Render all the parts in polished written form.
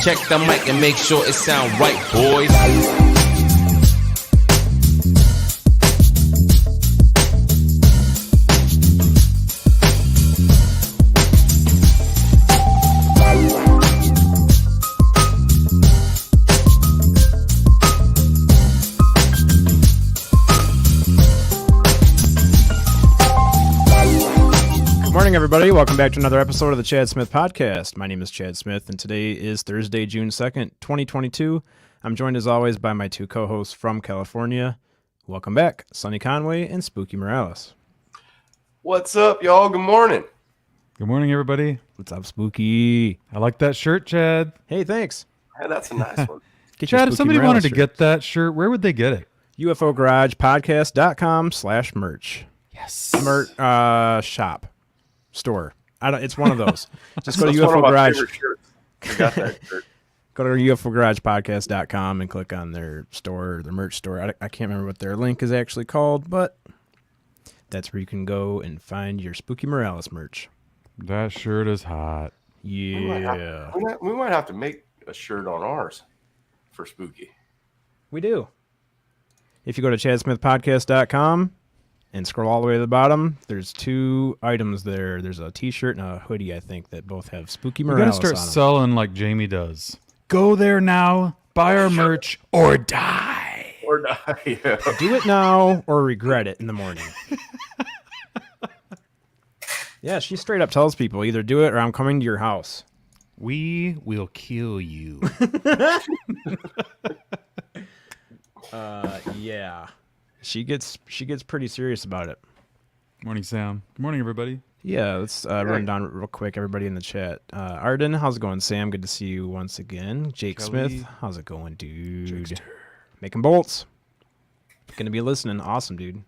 Check the mic and make sure it sound right, boys. Morning, everybody. Welcome back to another episode of the Chad Smith Podcast. My name is Chad Smith, and today is Thursday, June 2nd, 2022. I'm joined, as always, by my two co-hosts from California. Welcome back, Sonny Conway and Spooky Morales. What's up, y'all? Good morning. Good morning, everybody. What's up, Spooky? I like that shirt, Chad. Hey, thanks. Hey, that's a nice one. Chad, if somebody wanted to get that shirt, where would they get it? UFOGaragePodcast.com/merch. Yes. Shop. Store. It's one of those. Just go to That's one UFO of my Garage. favorite shirts. I got that shirt. Go to UFOGaragePodcast.com and click on their store, their merch store. I can't remember what their link is actually called, but that's where you can go and find your Spooky Morales merch. That shirt is hot. Yeah. We might have to make a shirt on ours for Spooky. We do. If you go to ChadSmithPodcast.com and scroll all the way to the bottom, there's two items there. There's a t-shirt and a hoodie, I think, that both have Spooky We're Morales going to start on them. selling like Jamie does. Go there now, buy our merch, or die. Or die. Yeah. Do it now or regret it in the morning. Yeah, she straight up tells people, either do it or I'm coming to your house. We will kill you. Yeah. She gets pretty serious about it. Morning, Sam. Good morning, everybody. Yeah, let's run down real quick, everybody in the chat. Arden, how's it going? Sam, good to see you once again. Jake Kelly. Smith, how's it going, dude? Jakester. Making bolts. Gonna be listening. Awesome, dude.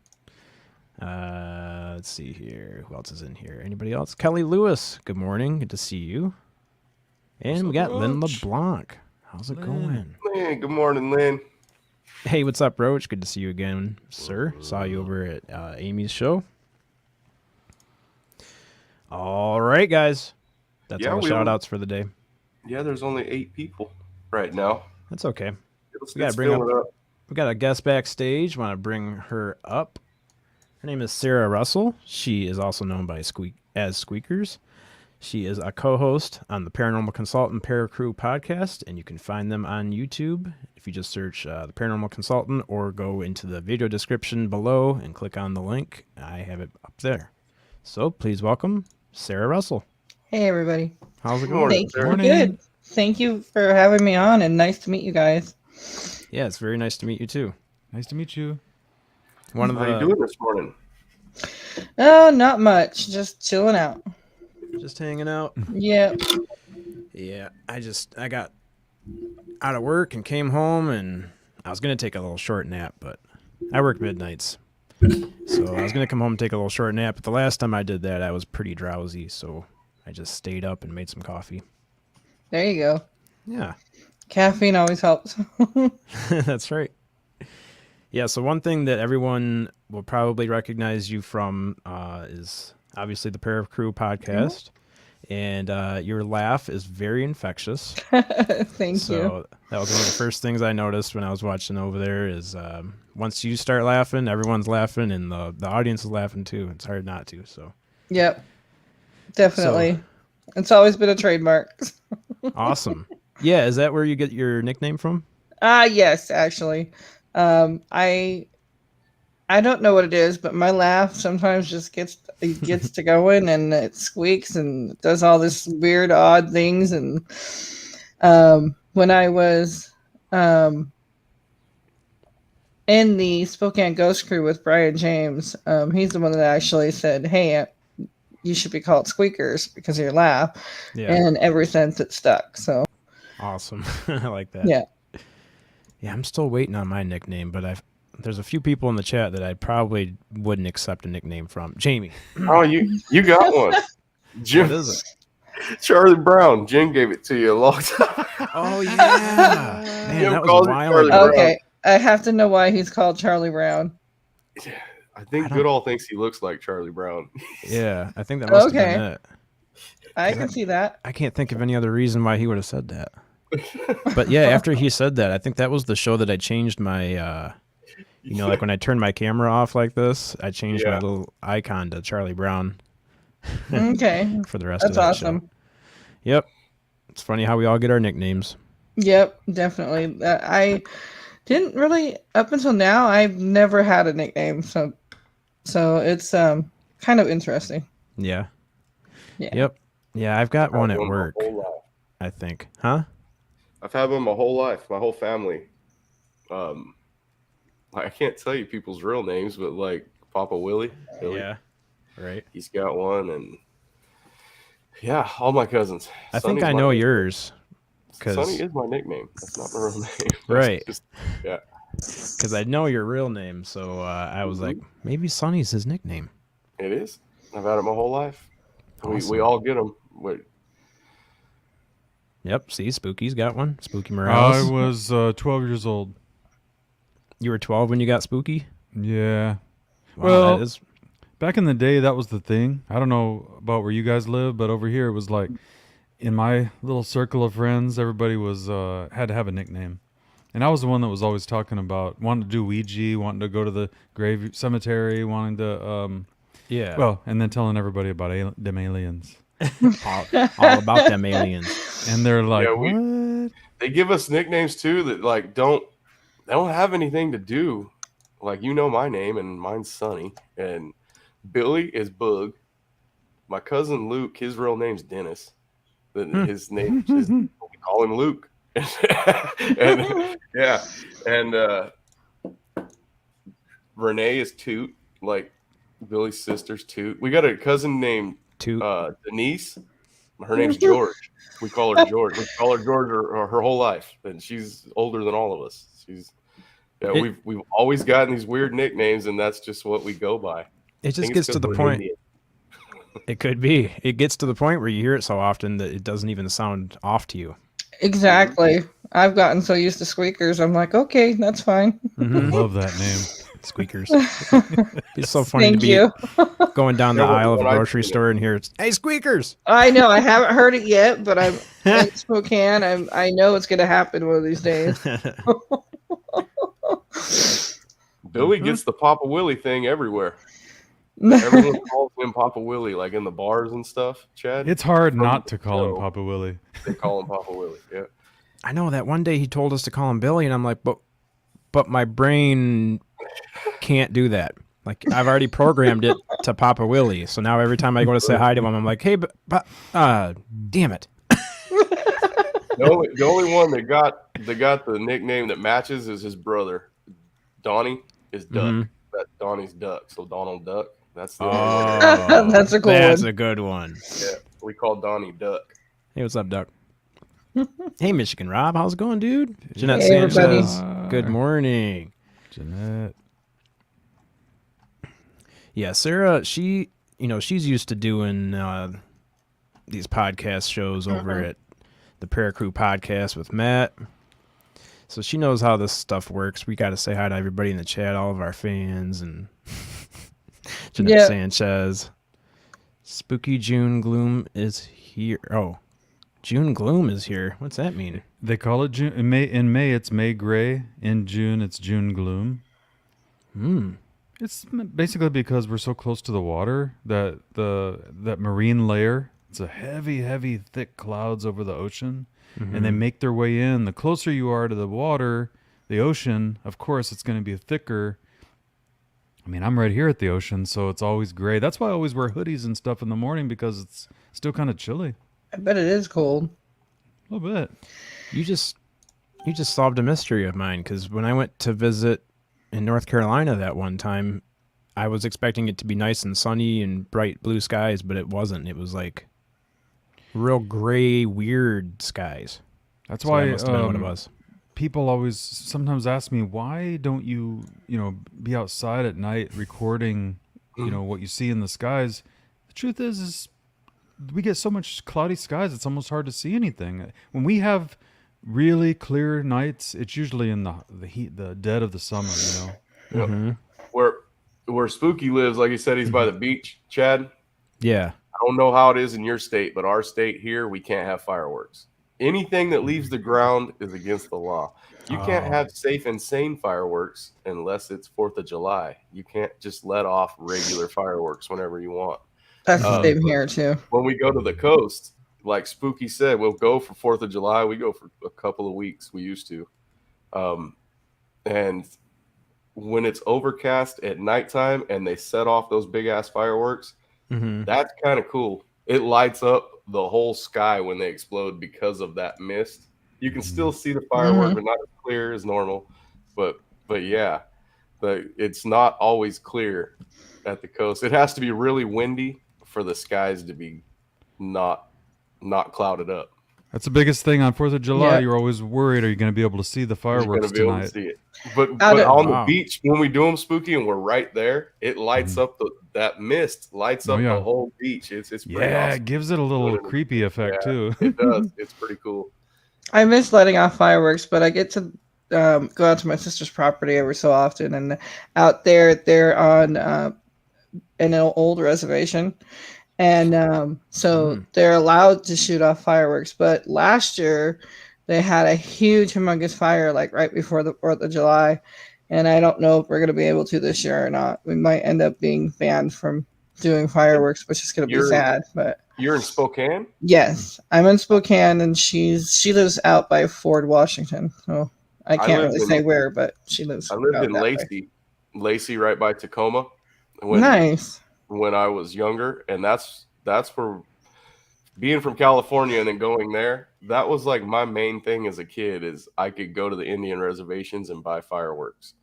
Let's see here. Who else is in here? Anybody else? Kelly Lewis, good morning. Good to see you. And we got Lynn LeBlanc. How's it going? Man, good morning, Lynn. Hey, what's up, Roach? Good to see you again, sir. Saw you over at Amy's show. All right, guys. That's all the shout-outs for the day. Yeah, there's only 8 people right now. That's okay. Let's We got a guest backstage. Want to bring her up. Her name is Sarah Russell. She is also known by as Squeakers. She is a co-host on the Paranormal Consultant ParaCrew podcast, and you can find them on YouTube if you just search the Paranormal Consultant or go into the video description below and click on the link. I have it up there. So please welcome Sarah Russell. Hey, everybody. How's it Good going? morning, Thank you. Sarah. Good. Thank you for having me on, and nice to meet you guys. Yeah, it's very nice to meet you too. Nice to meet you. One of How you the doing this morning? Oh, not much. Just chilling out. just hanging out. Yep. Yeah, I got out of work and came home, and I was going to take a little short nap, but I work midnights. So I was going to come home and take a little short nap, but the last time I did that, I was pretty drowsy, so I just stayed up and made some coffee. There you go. Yeah, Caffeine always helps. that's right. Yeah, so one thing that everyone will probably recognize you from is obviously the ParaCrew podcast. And your laugh is very infectious. Thank So you. that was one of the first things I noticed when I was watching over there is once you start laughing, everyone's laughing, and the audience is laughing too. It's hard not to. So Yep. Definitely. It's always been a trademark. awesome. Yeah, is that where you get your nickname from? Yes, actually. I don't know what it is, but my laugh sometimes just gets to going, and it squeaks and does all this weird, odd things. And when I was in the Spokane Ghost Crew with Brian James, he's the one that actually said, "Hey, you should be called Squeakers because of your laugh." Yeah. And ever since it stuck. So Awesome. I like that. yeah. Yeah, I'm still waiting on my nickname, but there's a few people in the chat that I probably wouldn't accept a nickname from. Jamie. Oh, you got one. Jim, What is it? Charlie Brown. Jim gave it to you a long time. Oh, yeah. Man, Jim that was calls a it while Charlie ago. Brown. Okay. I have to know why he's called Charlie Brown. I think Goodall thinks he looks like Charlie Brown. Yeah, I think that must have Okay. been it. I can see that. I can't think of any other reason why he would have said that. But yeah, after he said that, I think that was the show that I changed my, like when I turned my camera off like this, I changed my Yeah. little icon to Charlie Brown Okay, for the rest of that's that show. awesome. Yep. It's funny how we all get our nicknames. Yep, definitely. I didn't really up until now. I've never had a nickname, so it's kind of interesting. Yeah. Yeah. Yep. Yeah, I've got one at my work, whole life. I think. Huh? I've had one my whole life, my whole family. I can't tell you people's real names, but like Papa Willie, Billy, Yeah. Right. he's got one, and yeah, all my cousins. I think Sonny's I my know nickname. yours. Sonny is my nickname. That's not my real name. That's Right. yeah. Because I know your real name, so I was like, maybe Sonny's his nickname. It is. I've had it my whole life. Awesome. We all get them. Yep. See, Spooky's got one. Spooky I Morales. was 12 years old. You were 12 when you got Spooky? Yeah. Wow, Well, that is... back in the day, that was the thing. I don't know about where you guys live, but over here it was like, in my little circle of friends, everybody was had to have a nickname. And I was the one that was always talking about wanting to do Ouija, wanting to go to the grave cemetery, wanting to, Yeah. well, and then telling everybody about them aliens. all about them aliens. And they're like, Yeah, what? they give us nicknames too that like don't have anything to do. Like my name and mine's Sonny, and Billy is Bug. My cousin Luke, his real name's Dennis. His name is we call him Luke. And yeah, and Renee is Toot, like Billy's sister's Toot. We got a cousin named Toot. Denise. Her name's George. We call her George. We call her George her whole life, and she's older than all of us. We've always gotten these weird nicknames, and that's just what we go by. It just gets to the point. It could be. It gets to the point where you hear it so often that it doesn't even sound off to you. Exactly. I've gotten so used to squeakers. I'm like, okay, that's fine. I love that name. Squeakers. It's so funny Thank to be you. going down the aisle of a when I grocery see it. store and hear it's, hey, Squeakers. I know I haven't heard it yet, but I'm in Spokane. I know it's going to happen one of these days. Billy gets the Papa Willie thing everywhere. Everyone calls him Papa Willie, like in the bars and stuff. Chad, It's hard not to the call him show. Papa Willie. They call him Papa Willie. Yeah. I know that one day he told us to call him Billy, and I'm like, but my brain can't do that. Like, I've already programmed it to Papa Willie, so now every time I go to say hi to him, I'm like, hey, damn it. The only one that got the nickname that matches is his brother. Donnie is Duck. Mhm. That's Donnie's Duck. So Donald Duck. That's the Oh, That's a cool That's one. a good one. yeah. We call Donnie Duck. Hey, what's up, Duck? Hey, Michigan Rob, how's it going, dude? Jeanette Hey, everybody. Sanchez, good morning. Jeanette. Yeah, Sarah, she's used to doing these podcast shows over at the ParaCrew podcast with Matt. So she knows how this stuff works. We got to say hi to everybody in the chat, all of our fans, and Jeanette Sanchez. Spooky June Gloom is here. Oh, June Gloom is here. What's that mean? They call it June. In May, it's May Gray. In June, it's June Gloom. It's basically because we're so close to the water that that marine layer. It's a heavy, thick clouds over the ocean, and they make their way in. The closer you are to the water, the ocean, of course, it's going to be thicker. I mean, I'm right here at the ocean, so it's always gray. That's why I always wear hoodies and stuff in the morning, because it's still kind of chilly. I bet it is cold. A little bit. You just solved a mystery of mine, because when I went to visit in North Carolina that one time, I was expecting it to be nice and sunny and bright blue skies, but it wasn't. It was like real gray, weird skies. That's So why that must have been what it was. people always sometimes ask me, why don't you, be outside at night recording, what you see in the skies? The truth is we get so much cloudy skies, it's almost hard to see anything. When we have really clear nights, it's usually in the heat, the dead of the summer, Yep. Where Spooky lives, like you said, he's by the beach, Chad. Yeah. I don't know how it is in your state, but our state here, we can't have fireworks anything that leaves the ground is against the law. You can't Oh. have safe and sane fireworks unless it's 4th of July. You can't just let off regular fireworks whenever you want. That's the same But here too. when we go to the coast, like Spooky said, we'll go for 4th of July. We go for a couple of weeks. We used to. And when it's overcast at nighttime and they set off those big ass fireworks, that's kind of cool. It lights up the whole sky when they explode because of that mist. You can still see the firework, but not as clear as normal. But yeah, it's not always clear at the coast. It has to be really windy for the skies to be not clouded up. That's the biggest thing on 4th of July. Yeah. You're always worried, are you going to be able to see the You're fireworks gonna be able tonight? to see it. But Wow. on the beach, when we do them, Spooky, and we're right there, it lights up that mist lights up the whole beach. It's pretty awesome. It gives it a little creepy effect too. It does. It's pretty cool. I miss letting off fireworks, but I get to go out to my sister's property every so often, and out there they're on an old reservation, and so they're allowed to shoot off fireworks. But last year they had a huge, humongous fire like right before the 4th of July, and I don't know if we're going to be able to this year or not. We might end up being banned from doing fireworks, which is going to be sad. But you're in Spokane? Yes, I'm in Spokane, and she lives out by Ford, Washington. So I can't really say where, but she lives. I lived in Lacey, right by Tacoma. Nice. When I was younger, and that's where, being from California and then going there, that was like my main thing as a kid. Is I could go to the Indian reservations and buy fireworks.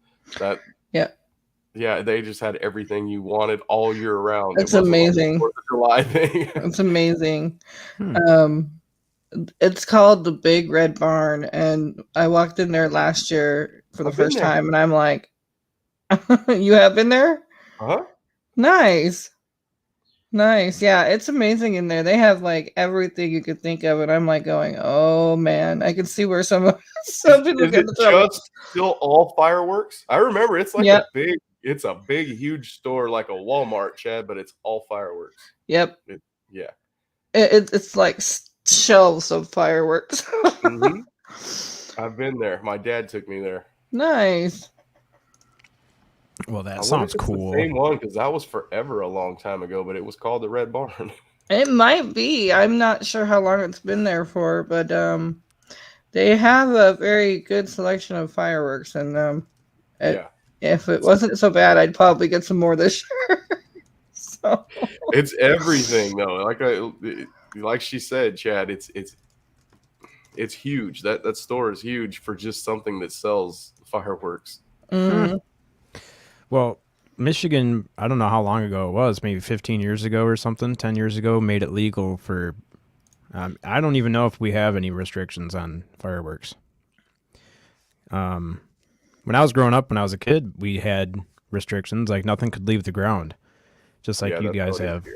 Yeah, they just had everything you wanted all year round. It's amazing. Like 4th of July thing. It's amazing. It's called the Big Red Barn, and I walked in there last year for the first time, and I'm like, "You have been there? Huh? Nice. Yeah, it's amazing in there. They have like everything you could think of, and I'm like going, "Oh man, I can see where some people get the trouble." Just still all fireworks? I remember it's like a big, huge store like a Walmart, Chad, but it's all fireworks. Yep. It's like shelves of fireworks. I've been there. My dad took me there. Nice. Well, that sounds cool. The same one, because that was forever a long time ago, but it was called the Red Barn. It might be. I'm not sure how long it's been there for, but they have a very good selection of fireworks, and if it wasn't so bad, I'd probably get some more this year. So it's everything, though. Like she said, Chad, it's huge. That store is huge for just something that sells fireworks. Well, Michigan, I don't know how long ago it was, maybe 15 years ago or something, 10 years ago, made it legal for, I don't even know if we have any restrictions on fireworks. When I was growing up, when I was a kid, we had restrictions, like nothing could leave the ground, just like you guys have.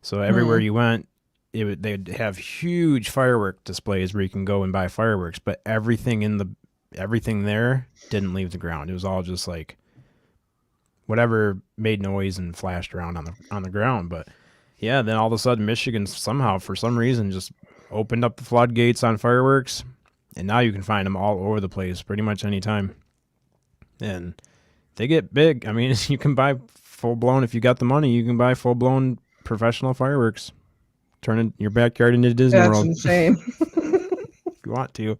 So everywhere you went, they'd have huge firework displays where you can go and buy fireworks, but everything there didn't leave the ground. It was all just like whatever made noise and flashed around on the ground. But yeah, then all of a sudden Michigan somehow, for some reason, just opened up the floodgates on fireworks, and now you can find them all over the place pretty much anytime. And they get big. I mean, you can buy full-blown, if you got the money, you can buy full-blown professional fireworks. Turn your backyard into Disney World. That's insane. If you want to.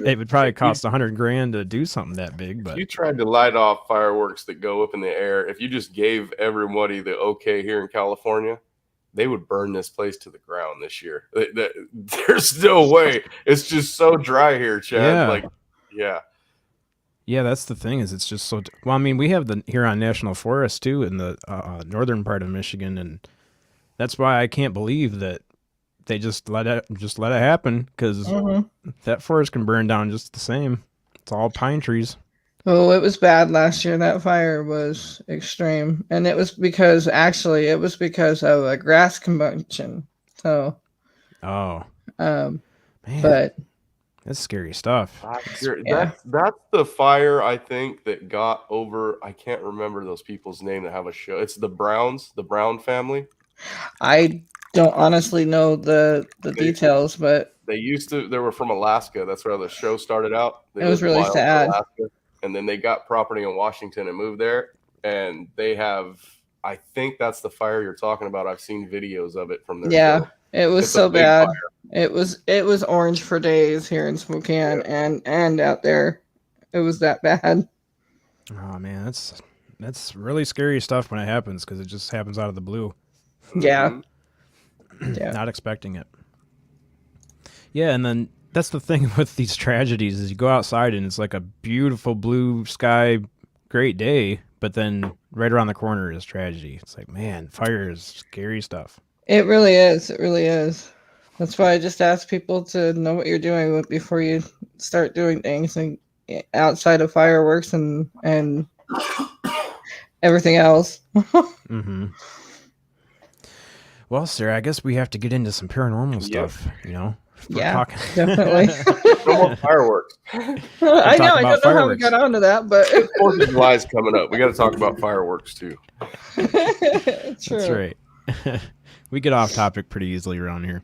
It would probably cost $100,000 to do something that big, but if you tried to light off fireworks that go up in the air, if you just gave everybody the okay here in California, they would burn this place to the ground this year. There's no way. It's just so dry here, Chad. Yeah, that's the thing, is it's just so well. I mean, we have the Huron National Forest too in the northern part of Michigan, and that's why I can't believe that they just let it happen, because that forest can burn down just the same. It's all pine trees. Oh, it was bad last year. That fire was extreme, and it was because of a grass combustion. So, man, but that's scary stuff. That's the fire, I think, that got over. I can't remember those people's name that have a show. It's the Brown family. I don't honestly know the details, but They used to. They were from Alaska. That's where the show started out. They it was lived really wild in sad. Alaska, and then they got property in Washington and moved there. And they have. I think that's the fire you're talking about. I've seen videos of it from their Yeah, show. it was It's a so big bad. fire. It was orange for days here in Spokane and out there. It was that bad. Oh man, that's really scary stuff when it happens because it just happens out of the blue. Yeah. Mhm. Yeah. Not expecting it. Yeah, and then that's the thing with these tragedies is you go outside and it's like a beautiful blue sky, great day, but then right around the corner is tragedy. It's like, man, fire is scary stuff. It really is. It really is. That's why I just ask people to know what you're doing before you start doing things and outside of fireworks and everything else. Mm-hmm. Well, Sarah, I guess we have to get into some paranormal stuff, you know? If we're Yeah, talking... definitely. No more fireworks. I know. talk I don't about know how we fireworks. got onto that, but 4th of July is coming up. We got to talk about fireworks too. True. That's right. We get off topic pretty easily around here.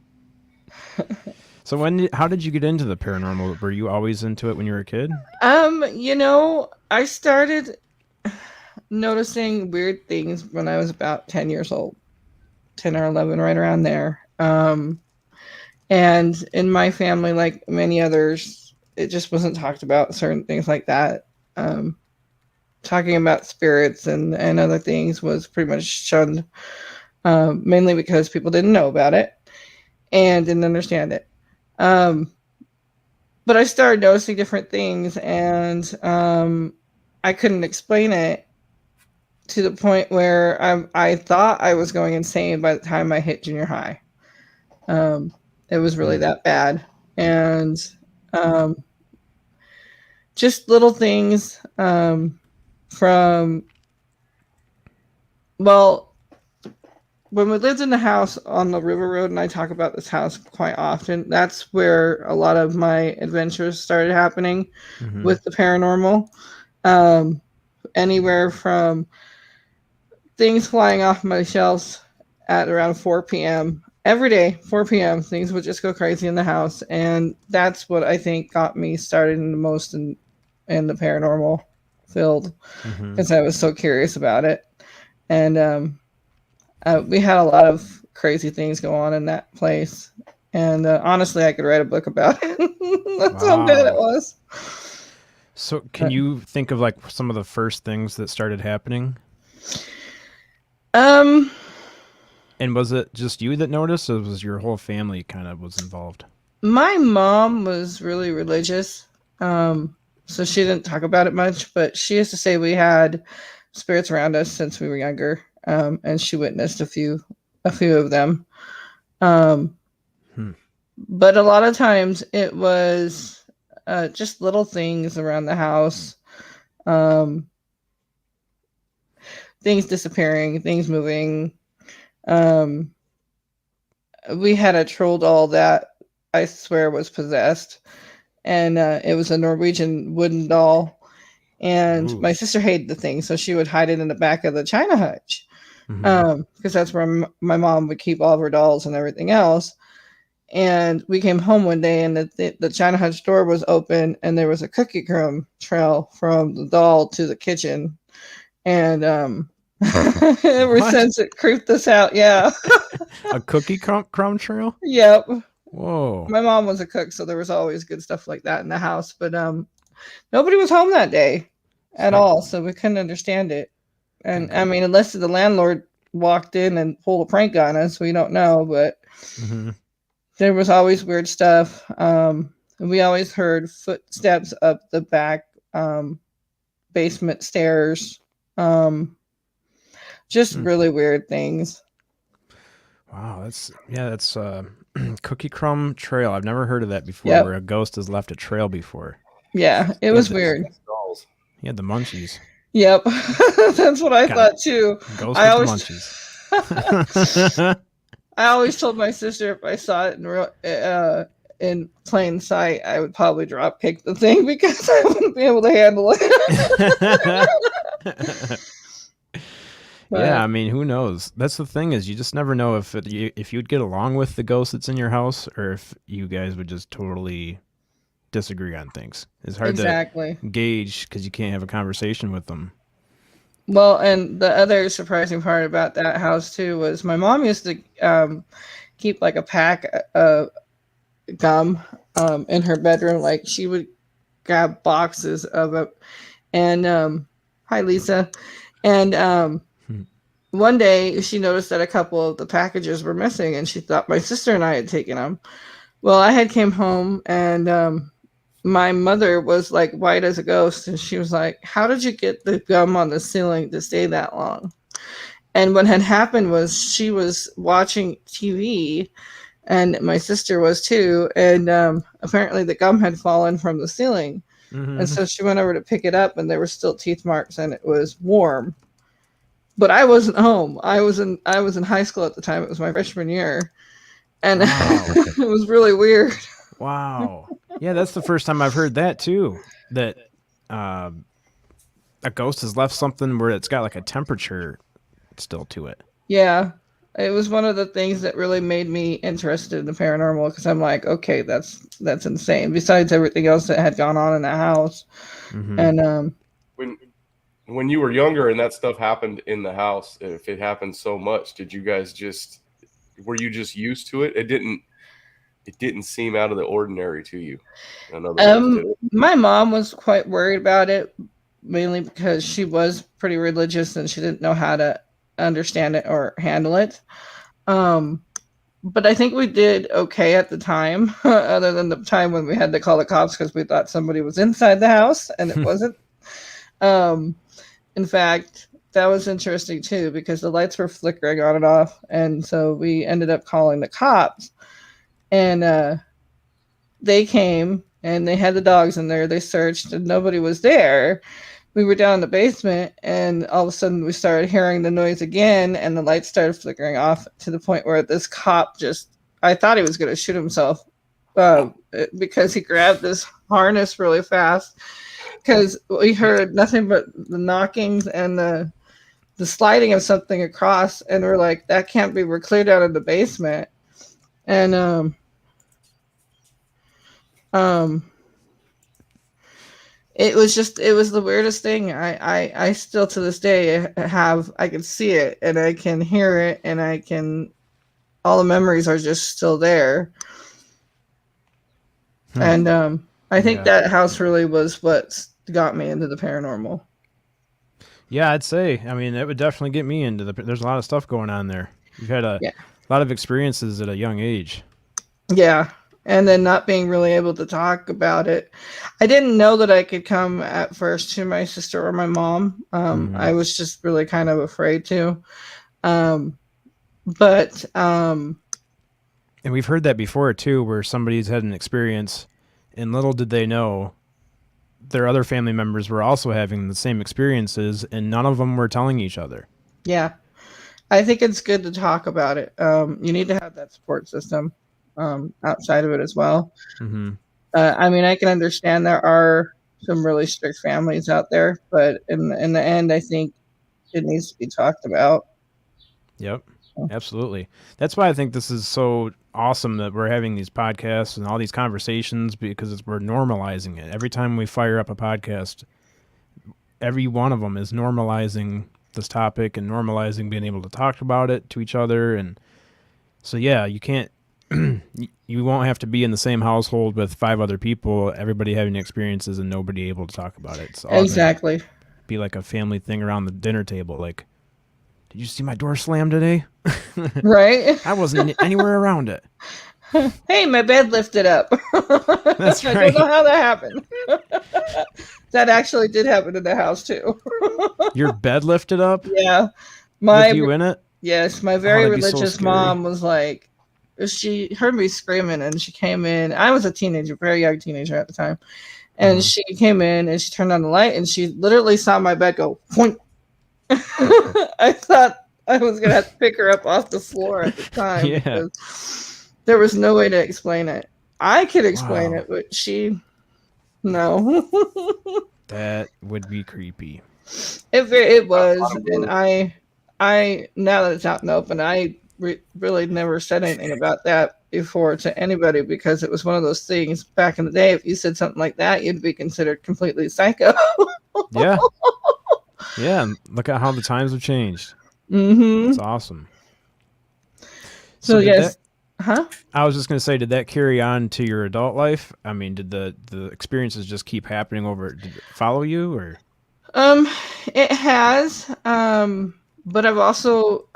So how did you get into the paranormal? Were you always into it when you were a kid? You know, I started noticing weird things when I was about 10 years old. 10 or 11, right around there. And in my family, like many others, it just wasn't talked about, certain things like that. Talking about spirits and other things was pretty much shunned, mainly because people didn't know about it and didn't understand it. But I started noticing different things, and I couldn't explain it to the point where I thought I was going insane by the time I hit junior high. It was really that bad. And just little things from, well, when we lived in the house on the River Road, and I talk about this house quite often, that's where a lot of my adventures started happening with the paranormal. Anywhere from things flying off my shelves at around 4 p.m. Every day, 4 p.m., things would just go crazy in the house. And that's what I think got me started in the most in the paranormal field, because I was so curious about it. And we had a lot of crazy things go on in that place. And honestly, I could write a book about it. That's how bad it was. So can you think of like some of the first things that started happening? And was it just you that noticed, or was your whole family kind of was involved? My mom was really religious, so she didn't talk about it much, but she used to say we had spirits around us since we were younger, and she witnessed a few of them. But a lot of times it was just little things around the house, things disappearing, things moving. We had a troll doll that I swear was possessed, and it was a Norwegian wooden doll. And my sister hated the thing, so she would hide it in the back of the china hutch, because that's where my mom would keep all of her dolls and everything else. And we came home one day, and the china hutch door was open, and there was a cookie crumb trail from the doll to the kitchen. And ever since it creeped us out, yeah. A cookie crumb trail? Yep. Whoa. My mom was a cook, so there was always good stuff like that in the house. But nobody was home that day at all, so we couldn't understand it. And I mean, unless the landlord walked in and pulled a prank on us, we don't know. But there was always weird stuff. We always heard footsteps up the back basement stairs. Just really weird things. Wow, that's Cookie Crumb Trail. I've never heard of that before, where a ghost has left a trail before. Yeah, it was weird. He had the munchies. Yep, that's what I thought too. Ghost with the munchies. I always told my sister if I saw it in plain sight, I would probably drop kick the thing because I wouldn't be able to handle it. Yeah, I mean, who knows? That's the thing, is you just never know if you'd get along with the ghost that's in your house, or if you guys would just totally disagree on things. It's hard exactly. to gauge because you can't have a conversation with them. Well, and the other surprising part about that house too was my mom used to keep like a pack of gum in her bedroom. Like she would grab boxes of it. And hi, Lisa. And one day she noticed that a couple of the packages were missing, and she thought my sister and I had taken them. Well, I had came home, and my mother was like white as a ghost, and she was like, "How did you get the gum on the ceiling to stay that long?" And what had happened was she was watching TV, and my sister was too, and apparently the gum had fallen from the ceiling. Mm-hmm. And so she went over to pick it up, and there were still teeth marks, and it was warm. But I wasn't home. I was in high school at the time. It was my freshman year, and Wow. it was really weird. Wow. Yeah, that's the first time I've heard that too. That a ghost has left something where it's got like a temperature still to it. Yeah, it was one of the things that really made me interested in the paranormal, because I'm like, okay, that's insane. Besides everything else that had gone on in the house, Mm-hmm. and When you were younger and that stuff happened in the house, if it happened so much, did you guys were you just used to it? It didn't seem out of the ordinary to you. In other words, did it? my mom was quite worried about it, mainly because she was pretty religious and she didn't know how to understand it or handle it. But I think we did okay at the time, other than the time when we had to call the cops because we thought somebody was inside the house and it wasn't. In fact, that was interesting too, because the lights were flickering on and off. And so we ended up calling the cops, and they came and they had the dogs in there. They searched and nobody was there. We were down in the basement, and all of a sudden we started hearing the noise again, and the lights started flickering off to the point where this cop I thought he was going to shoot himself because he grabbed this harness really fast, because we heard nothing but the knockings and the sliding of something across, and we're like, that can't be, we're clear down in the basement. And it was the weirdest thing. I still to this day I can see it and I can hear it, and all the memories are just still there. And I think that house really was what got me into the paranormal. Yeah, I'd say. I mean, that would definitely get me into there's a lot of stuff going on there. You've had a lot of experiences at a young age. Yeah. And then not being really able to talk about it. I didn't know that I could come at first to my sister or my mom. I was just really kind of afraid to. And we've heard that before too, where somebody's had an experience and little did they know their other family members were also having the same experiences, and none of them were telling each other. Yeah. I think it's good to talk about it. You need to have that support system outside of it as well. Mm-hmm. I mean, I can understand there are some really strict families out there, but in the end, I think it needs to be talked about. Yep, absolutely. That's why I think this is so awesome that we're having these podcasts and all these conversations, because we're normalizing it. Every time we fire up a podcast, every one of them is normalizing this topic and normalizing being able to talk about it to each other. And so, yeah, you can't, you won't have to be in the same household with 5 other people, everybody having experiences and nobody able to talk about it. It's all exactly. Be like a family thing around the dinner table. Like, did you see my door slam today? Right. I wasn't anywhere around it. Hey, my bed lifted up. That's right. I don't know how that happened. That actually did happen in the house too. Your bed lifted up? Yeah. With you in it? Yes, my very religious so mom was like, she heard me screaming and she came in. I was a teenager, very young teenager at the time. And she came in and she turned on the light and she literally saw my bed go point. I thought I was going to have to pick her up off the floor at the time. Yeah. Because there was no way to explain it. I could explain it, but no. That would be creepy. It was, and I now that it's out in the open, I really never said anything about that before to anybody because it was one of those things back in the day. If you said something like that, you'd be considered completely psycho. Yeah. Yeah. And look at how the times have changed. Mm-hmm. That's awesome. So did yes, that, huh? I was just going to say, did that carry on to your adult life? I mean, did the experiences just keep happening over? Did it follow you or? Um, it has. But I've also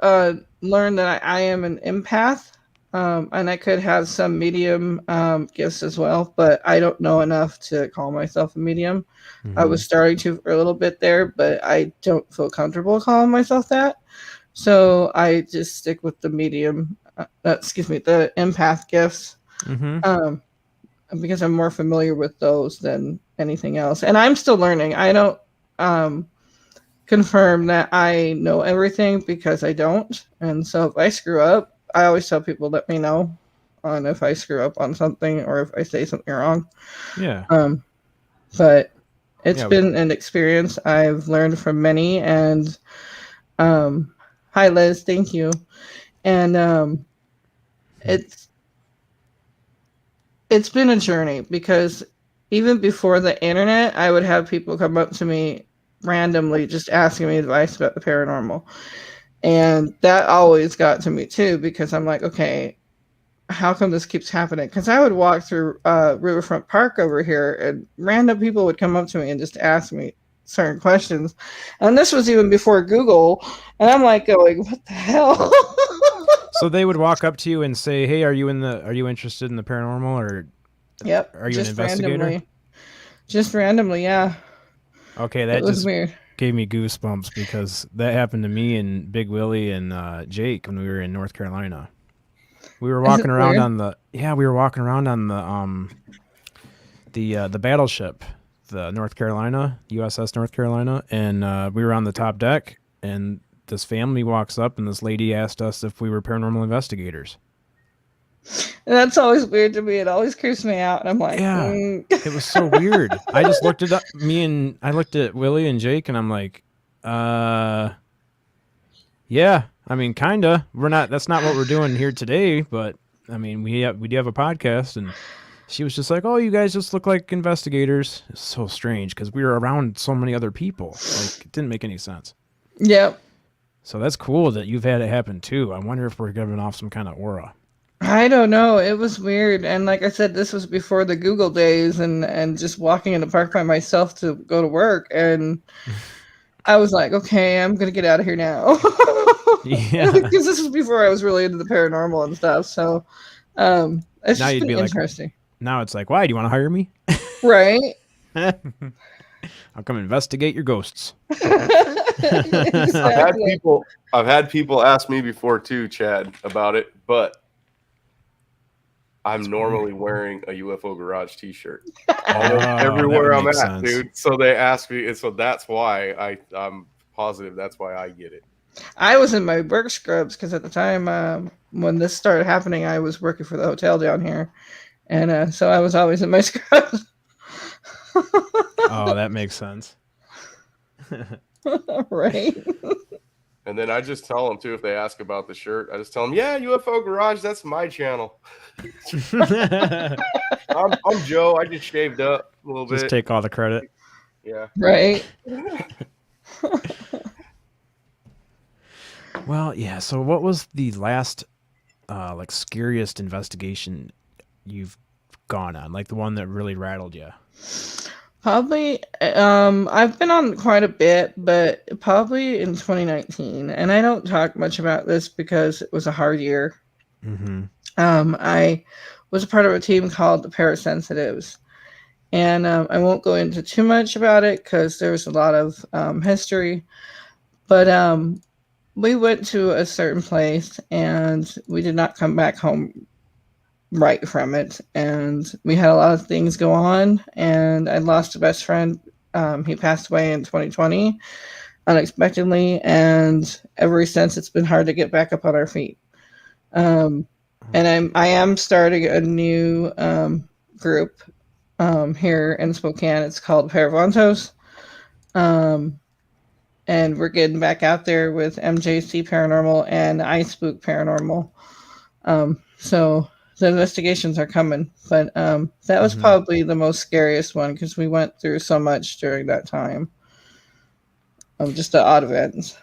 learned that I am an empath. And I could have some medium gifts as well, but I don't know enough to call myself a medium. I was starting to for a little bit there, but I don't feel comfortable calling myself that. So I just stick with the medium, the empath gifts, because I'm more familiar with those than anything else. And I'm still learning. I don't confirm that I know everything because I don't. And so if I screw up, I always tell people, let me know on if I screw up on something or if I say something wrong. Yeah. But it's been an experience. I've learned from many, and hi Liz, thank you. And it's been a journey because even before the internet, I would have people come up to me randomly just asking me advice about the paranormal. And that always got to me too, because I'm like, okay, how come this keeps happening? Because I would walk through Riverfront Park over here, and random people would come up to me and just ask me certain questions. And this was even before Google. And I'm like going, what the hell? So they would walk up to you and say, "Hey, are you interested in the paranormal, or Yep, are you an investigator?" Just randomly, yeah. Okay, that was just weird. Gave me goosebumps because that happened to me and Big Willie and Jake when we were in North Carolina. We were walking around on the the battleship, the North Carolina, USS North Carolina, and we were on the top deck, and this family walks up, and this lady asked us if we were paranormal investigators. And that's always weird to me. It always creeps me out, and I'm like, yeah, it was so weird. I just looked it up. I looked at Willie and Jake, and I'm like, yeah. I mean, kinda. That's not what we're doing here today, but I mean, we do have a podcast, and she was just like, "Oh, you guys just look like investigators." It's so strange because we were around so many other people. Like, it didn't make any sense. Yep. So that's cool that you've had it happen too. I wonder if we're giving off some kind of aura. I don't know. It was weird. And like I said, this was before the Google days, and just walking in the park by myself to go to work. And I was like, okay, I'm going to get out of here now. Yeah. Because this was before I was really into the paranormal and stuff. So it's Now just you'd been be like, interesting. now it's like, why do you want to hire me? Right. I'll come investigate your ghosts. Exactly. I've had people ask me before too, Chad, about it, but I'm normally wearing a UFO Garage T-shirt everywhere I'm at, dude. So they ask me, and so that's why I'm positive that's why I get it. I was in my work scrubs because at the time when this started happening, I was working for the hotel down here, and so I was always in my scrubs. Oh, that makes sense. Right. And then I just tell them too, if they ask about the shirt, I just tell them, yeah, UFO Garage, that's my channel. I'm Joe. I just shaved up a little bit. Just take all the credit. Yeah. Right. Well, yeah. So what was the last like scariest investigation you've gone on? Like the one that really rattled you? Probably, I've been on quite a bit, but probably in 2019. And I don't talk much about this because it was a hard year. Mm-hmm. I was a part of a team called the Parasensitives. And I won't go into too much about it because there's a lot of history. But we went to a certain place and we did not come back home right from it, and we had a lot of things go on, and I lost a best friend. He passed away in 2020 unexpectedly, and ever since it's been hard to get back up on our feet. And I am starting a new group here in Spokane. It's called Paravantos. and we're getting back out there with MJC Paranormal and I Spook Paranormal. So the investigations are coming, but that was probably the most scariest one because we went through so much during that time of just the odd events.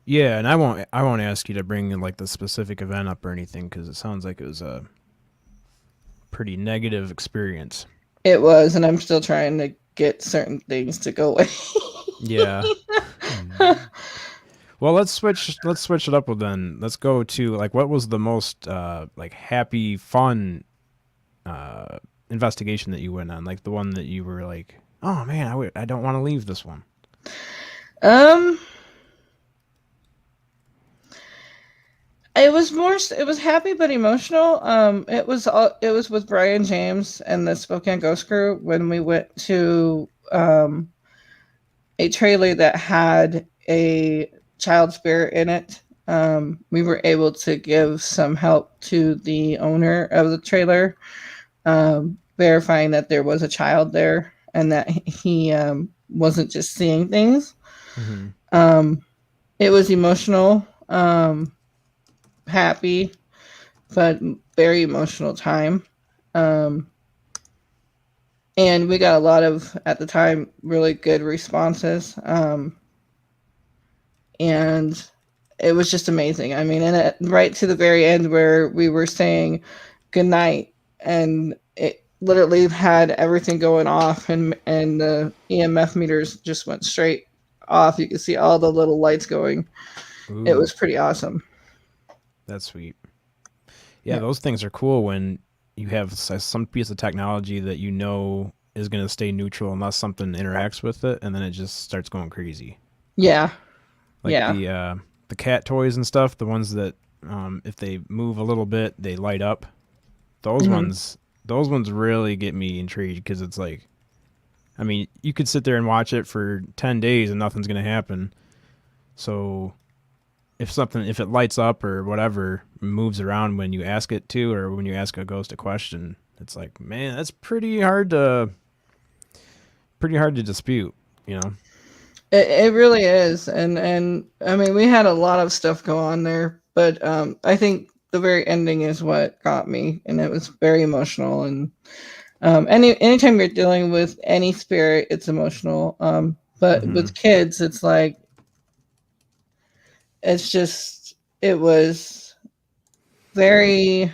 Yeah, and I won't ask you to bring like the specific event up or anything because it sounds like it was a pretty negative experience. It was, and I'm still trying to get certain things to go away. Yeah. Well, let's switch it up with then. Let's go to like what was the most like happy, fun investigation that you went on? Like the one that you were like, "Oh man, I don't want to leave this one." It was happy but emotional. It was with Brian James and the Spokane Ghost Crew when we went to a trailer that had a child spirit in it. We were able to give some help to the owner of the trailer, verifying that there was a child there and that he wasn't just seeing things. It was emotional. Happy, but very emotional time. And we got a lot of, at the time, really good responses. And it was just amazing. I mean, and right to the very end where we were saying goodnight, and it literally had everything going off, and the EMF meters just went straight off. You could see all the little lights going. Ooh. It was pretty awesome. That's sweet. Yeah, those things are cool when you have some piece of technology that you know is going to stay neutral unless something interacts with it, and then it just starts going crazy. Yeah. Like the cat toys and stuff, the ones that if they move a little bit, they light up. Those ones really get me intrigued because it's like, I mean, you could sit there and watch it for 10 days and nothing's going to happen. So if it lights up or whatever moves around when you ask it to, or when you ask a ghost a question, it's like, man, that's pretty hard to dispute, you know? It really is. And I mean, we had a lot of stuff go on there, but I think the very ending is what got me, and it was very emotional. And anytime you're dealing with any spirit, it's emotional. But with kids, it's like, it was very,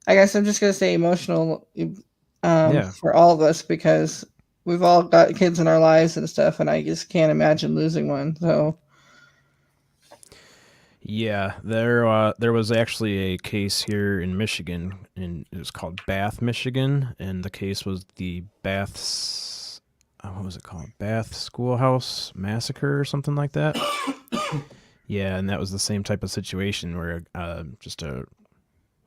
I guess I'm just going to say emotional for all of us, because we've all got kids in our lives and stuff, and I just can't imagine losing one. So yeah, there was actually a case here in Michigan, and it was called Bath, Michigan, and the case was the Bath's, what was it called? Bath Schoolhouse Massacre or something like that. Yeah, and that was the same type of situation where just a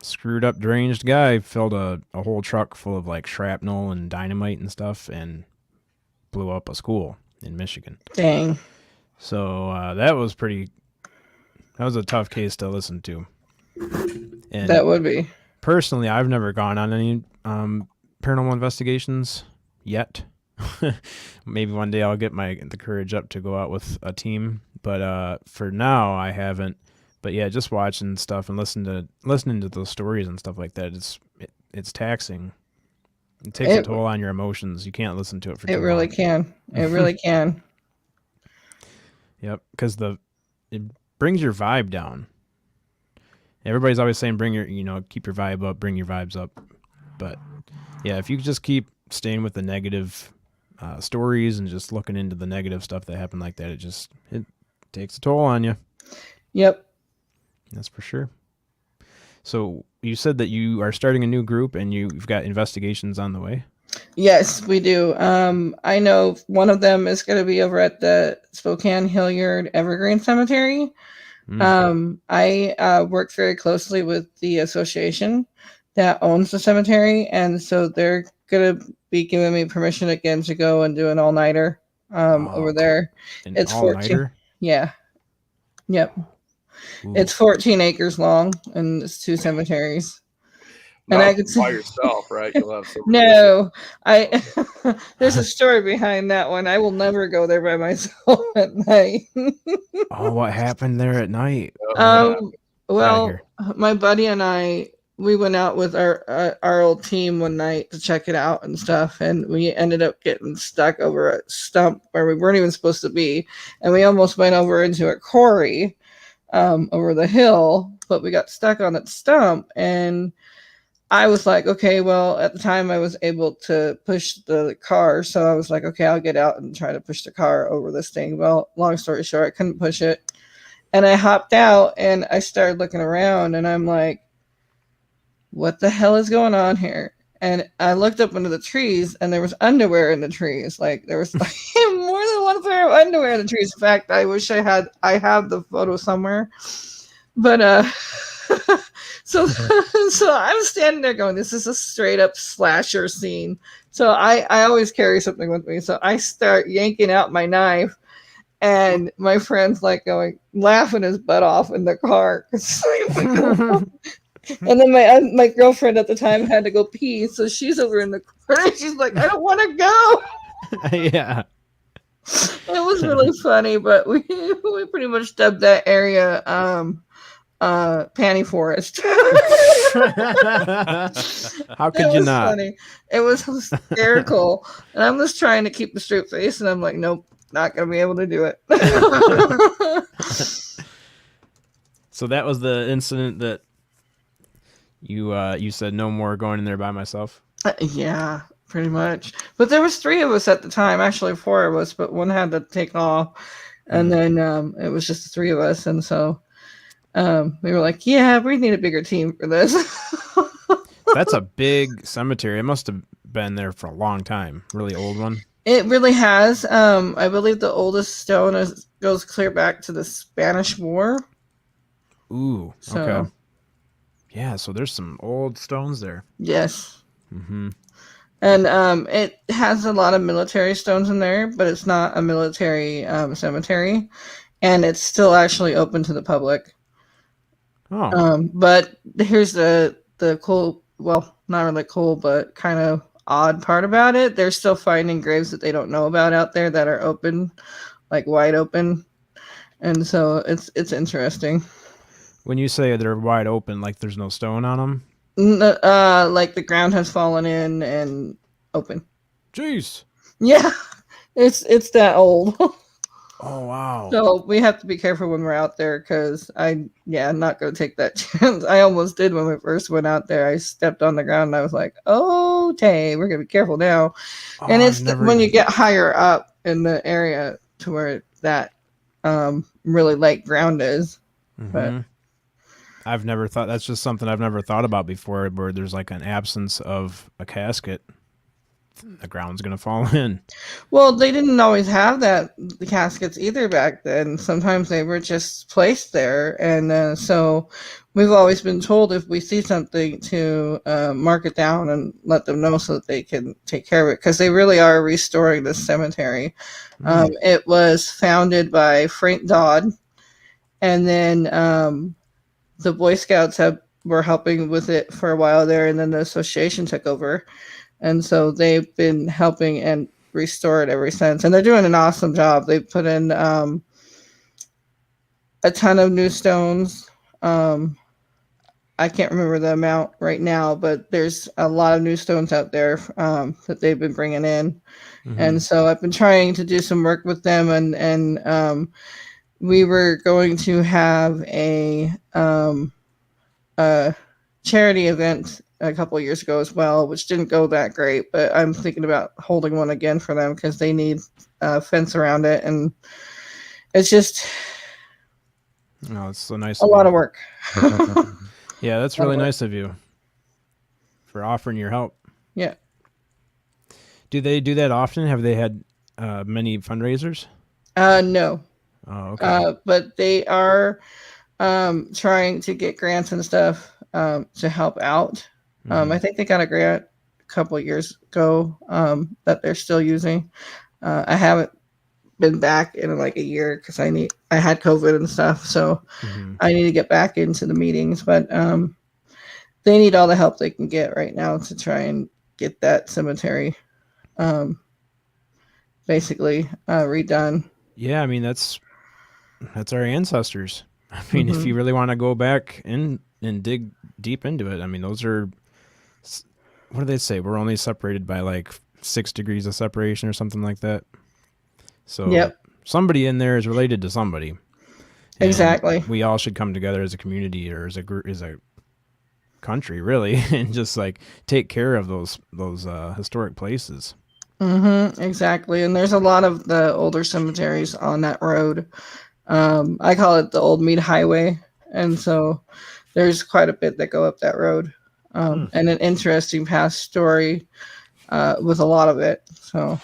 screwed up, deranged guy filled a whole truck full of like shrapnel and dynamite and stuff and blew up a school in Michigan. Dang. So that was a tough case to listen to. And that would be. Personally, I've never gone on any paranormal investigations yet. Maybe one day I'll get the courage up to go out with a team, but for now I haven't. But yeah, just watching stuff and listening to those stories and stuff like that, it's taxing. It takes a toll on your emotions. You can't listen to it for too long. It really can. It really can. Yep, because it brings your vibe down. Everybody's always saying keep your vibe up, bring your vibes up. But yeah, if you just keep staying with the negative stories and just looking into the negative stuff that happened like that, it takes a toll on you. Yep. That's for sure. So you said that you are starting a new group and you've got investigations on the way? Yes, we do. I know one of them is going to be over at the Spokane Hilliard Evergreen Cemetery. I work very closely with the association that owns the cemetery, and so they're going to be giving me permission again to go and do an all-nighter over there. It's 14. Yeah. Yep. Ooh. It's 14 acres long, and it's 2 cemeteries. And Not I could see. by yourself, right? You'll have somebody. No, I. There's a story behind that one. I will never go there by myself at night. Oh, what happened there at night? Um, Outta well, here. my buddy and I, we went out with our old team one night to check it out and stuff, and we ended up getting stuck over a stump where we weren't even supposed to be, and we almost went over into a quarry, over the hill, but we got stuck on that stump, and I was like, okay, well, at the time I was able to push the car, so I was like, okay, I'll get out and try to push the car over this thing. Well, long story short, I couldn't push it. And I hopped out and I started looking around and I'm like, what the hell is going on here? And I looked up into the trees and there was underwear in the trees. Like there was like more than one pair of underwear in the trees. In fact, I wish I have the photo somewhere. But so so I'm standing there going, this is a straight up slasher scene. So I always carry something with me. So I start yanking out my knife. And my friend's like going, laughing his butt off in the car. And then my girlfriend at the time had to go pee, so she's over in the corner. She's like, I don't want to go. Yeah. It was really funny, but we pretty much dubbed that area Panty Forest. How could you not? Funny. It was hysterical. And I'm just trying to keep the straight face, and I'm like, nope. Not gonna be able to do it. So that was the incident that you said no more going in there by myself. Yeah, pretty much. But there was 3 of us at the time. Actually, 4 of us, but one had to take off, and then it was just the 3 of us. And so we were like, "Yeah, we need a bigger team for this." That's a big cemetery. It must have been there for a long time. Really old one. It really has. I believe the oldest stone goes clear back to the Spanish War. Ooh, So, okay. Yeah, so there's some old stones there. Yes. Mm-hmm. And it has a lot of military stones in there, but it's not a military cemetery. And it's still actually open to the public. Oh. But here's the cool, well, not really cool, but kind of odd part about it. They're still finding graves that they don't know about out there that are open, like wide open. And so it's interesting. When you say they're wide open, like there's no stone on them? Like the ground has fallen in and open. Jeez. Yeah, it's that old. Oh, wow. So we have to be careful when we're out there because I'm not going to take that chance. I almost did when we first went out there. I stepped on the ground and I was like, oh, Tay, we're going to be careful now. Oh, And it's when you get higher up in the area to where that really light ground is. Mm-hmm. But I've never thought, that's just something I've never thought about before, where there's like an absence of a casket. The ground's going to fall in. well, they didn't always have the caskets either back then. Sometimes they were just placed there. And so we've always been told if we see something to mark it down and let them know so that they can take care of it, because they really are restoring the cemetery. It was founded by Frank Dodd, and then the Boy Scouts were helping with it for a while there, and then the association took over. And so they've been helping and restore it ever since. And they're doing an awesome job. They put in a ton of new stones. I can't remember the amount right now, but there's a lot of new stones out there that they've been bringing in. Mm-hmm. And so I've been trying to do some work with them. And we were going to have a charity event a couple of years ago as well, which didn't go that great, but I'm thinking about holding one again for them because they need a fence around it, and it's just it's so nice. A lot of work. Yeah, that's really nice of you for offering your help. Yeah. Do they do that often? Have they had many fundraisers? No. Oh, okay. But they are trying to get grants and stuff to help out. I think they got a grant a couple of years ago that they're still using. I haven't been back in like a year because I had COVID and stuff, so I need to get back into the meetings. But they need all the help they can get right now to try and get that cemetery basically redone. Yeah, I mean that's our ancestors. I mean, if you really want to go back and dig deep into it, I mean, those are, what do they say? We're only separated by like 6 degrees of separation or something like that. So Yep. somebody in there is related to somebody. And Exactly. we all should come together as a community or as a group, as a country, really, and just like take care of those historic places. Exactly. And there's a lot of the older cemeteries on that road. I call it the Old Mead Highway, and so there's quite a bit that go up that road, and an interesting past story with a lot of it. So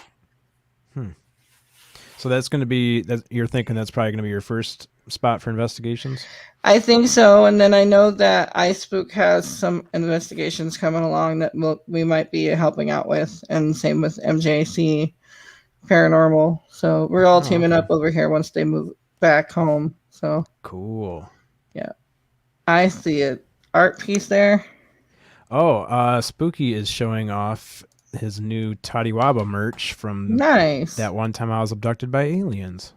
that's going to be that. You're thinking that's probably going to be your first spot for investigations? I think so. And then I know that iSpook has some investigations coming along that we might be helping out with, and same with MJC Paranormal. So we're all teaming up over here once they move back home. So cool. Yeah, I see an art piece there. Oh, Spooky is showing off his new Tadiwaba merch from Nice. that one time I was abducted by aliens.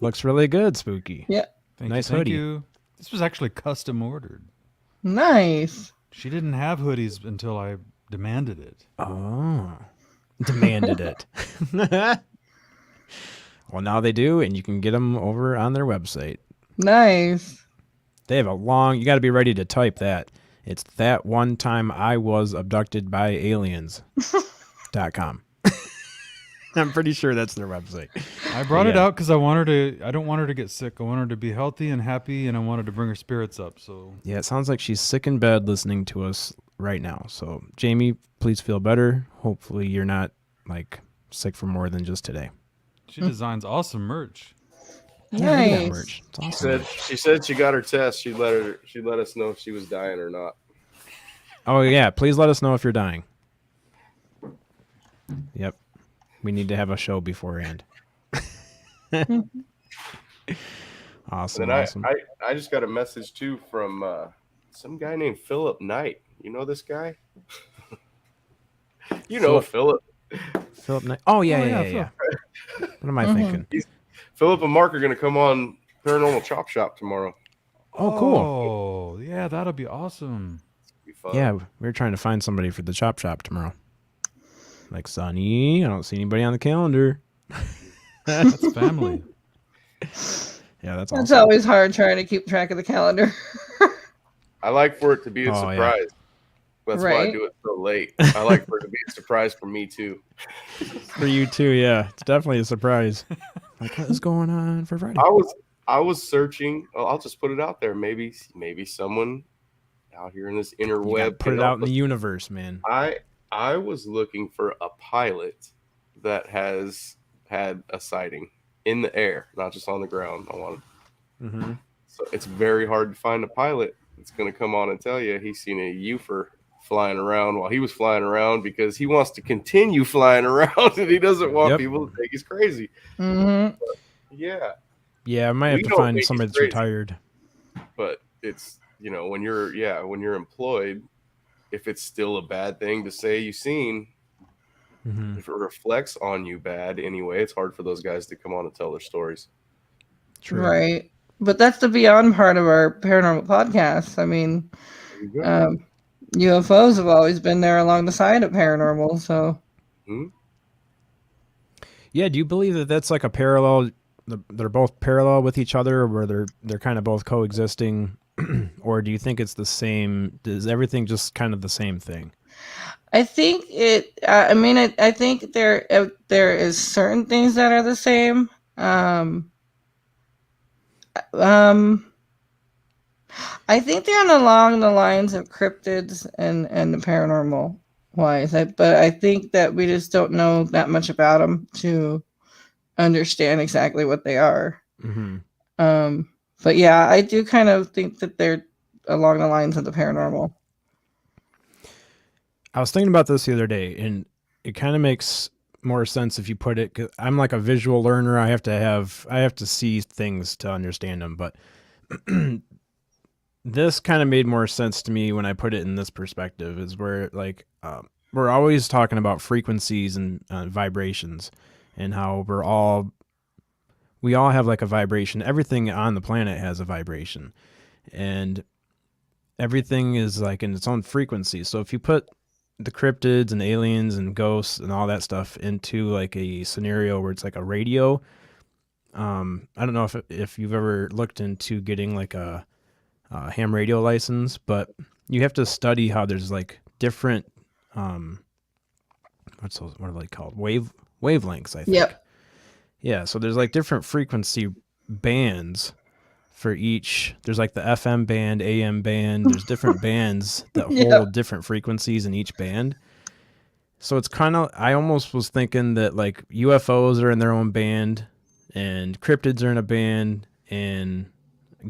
Looks really good, Spooky. Yeah. Nice Thank hoodie. you. This was actually custom ordered. Nice. She didn't have hoodies until I demanded it. Oh, demanded it. Well, now they do, and you can get them over on their website. Nice. They have a long, you got to be ready to type that. It's that one time I was abducted by aliens.com. I'm pretty sure that's their website. I brought it out because I don't want her to get sick. I want her to be healthy and happy, and I wanted to bring her spirits up. So yeah, it sounds like she's sick in bed listening to us right now. So Jamie, please feel better. Hopefully you're not like sick for more than just today. She designs awesome merch. Nice. Merch. It's awesome. She said she got her test. She'd let us know if she was dying or not. Oh yeah, please let us know if you're dying. Yep. We need to have a show beforehand. Awesome. And awesome. I just got a message too from some guy named Philip Knight. You know this guy? You know Philip. Philip Knight. Oh yeah. What am I thinking? Philip and Mark are going to come on Paranormal Chop Shop tomorrow. Oh, cool. Oh, yeah, that'll be awesome. Be fun. Yeah, we're trying to find somebody for the chop shop tomorrow. Like Sonny, I don't see anybody on the calendar. That's family. Yeah, that's It's awesome. always hard trying to keep track of the calendar. I like for it to be a surprise. Yeah. That's why I do it so late. I like for it to be a surprise for me too. For you too, yeah. It's definitely a surprise. Like, what is going on for Friday? I was searching. I'll just put it out there. Maybe someone out here in this interweb put it out in the universe, man. I was looking for a pilot that has had a sighting in the air, not just on the ground. So it's very hard to find a pilot that's going to come on and tell you he's seen a UFO flying around while he was flying around, because he wants to continue flying around and he doesn't want people to think he's crazy. But, yeah, I might have to find somebody that's retired. But it's, when you're employed, if it's still a bad thing to say you've seen, if it reflects on you bad anyway, it's hard for those guys to come on and tell their stories. True. Right. But that's the beyond part of our paranormal podcast. I mean, UFOs have always been there along the side of paranormal. So, yeah. Do you believe that that's like a parallel? They're both parallel with each other, where they're kind of both coexisting, or do you think it's the same? Is everything just kind of the same thing? I think it. I mean, I think there is certain things that are the same. I think they're along the lines of cryptids and the paranormal wise. But I think that we just don't know that much about them to understand exactly what they are. But yeah, I do kind of think that they're along the lines of the paranormal. I was thinking about this the other day, and it kind of makes more sense if you put it. 'Cause I'm like a visual learner. I have to see things to understand them. But this kind of made more sense to me when I put it in this perspective. Is where like we're always talking about frequencies and vibrations, and how we all have like a vibration. Everything on the planet has a vibration, and everything is like in its own frequency. So if you put the cryptids and aliens and ghosts and all that stuff into like a scenario where it's like a radio, I don't know if you've ever looked into getting like a ham radio license, but you have to study how there's like different what are they called, wavelengths, I think. Yep. Yeah, so there's like different frequency bands for each. There's like the FM band, AM band. There's different bands that hold different frequencies in each band. So it's kind of, I almost was thinking that like UFOs are in their own band, and cryptids are in a band, and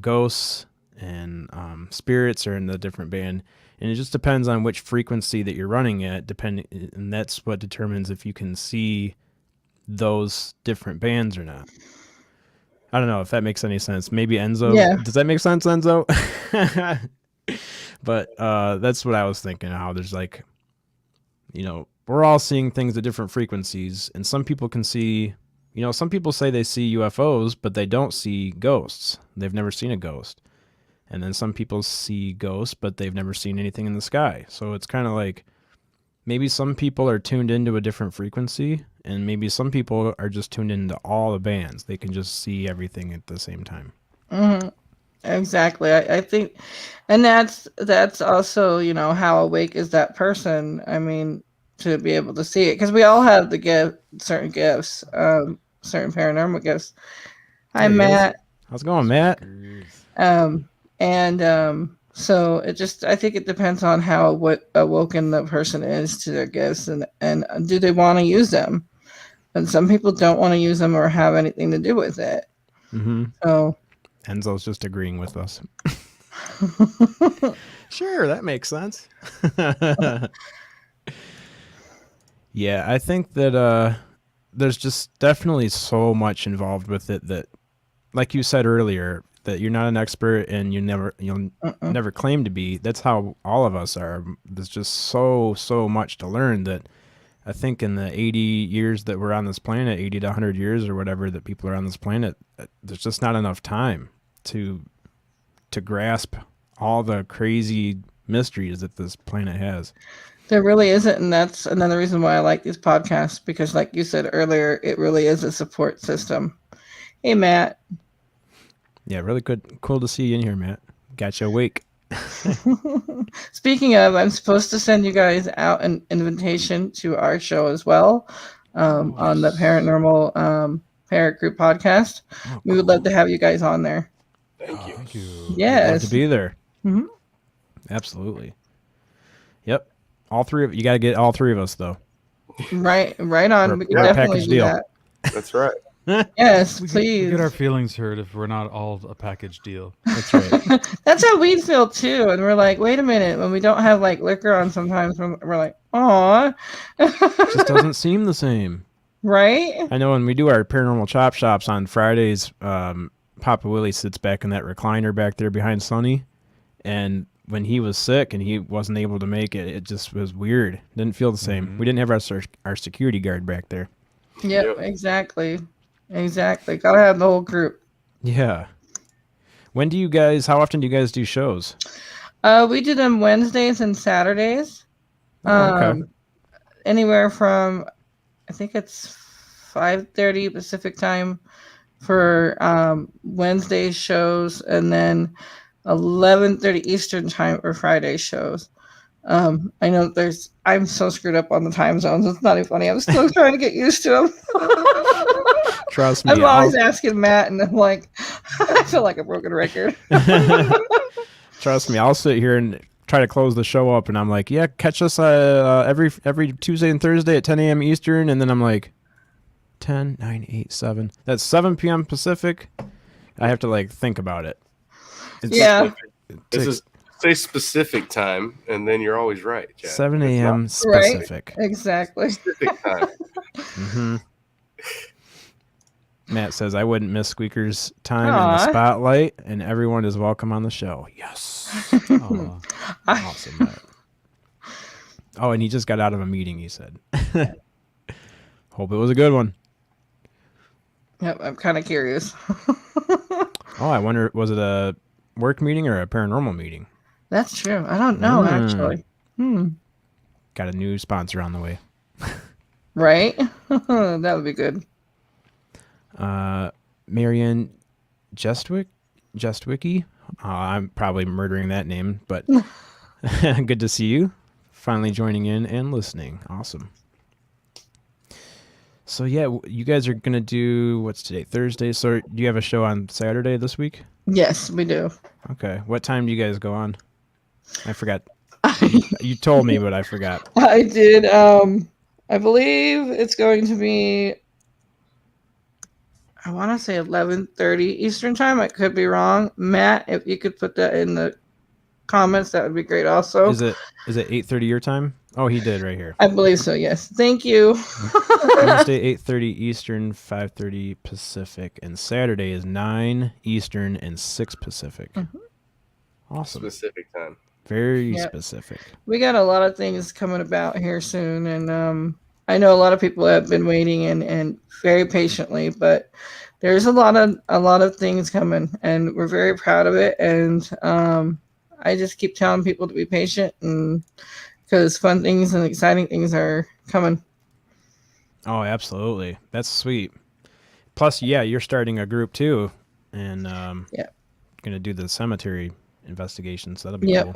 ghosts and spirits are in the different band. And it just depends on which frequency that you're running at, and that's what determines if you can see those different bands or not. I don't know if that makes any sense. Maybe Enzo. Yeah. Does that make sense, Enzo? But that's what I was thinking, how there's like, we're all seeing things at different frequencies, and some people can see, some people say they see UFOs, but they don't see ghosts. They've never seen a ghost. And then some people see ghosts, but they've never seen anything in the sky. So it's kind of like maybe some people are tuned into a different frequency, and maybe some people are just tuned into all the bands. They can just see everything at the same time. Mm-hmm. Exactly. I think, and that's also, how awake is that person? I mean, to be able to see it, because we all have certain gifts, certain paranormal gifts. Hi, Matt. How's it going, Matt? So I think it depends on how awoken the person is to their gifts, and do they want to use them? And some people don't want to use them or have anything to do with it. Mm-hmm. So Enzo's just agreeing with us. Sure, that makes sense. Yeah, I think that there's just definitely so much involved with it that, like you said earlier, that you're not an expert and you'll never claim to be. That's how all of us are. There's just so much to learn that I think in the 80 years that we're on this planet, 80 to 100 years or whatever that people are on this planet, there's just not enough time to grasp all the crazy mysteries that this planet has. There really isn't, and that's another reason why I like these podcasts, because like you said earlier, it really is a support system. Hey, Matt. Yeah, really cool to see you in here, Matt. Got you awake. Speaking of, I'm supposed to send you guys out an invitation to our show as well, on the Paranormal ParaCrew podcast. We would love to have you guys on there. Thank you. Yes. Love to be there. Mm-hmm. Absolutely. Yep. All three of you got to get all three of us though. Right on. We can We're a definitely package do deal. that. That's right. Yes, We please. get our feelings hurt if we're not all a package deal. That's right. That's how we feel too, and we're like, wait a minute, when we don't have like liquor on, sometimes we're like, aw. Just doesn't seem the same. Right? I know when we do our paranormal chop shops on Fridays, Papa Willie sits back in that recliner back there behind Sonny, and when he was sick and he wasn't able to make it, it just was weird. Didn't feel the same. Mm-hmm. We didn't have our security guard back there. Yep. Exactly. Gotta have the whole group. Yeah. How often do you guys do shows? We do them Wednesdays and Saturdays. Okay. Anywhere from, I think it's 5:30 Pacific time for Wednesday shows, and then 11:30 Eastern time for Friday shows. I know I'm so screwed up on the time zones. It's not even funny. I'm still trying to get used to them. Trust me. I'm always asking Matt, and I'm like, I feel like a broken record. Trust me, I'll sit here and try to close the show up, and I'm like, yeah, catch us every Tuesday and Thursday at 10 a.m. Eastern, and then I'm like, 10, 9, 8, 7. That's 7 p.m. Pacific. I have to like think about it. Yeah. This is say specific time, and then you're always right, Chad. 7 a.m. Right? Specific. Exactly. Specific time. Mm-hmm. Matt says, I wouldn't miss Squeaker's time in the Aw. spotlight, and everyone is welcome on the show. Yes. Aw. Awesome, Matt. Oh, and he just got out of a meeting, he said. Hope it was a good one. Yep, I'm kind of curious. Oh, I wonder, was it a work meeting or a paranormal meeting? That's true. I don't know, actually. Got a new sponsor on the way. Right? That would be good. Marianne Jestwicki. I'm probably murdering that name, but good to see you. Finally joining in and listening. Awesome. So yeah, you guys are gonna do, what's today? Thursday. So do you have a show on Saturday this week? Yes, we do. Okay. What time do you guys go on? I forgot. You told me, but I forgot. I did. I believe it's going to be, I want to say 11:30 Eastern time. I could be wrong. Matt, if you could put that in the comments, that would be great also. Is it 8:30 your time? Oh, he did right here. I believe so, yes. Thank you. Wednesday 8:30 Eastern, 5:30 Pacific, and Saturday is 9 Eastern and 6 Pacific. Awesome. Specific time. Very Yep. specific. We got a lot of things coming about here soon, and I know a lot of people have been waiting and very patiently, but there's a lot of things coming, and we're very proud of it. And I just keep telling people to be patient, and because fun things and exciting things are coming. Oh, absolutely. That's sweet. Plus, yeah, you're starting a group too, and gonna do the cemetery investigations. That'll be cool.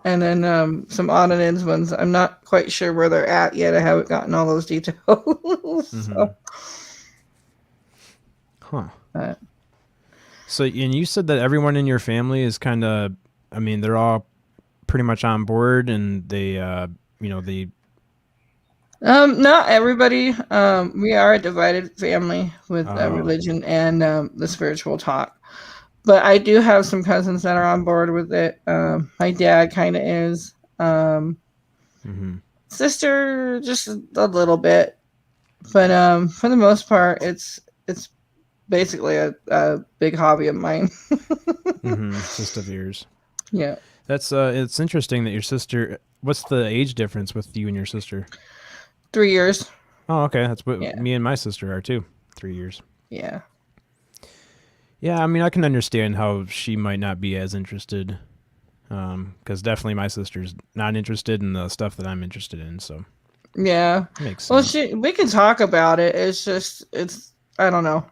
And then some odd and ends ones. I'm not quite sure where they're at yet. I haven't gotten all those details. So, Huh. So, and you said that everyone in your family is kind of, I mean, they're all pretty much on board, and they, they. not everybody. We are a divided family with religion and the spiritual talk. But I do have some cousins that are on board with it. My dad kind of is. Sister, just a little bit. But for the most part, it's basically a big hobby of mine. Just of yours. Yeah. That's it's interesting that your sister. What's the age difference with you and your sister? 3 years. Oh, okay. That's what me and my sister are too. 3 years. Yeah. Yeah, I mean, I can understand how she might not be as interested, because definitely my sister's not interested in the stuff that I'm interested in. So yeah, makes sense. Well, we can talk about it. It's I don't know.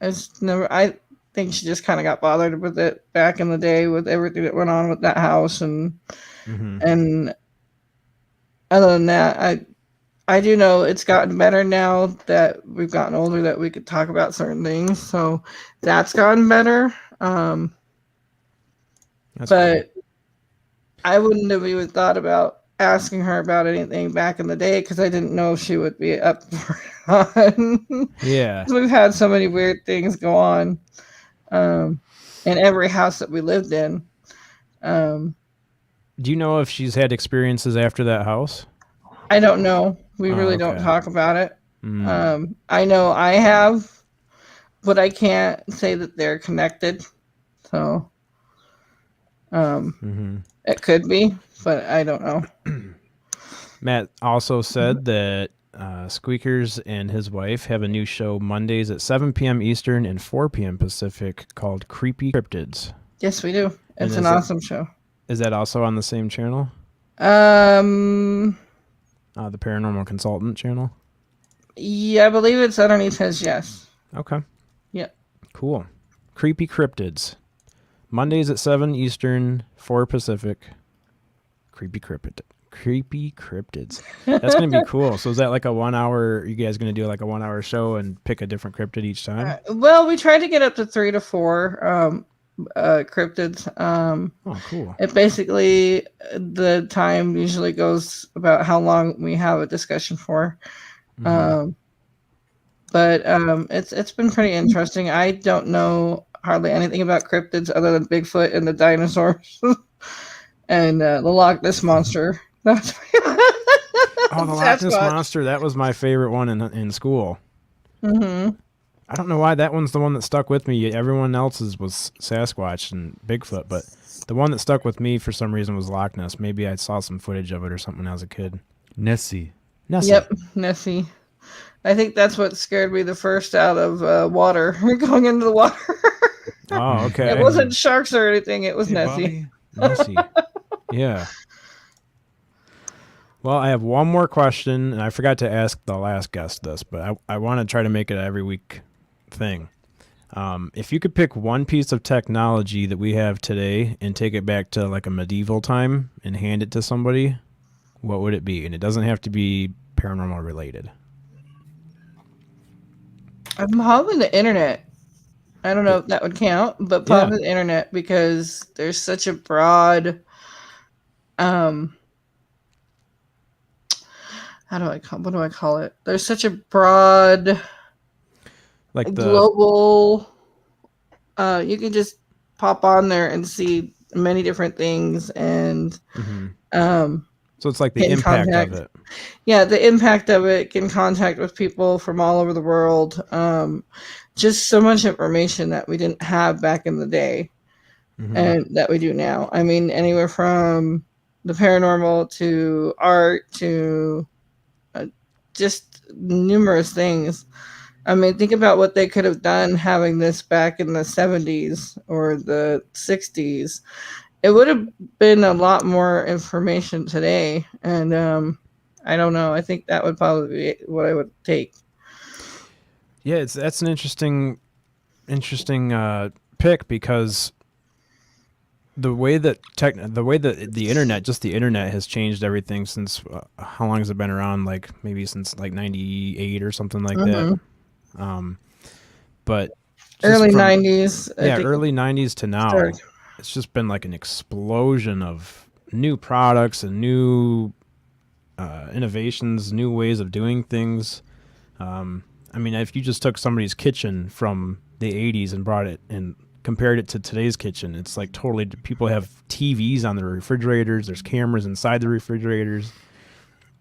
It's never. I think she just kind of got bothered with it back in the day with everything that went on with that house, and other than that, I do know it's gotten better now that we've gotten older, that we could talk about certain things. So that's gotten better. But cool. I wouldn't have even thought about asking her about anything back in the day because I didn't know if she would be up for it. Yeah. We've had so many weird things go on in every house that we lived in. Do you know if she's had experiences after that house? I don't know. We really don't talk about it. Mm. I know I have, but I can't say that they're connected. So it could be, but I don't know. Matt also said that Squeakers and his wife have a new show Mondays at 7 p.m. Eastern and 4 p.m. Pacific called Creepy Cryptids. Yes, we do. It's an awesome show. Is that also on the same channel? The Paranormal Consultant channel? Yeah, I believe it's underneath his, yes. Okay. Yeah. Cool. Creepy Cryptids. Mondays at 7 Eastern, 4 Pacific. Creepy Cryptids. That's going to be cool. So is that like a 1 hour, you guys going to do like a 1 hour show and pick a different cryptid each time? Well, we tried to get up to 3 to 4 cryptids. Oh, cool. It basically, the time usually goes about how long we have a discussion for. But it's been pretty interesting. I don't know hardly anything about cryptids other than Bigfoot and the dinosaurs and the Loch Ness Monster. That's the Loch Ness Monster. That was my favorite one in school. I don't know why that one's the one that stuck with me. Everyone else's was Sasquatch and Bigfoot, but the one that stuck with me for some reason was Loch Ness. Maybe I saw some footage of it or something when I was a kid. Nessie. Nessie. Yep, Nessie. I think that's what scared me the first out of water, going into the water. Oh, okay. It wasn't sharks or anything. It was Hey, Nessie. Bobby. Nessie. Yeah. Well, I have one more question, and I forgot to ask the last guest this, but I want to try to make it an every week thing. If you could pick one piece of technology that we have today and take it back to like a medieval time and hand it to somebody, what would it be? And it doesn't have to be paranormal related. I'm probably the internet. I don't know if that would count, but probably the internet, because there's such a broad what do I call it? There's such a broad Like the global you can just pop on there and see many different things, and so it's like the get in impact contact. of it. Yeah, the impact of it, get in contact with people from all over the world. Just so much information that we didn't have back in the day, and that we do now. I mean, anywhere from the paranormal to art to just numerous things. I mean, think about what they could have done having this back in the 70s or the 60s. It would have been a lot more information today. And I don't know. I think that would probably be what I would take. Yeah, that's an interesting pick, because the way that the internet, just the internet, has changed everything since how long has it been around? Like maybe since like 98 or something like that. But early 90s. Yeah, early 90s to now. Started. It's just been like an explosion of new products and new innovations, new ways of doing things. I mean, if you just took somebody's kitchen from the 80s and brought it and compared it to today's kitchen, it's like totally, people have TVs on their refrigerators, there's cameras inside the refrigerators.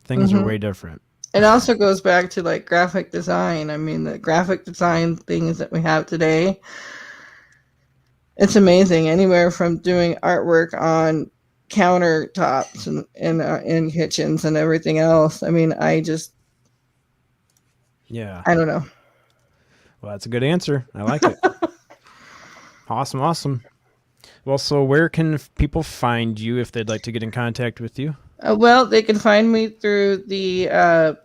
Things are way different. It also goes back to like graphic design. I mean, the graphic design things that we have today, it's amazing. Anywhere from doing artwork on countertops and in kitchens and everything else. I mean, I don't know. Well, that's a good answer. I like it. Awesome. Well, so where can people find you if they'd like to get in contact with you? Well, they can find me through the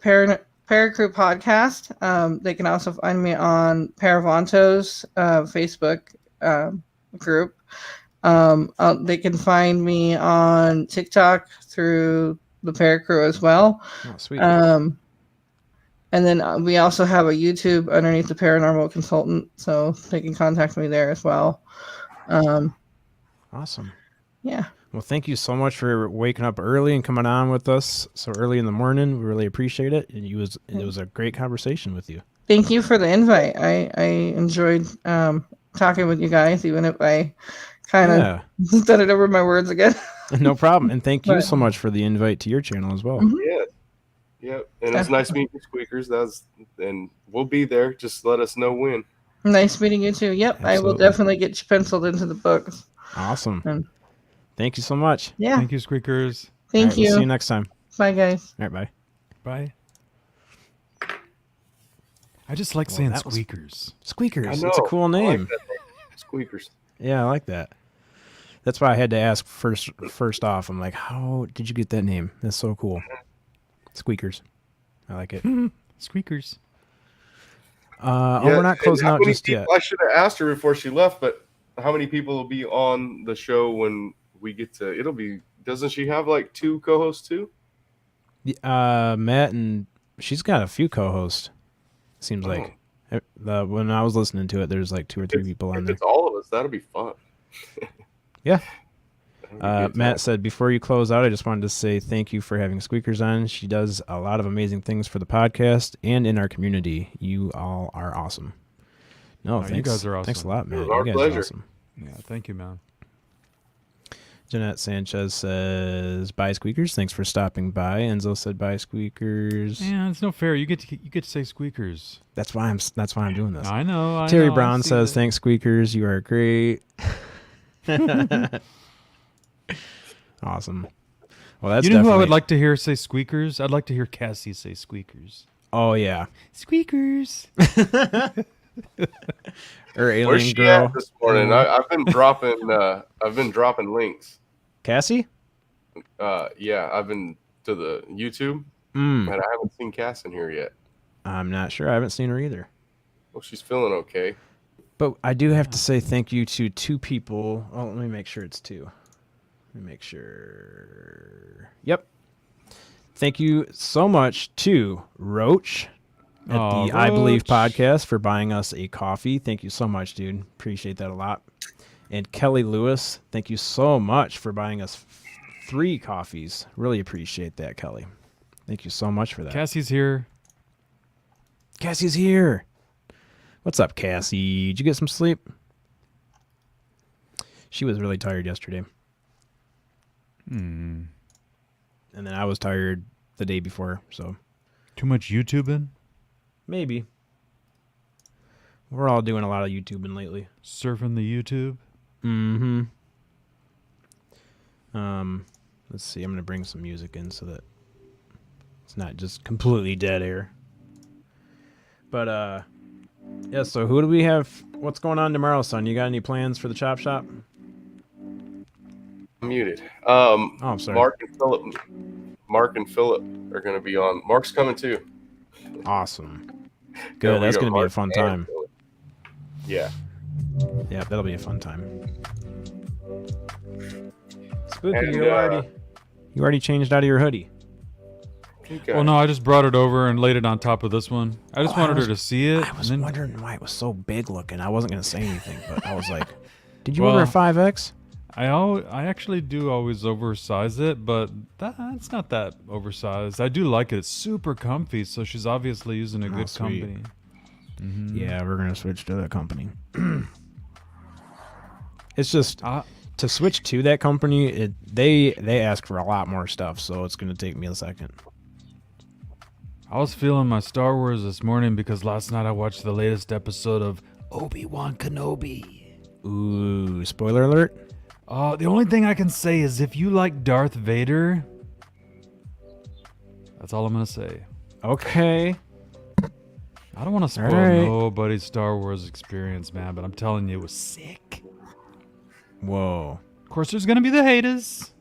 ParaCrew podcast. They can also find me on Paravanto's Facebook group. They can find me on TikTok through the ParaCrew as well. Oh, sweet. And then we also have a YouTube underneath the Paranormal Consultant, so they can contact me there as well. Awesome. Yeah. Well, thank you so much for waking up early and coming on with us so early in the morning. We really appreciate it. And it was a great conversation with you. Thank you for the invite. I enjoyed talking with you guys, even if I kind of stuttered over my words again. No problem. And thank you so much for the invite to your channel as well. Yeah. And it was nice meeting you, Squeakers. And we'll be there. Just let us know when. Nice meeting you too. Yep. Absolutely. I will definitely get you penciled into the books. Awesome. Thank you so much. Yeah. Thank you, Squeakers. Thank you. We'll see you next time. Bye, guys. All right, Bye. I just like saying Squeakers. Squeakers. It's a cool name. I like that name. Squeakers. Yeah, I like that. That's why I had to ask first off. I'm like, how did you get that name? That's so cool. Squeakers. I like it. Squeakers. We're not closing out just yet. I should have asked her before she left, but how many people will be on the show when we get to? Doesn't she have like 2 co-hosts too? Matt, and she's got a few co-hosts. Seems like when I was listening to it, there's like 2 or 3 people on there. If it's all of us, that'll be fun. Yeah. Matt said, before you close out, I just wanted to say thank you for having Squeakers on. She does a lot of amazing things for the podcast and in our community. You all are awesome. No, thanks. You guys are awesome. Thanks a lot, man. It was our you guys pleasure. are awesome. Yeah, thank you, man. Jeanette Sanchez says, "Bye squeakers. Thanks for stopping by." Enzo said, "Bye squeakers." Yeah, it's no fair. You get to say squeakers. That's why I'm doing this. I know. Terry I Brown see says, that. "Thanks squeakers. You are great." Awesome. Well, that's You know who I definitely- would like to hear say squeakers? I'd like to hear Cassie say squeakers. Oh yeah, Squeakers. or Where's alien she girl. at this morning? I've been dropping links. Cassie. Yeah, I've been to the YouTube, Mm, and I haven't seen Cass in here yet. I'm not sure. I haven't seen her either. Well, she's feeling okay. But I do have to say thank you to two people. Oh, let me make sure it's two. Let me make sure. Yep. Thank you so much to Roach at Aw, the I Believe Roach. podcast for buying us a coffee. Thank you so much, dude. Appreciate that a lot. And Kelly Lewis, thank you so much for buying us 3 coffees. Really appreciate that, Kelly. Thank you so much for that. Cassie's here. Cassie's here. What's up, Cassie? Did you get some sleep? She was really tired yesterday. Hmm. And then I was tired the day before, so Too much YouTubing? maybe. We're all doing a lot of YouTubing lately. Surfing the YouTube? Mm-hmm. Let's see. I'm going to bring some music in so that it's not just completely dead air. But, yeah, so who do we have? What's going on tomorrow, son? You got any plans for the Chop Shop? I'm muted. I'm sorry. Mark and Philip are going to be on. Mark's coming too. Awesome. Yeah, Good. we That's got going to be a Mark fun and time. Philip. Yeah. Yeah, that'll be a fun time. Spooky, And, you already changed out of your hoodie. Okay. Well, no, I just brought it over and laid it on top of this one. I just wanted her to see it. I was and then- wondering why it was so big looking. I wasn't going to say anything, but I was like, did you Well, order a 5X? I actually do always oversize it, but it's not that oversized. I do like it. It's super comfy, so she's obviously using a good sweet. company. Yeah, we're going to switch to that company. It's just, to switch to that company, they ask for a lot more stuff, so it's going to take me a second. I was feeling my Star Wars this morning because last night I watched the latest episode of Obi-Wan Kenobi. Ooh, spoiler alert. The only thing I can say is if you like Darth Vader, that's all I'm going to say. Okay. I don't want to spoil Alright. nobody's Star Wars experience, man, but I'm telling you, it was sick. Whoa. Of course, there's going to be the haters.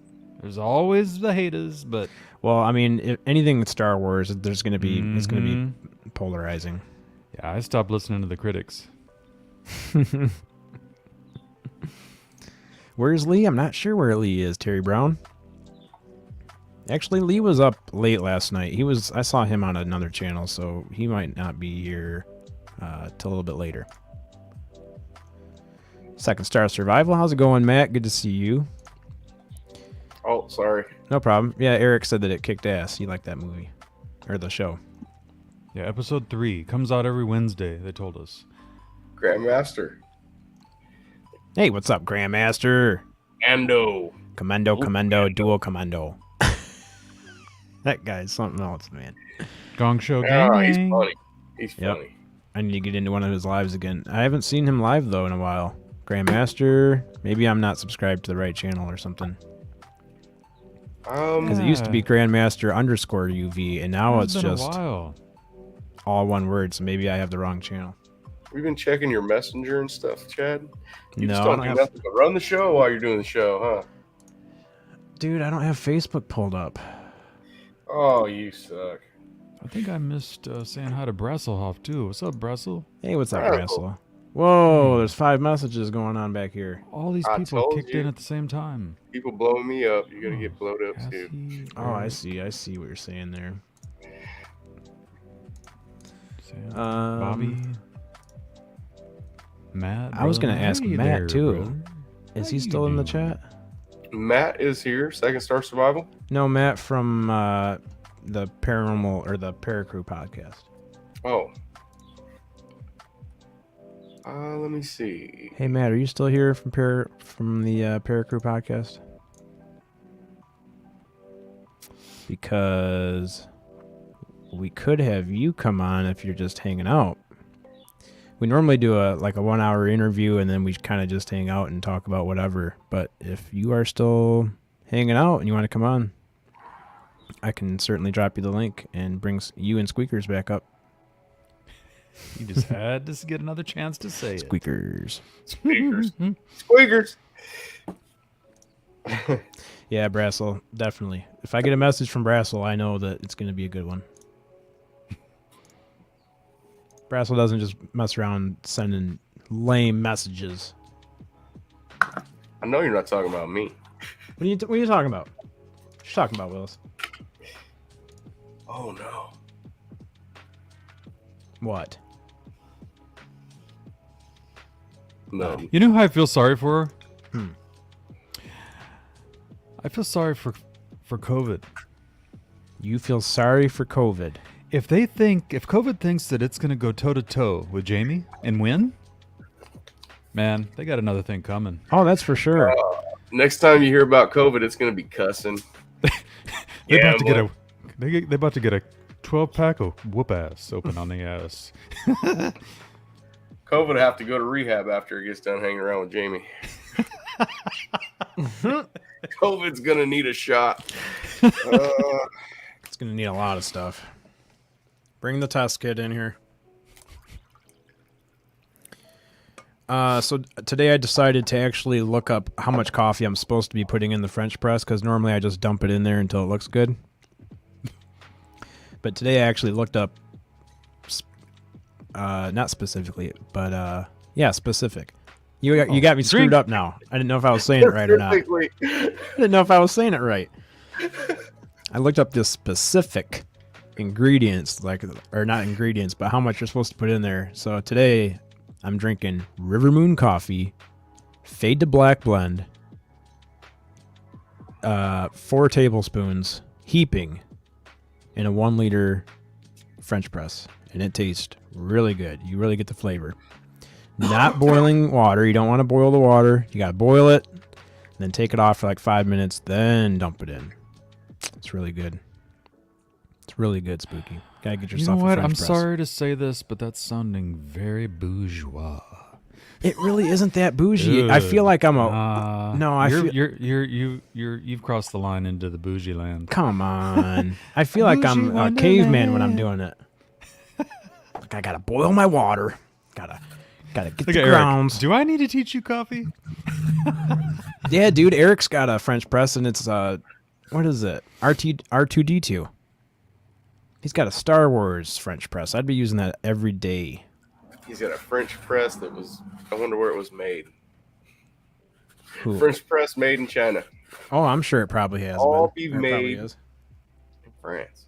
There's always the haters, but Well, I mean, if anything with Star Wars, there's going to be, it's going to be polarizing. yeah, I stopped listening to the critics. Where's Lee? I'm not sure where Lee is, Terry Brown. Actually, Lee was up late last night. I saw him on another channel, so he might not be here till a little bit later. Second Star Survival. How's it going, Matt? Good to see you. Oh, sorry. No problem. Yeah, Eric said that it kicked ass. He liked that movie. Or the show. Yeah, episode 3 comes out every Wednesday, they told us. Grandmaster. Hey, what's up, Grandmaster? Ando. Commando, dual commando. That guy's something else, man. Gong Show Yeah, he's Gang. funny. He's Yep. funny. I need to get into one of his lives again. I haven't seen him live, though, in a while. Grandmaster. Maybe I'm not subscribed to the right channel or something. Because it used to be Grandmaster_UV, and now it's been just a while. all one word, so maybe I have the wrong channel. We've been checking your messenger and stuff, Chad. You No, just I don't don't do have... nothing but run the show while you're doing the show, huh? Dude, I don't have Facebook pulled up. Oh, you suck. I think I missed saying hi to Brasselhoff, too. What's up, Brassel? Hey, what's up, Oh. Rassel? Whoa, there's 5 messages going on back here. All these I people told kicked you. in at the same time. People blowing me up. You're going to get blowed up, too. Cassie, Oh, I Eric, see what you're saying there. Sam, Um, Bobby, Matt. I was brother. gonna ask Hey Matt, there, too. brother. Is How he you still in the doing? chat? Matt is here. Second Star Survival. No, Matt from the Paranormal or the ParaCrew podcast. Oh. Let me see. Hey, Matt, are you still here from the ParaCrew podcast? because we could have you come on if you're just hanging out. We normally do a 1 hour interview and then we kind of just hang out and talk about whatever. But if you are still hanging out and you want to come on, I can certainly drop you the link and bring you and Squeakers back up. You just had to get another chance to say Squeakers. Squeakers. Squeakers. Yeah, Brassel, definitely. If I get a message from Brassel, I know that it's going to be a good one. Brassel doesn't just mess around sending lame messages. I know you're not talking about me. What are you talking about? What you talking about, Willis? Oh no. What? No. it. You know who I feel sorry for? I feel sorry for COVID. You feel sorry for COVID? If COVID thinks that it's going to go toe to toe with Jamie and win, man, they got another thing coming. Oh, that's for sure. Next time you hear about COVID, it's gonna be cussing. They're about to get a 12-pack of whoop ass open on the ass. COVID will have to go to rehab after it gets done hanging around with Jamie. COVID's gonna need a shot. It's going to need a lot of stuff. Bring the test kit in here. So today I decided to actually look up how much coffee I'm supposed to be putting in the French press, because normally I just dump it in there until it looks good. But today I actually looked up, not specifically, but yeah, specific. You got me screwed up now. I didn't know if I was saying it right or not. I didn't know if I was saying it right. I looked up the specific ingredients, or not ingredients, but how much you're supposed to put in there. So today I'm drinking River Moon coffee, Fade to Black blend, 4 tablespoons, heaping, in a 1 liter French press, and it tastes really good. You really get the flavor. Not boiling water. You don't want to boil the water. You got to boil it, and then take it off for 5 minutes, then dump it in. It's really good. It's really good, Spooky. Gotta get yourself You know what? a French I'm press. sorry to say this, but that's sounding very bourgeois. It really isn't that bougie. I feel like I'm a no. You've crossed the line into the bougie land. Come on. I feel like I'm a caveman when I'm doing it. I gotta boil my water. Gotta get Look the at grounds. Eric. Do I need to teach you coffee? Yeah, dude. Eric's got a French press, and it's what is it? R2D2. He's got a Star Wars French press. I'd be using that every day. He's got a French press that was. I wonder where it was made. Who? French press made in China. Oh, I'm sure it probably has. All been. be Or it probably made is. in France.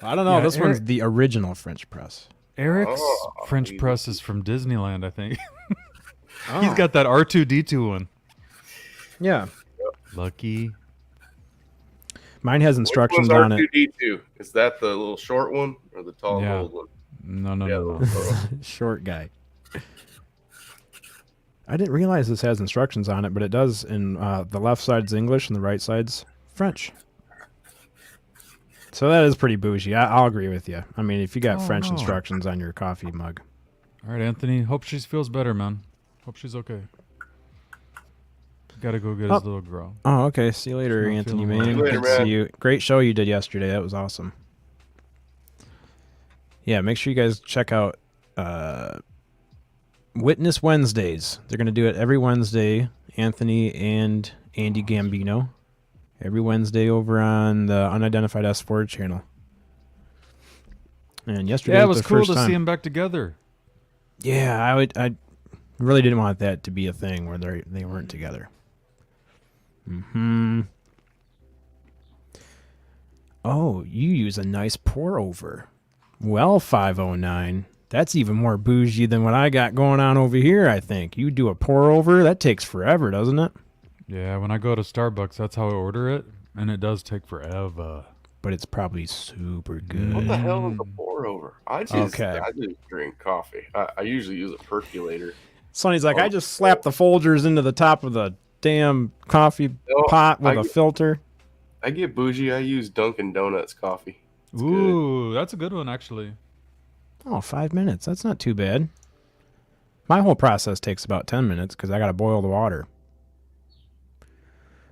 I don't know. Yeah, This one's the original French press. Eric's Oh, French Jesus. press is from Disneyland, I think. Oh. He's got that R2D2 one. Yeah. Lucky. Mine has instructions Which one's on it. R2D2? Is that the little short one or the tall Yeah. old one? No. Short guy. I didn't realize this has instructions on it, but it does. In the left side's English and the right side's French. So that is pretty bougie. I'll agree with you. I mean, if you got French instructions on your coffee mug. All right, Anthony. Hope she feels better, man. Hope she's okay. Got to go get his little girl. Oh, okay. See you later, Not Anthony, feeling man. well. Good to Later, man. see you. Great show you did yesterday. That was awesome. Yeah, make sure you guys check out Witness Wednesdays. They're going to do it every Wednesday. Anthony and Andy Gambino. Every Wednesday over on the Unidentified S4 channel. And yesterday Yeah, it was was the cool first to time. see him back together. Yeah, I really didn't want that to be a thing where they weren't together. Oh, you use a nice pour over. Well, 509. That's even more bougie than what I got going on over here, I think. You do a pour over, that takes forever, doesn't it? Yeah, when I go to Starbucks, that's how I order it, and it does take forever. But it's probably super good. What the hell is a pour over? I just drink coffee. I usually use a percolator. Sonny's like, I just slap the Folgers into the top of the damn coffee pot with a filter. I get bougie. I use Dunkin' Donuts coffee. It's Ooh, that's a good one, actually. Oh, 5 minutes. That's not too bad. My whole process takes about 10 minutes because I got to boil the water.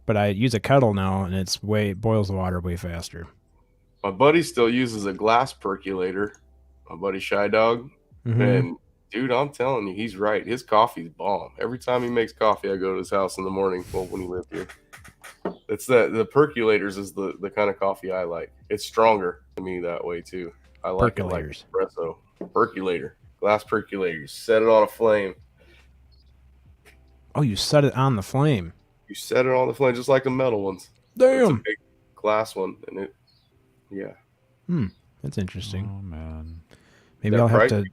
But I use a kettle now, and boils the water way faster. My buddy still uses a glass percolator. My buddy Shy Dog. Mm-hmm. And dude, I'm telling you, he's right. His coffee's bomb. Every time he makes coffee, I go to his house in the morning. Well, when he lived here, it's the percolators is the kind of coffee I like. It's stronger to me that way too. I like it like espresso. Percolator, glass percolator. You set it on a flame. Oh, you set it on the flame. You set it on the flame just like the metal ones. Damn. It's a big glass one, and it, yeah. That's interesting. Oh man. Maybe I'll have to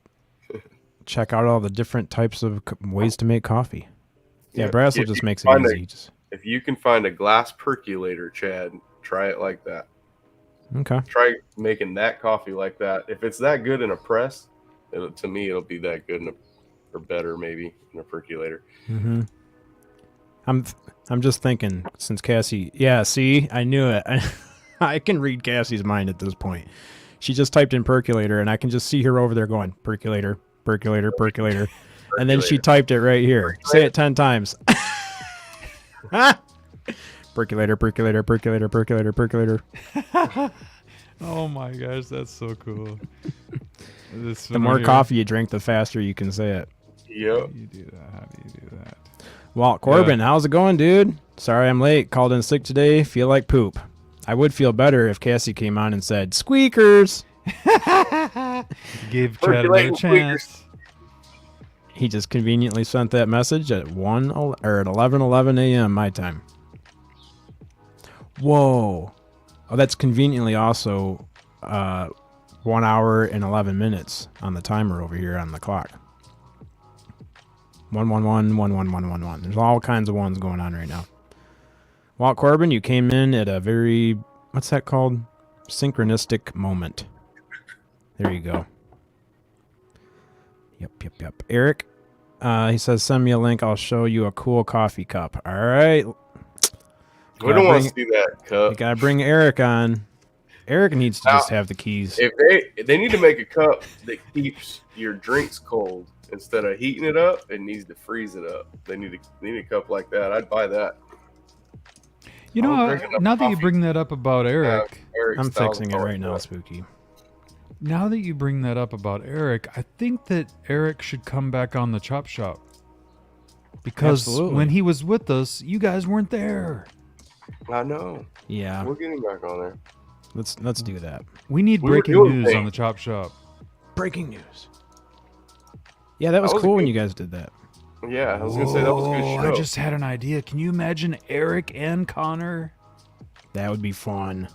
check out all the different types of ways to make coffee. Yeah, Brassel just makes it easy. If you can find a glass percolator, Chad, try it like that. Okay. Try making that coffee like that. If it's that good in a press, to me, it'll be that good or better maybe in a percolator. Mm-hmm. I'm just thinking, since Cassie... Yeah, see? I knew it. I can read Cassie's mind at this point. She just typed in percolator, and I can just see her over there going, percolator, percolator, percolator. And then she typed it right here. Say it 10 times. Percolator, percolator, percolator, percolator, percolator. Oh my gosh, that's so cool. The more coffee you drink, the faster you can say it. Yep. How do you do that? How do you do that? Walt Corbin, how's it going, dude? Sorry I'm late. Called in sick today. Feel like poop. I would feel better if Cassie came on and said, squeakers. Gave Chad a chance. He just conveniently sent that message at 11:11 a.m. my time. Whoa. Oh, that's conveniently also 1 hour and 11 minutes on the timer over here on the clock. 111, 11111. There's all kinds of ones going on right now. Walt Corbin, you came in at a very, what's that called? Synchronistic moment. There you go. Yep. Eric, he says, send me a link. I'll show you a cool coffee cup. All right. We don't want to see that cup. You gotta bring Eric on. Eric needs to just have the keys. If they need to make a cup that keeps your drinks cold instead of heating it up, it needs to freeze it up. They need a cup like that. I'd buy that. You know, now that you bring that up about Eric, I'm fixing it right now, Spooky. Now that you bring that up about Eric, I think that Eric should come back on the Chop Shop. Because when he was with us, you guys weren't there. I know. Yeah. We're getting back on there. Let's do that. We need breaking news on the Chop Shop. Breaking news. Yeah, that was cool when you guys did that. Yeah, I was going to say that was a good show. I just had an idea. Can you imagine Eric and Connor? That would be fun.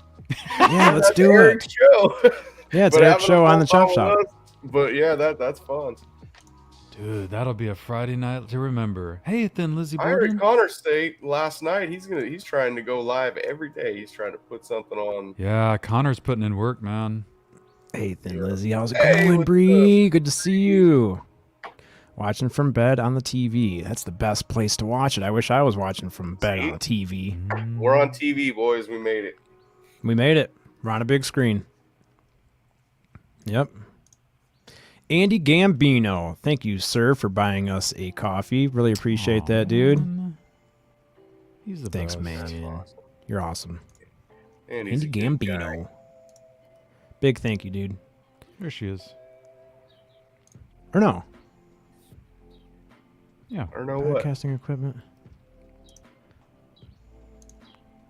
Yeah, let's do it. Show. Yeah, it's Eric's show on the Chop Shop. But yeah, that's fun. Dude, that'll be a Friday night to remember. Hey, Thin Lizzie I Borden. heard Connor state last night he's trying to go live every day. He's trying to put something on. Yeah, Connor's putting in work, man. Hey, Thin Lizzie, how's it going, Bree? Good to see you. Watching from bed on the TV. That's the best place to watch it. I wish I was watching from bed on the TV. We're on TV, boys. We made it. We made it. We're on a big screen. Yep. Andy Gambino. Thank you, sir, for buying us a coffee. Really appreciate that, dude. He's the Thanks, best. man. Awesome. You're awesome. Andy Gambino. Big thank you, dude. There she is. Or no. Yeah. Or know what? Broadcasting equipment.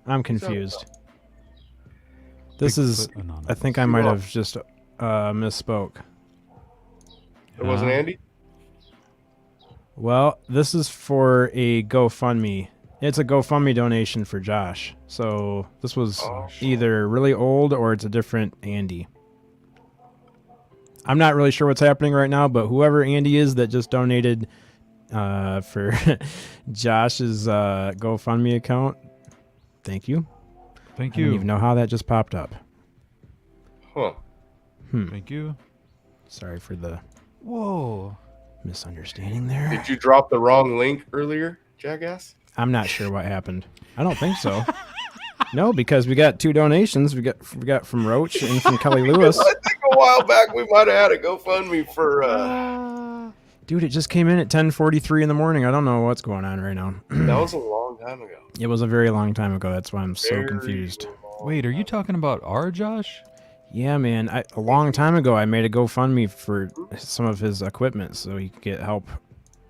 I'm confused. This is... I think I might have just misspoke. It wasn't Andy? Well, this is for a GoFundMe. It's a GoFundMe donation for Josh. So this was either really old or it's a different Andy. I'm not really sure what's happening right now, but whoever Andy is that just donated for Josh's GoFundMe account, thank you. Thank I you. don't even know how that just popped up. Huh. Thank you. Sorry for the misunderstanding there. Did you drop the wrong link earlier, jackass? I'm not sure what happened. I don't think so. No, because we got 2 donations. We got from Roach and from Kelly Lewis. I think a while back we might have had a GoFundMe for. Dude, it just came in at 10:43 in the morning. I don't know what's going on right now. That was a long time ago. It was a very long time ago. That's why I'm so confused. Wait, are you talking about our Josh? Yeah, man. A long time ago, I made a GoFundMe for some of his equipment so he could get help.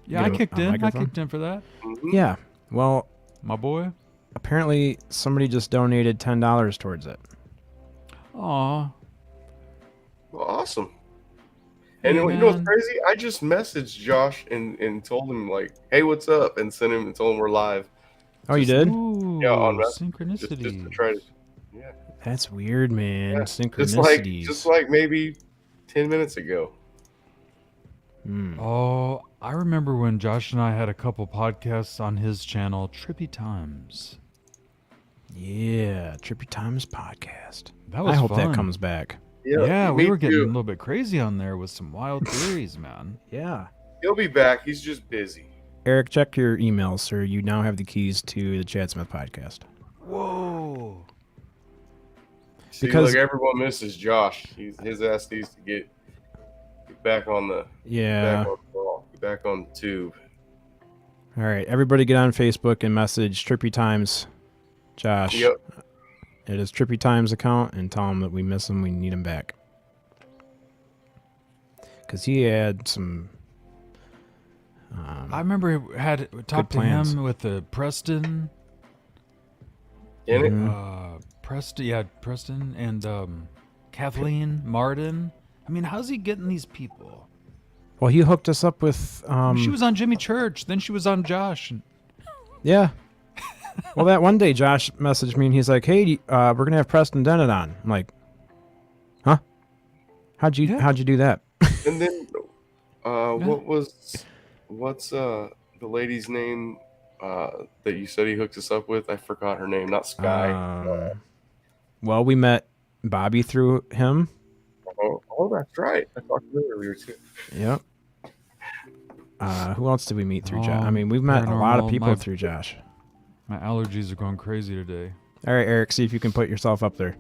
Yeah, I get kicked a in. I microphone. kicked in for that. Mm-hmm. Yeah. Well, My boy. apparently somebody just donated $10 towards it. Aw. Well, awesome. And Hey, you know what's man. crazy? I just messaged Josh and told him like, "Hey, what's up?" and sent him and told him we're live. Oh, you did? Ooh, Yeah, on Messenger, synchronicity. just to try to. Yeah. That's weird, man. Yeah. Synchronicities. Just like maybe 10 minutes ago. Oh, I remember when Josh and I had a couple podcasts on his channel, Trippy Times. Yeah, Trippy Times podcast. That was I hope fun. that comes back. Yeah, we me were getting too. a little bit crazy on there with some wild theories, man. Yeah. He'll be back. He's just busy. Eric, check your emails, sir. You now have the keys to the Chad Smith podcast. Whoa. See, Because- look, everyone misses Josh. His ass needs to get back on the Yeah. back on the tube. All right. Everybody get on Facebook and message Trippy Times Josh. Yep. It is Trippy Times account and tell him that we miss him. We need him back. Because he had some... I remember I had talked to plans. him with Preston. In it? Preston and Kathleen Martin. I mean, how's he getting these people? Well, he hooked us up with... She was on Jimmy Church, then she was on Josh. Yeah. Well, that one day Josh messaged me and he's like, "Hey, we're gonna have Preston Dennett on." I'm like, "Huh? How'd you do that?" And then, what's the lady's name that you said he hooked us up with? I forgot her name. Not Sky. Well, we met Bobby through him. Oh, that's right. I talked to her earlier too. Yep. Who else did we meet through Josh? I mean, we've met a lot of Paranormal, people my- through Josh. My allergies are going crazy today. All right, Eric, see if you can put yourself up there.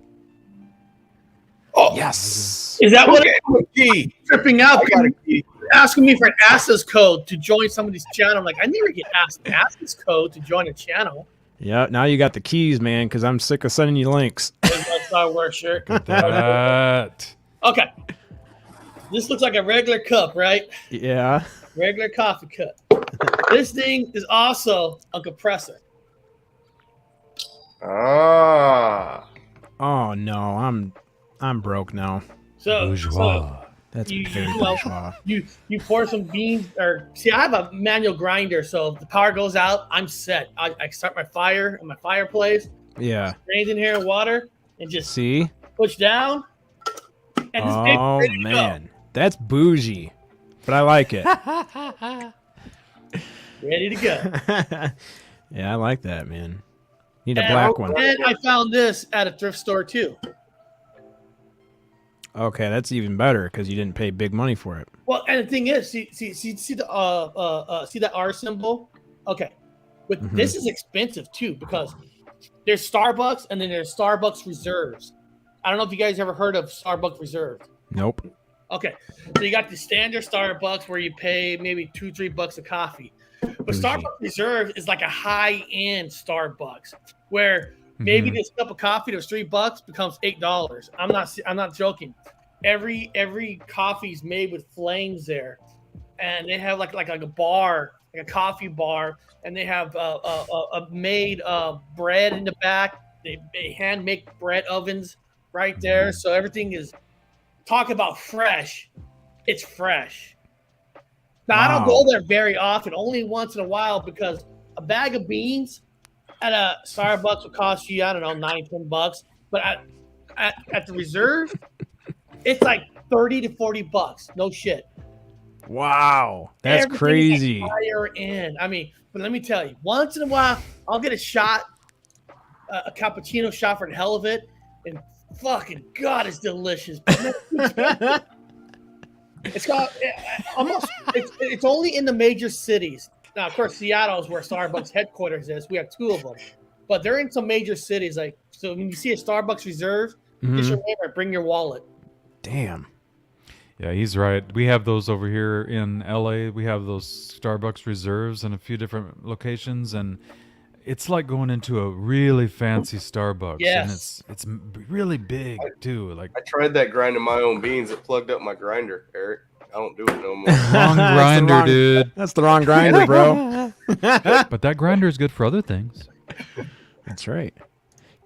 Oh, Yes. Is that what key. tripping out? I got a key. Asking me for an access code to join somebody's channel. I'm like, I never get asked an access code to join a channel. Yeah, now you got the keys, man, because I'm sick of sending you links. That's how I wear a shirt. That. Okay. This looks like a regular cup, right? Yeah. Regular coffee cup. This thing is also a compressor. Ah. Oh no, I'm broke now. So That's You- very you- well, bourgeois. you pour some beans, or see, I have a manual grinder, so if the power goes out, I'm set. I start my fire in my fireplace, Yeah. drains in here water, and just See? push down. And this thing's Oh ready to go. man, that's bougie, but I like it. Ready to go. Yeah, I like that, man. Need a And- black one. And I found this at a thrift store too. Okay, that's even better because you didn't pay big money for it. Well, and the thing is, see the see that R symbol? Okay, but Mhm. this is expensive too because there's Starbucks and then there's Starbucks Reserves. I don't know if you guys ever heard of Starbucks Reserve. Nope. Okay, so you got the standard Starbucks where you pay maybe $2-3 a coffee, but Bougie. Starbucks Reserve is like a high-end Starbucks where maybe Mhm. this cup of coffee that was $3 becomes $8. I'm not joking. Every coffee's made with flames there, and they have like a bar, like a coffee bar, and they have a made bread in the back. They hand make bread ovens right there, so everything is. Talk about fresh. It's fresh. Now, I don't Wow. go there very often, only once in a while, because a bag of beans at a Starbucks will cost you, I don't know, $9-10. But at the Reserve, it's like $30 to $40. No shit. Wow, that's Everything is crazy. higher end. I mean, but let me tell you, once in a while, I'll get a shot, a cappuccino shot for the hell of it, and fucking God, it's delicious. It's got almost. It's only in the major cities. Now, of course, Seattle is where Starbucks headquarters is. We have 2 of them. but they're in some major cities. Like, so when you see a Starbucks Reserve, just remember, bring your wallet. Damn. Yeah, he's right. We have those over here in LA. We have those Starbucks Reserves in a few different locations, and it's like going into a really fancy Starbucks. Yes. And it's really big too. Like I tried that grinding my own beans. It plugged up my grinder, Eric. I don't do it no more. wrong grinder, dude. That's the wrong grinder, bro. But that grinder is good for other things. That's right.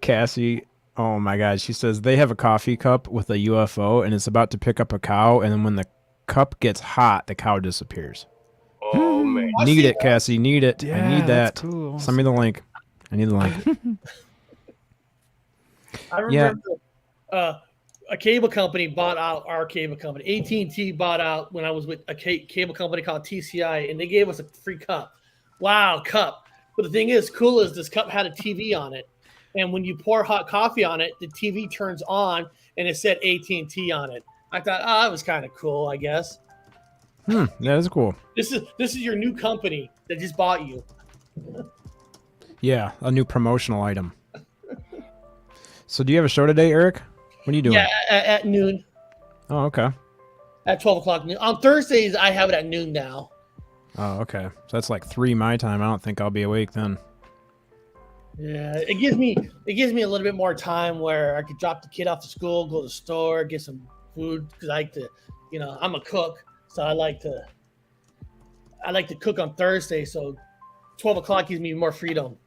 Cassie, oh my God, she says they have a coffee cup with a UFO and it's about to pick up a cow, and then when the cup gets hot, the cow disappears. Oh man, Need it, Cassie. Need it. I Yeah, need that. that's cool. Send me the link. I need the link. I remember a cable company bought out our cable company. AT&T bought out when I was with a cable company called TCI, and they gave us a free cup. Wow, cup. But the thing is, cool is this cup had a TV on it, and when you pour hot coffee on it, the TV turns on, and it said AT&T on it. I thought, oh, that was kind of cool, I guess. That is cool. This is your new company that just bought you. Yeah, a new promotional item. So do you have a show today, Eric? What are you doing? Yeah, at noon. Oh, okay. At 12 o'clock noon. On Thursdays, I have it at noon now. Oh, okay. So that's like 3 my time. I don't think I'll be awake then. Yeah, it gives me a little bit more time where I could drop the kid off to school, go to the store, get some food, because I like to, I'm a cook, so I like to cook on Thursday. So 12 o'clock gives me more freedom.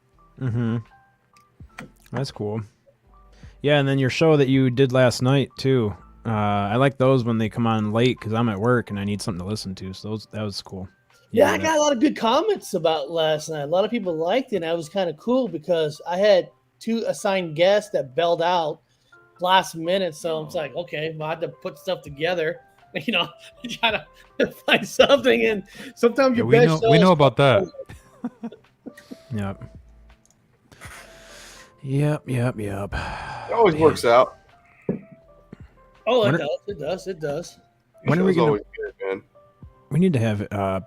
Mm-hmm. That's cool. Yeah, and then your show that you did last night too. I like those when they come on late because I'm at work and I need something to listen to. So that was cool. Yeah, I got a lot of good comments about last night. A lot of people liked it, and that was kind of cool because I had 2 assigned guests that bailed out last minute. So it's like, okay, well, I had to put stuff together, try to find something. And sometimes your best we know about that. Yep. Yep. it always works out. Oh, it does. When are we Show's gonna? always good, man. We need to have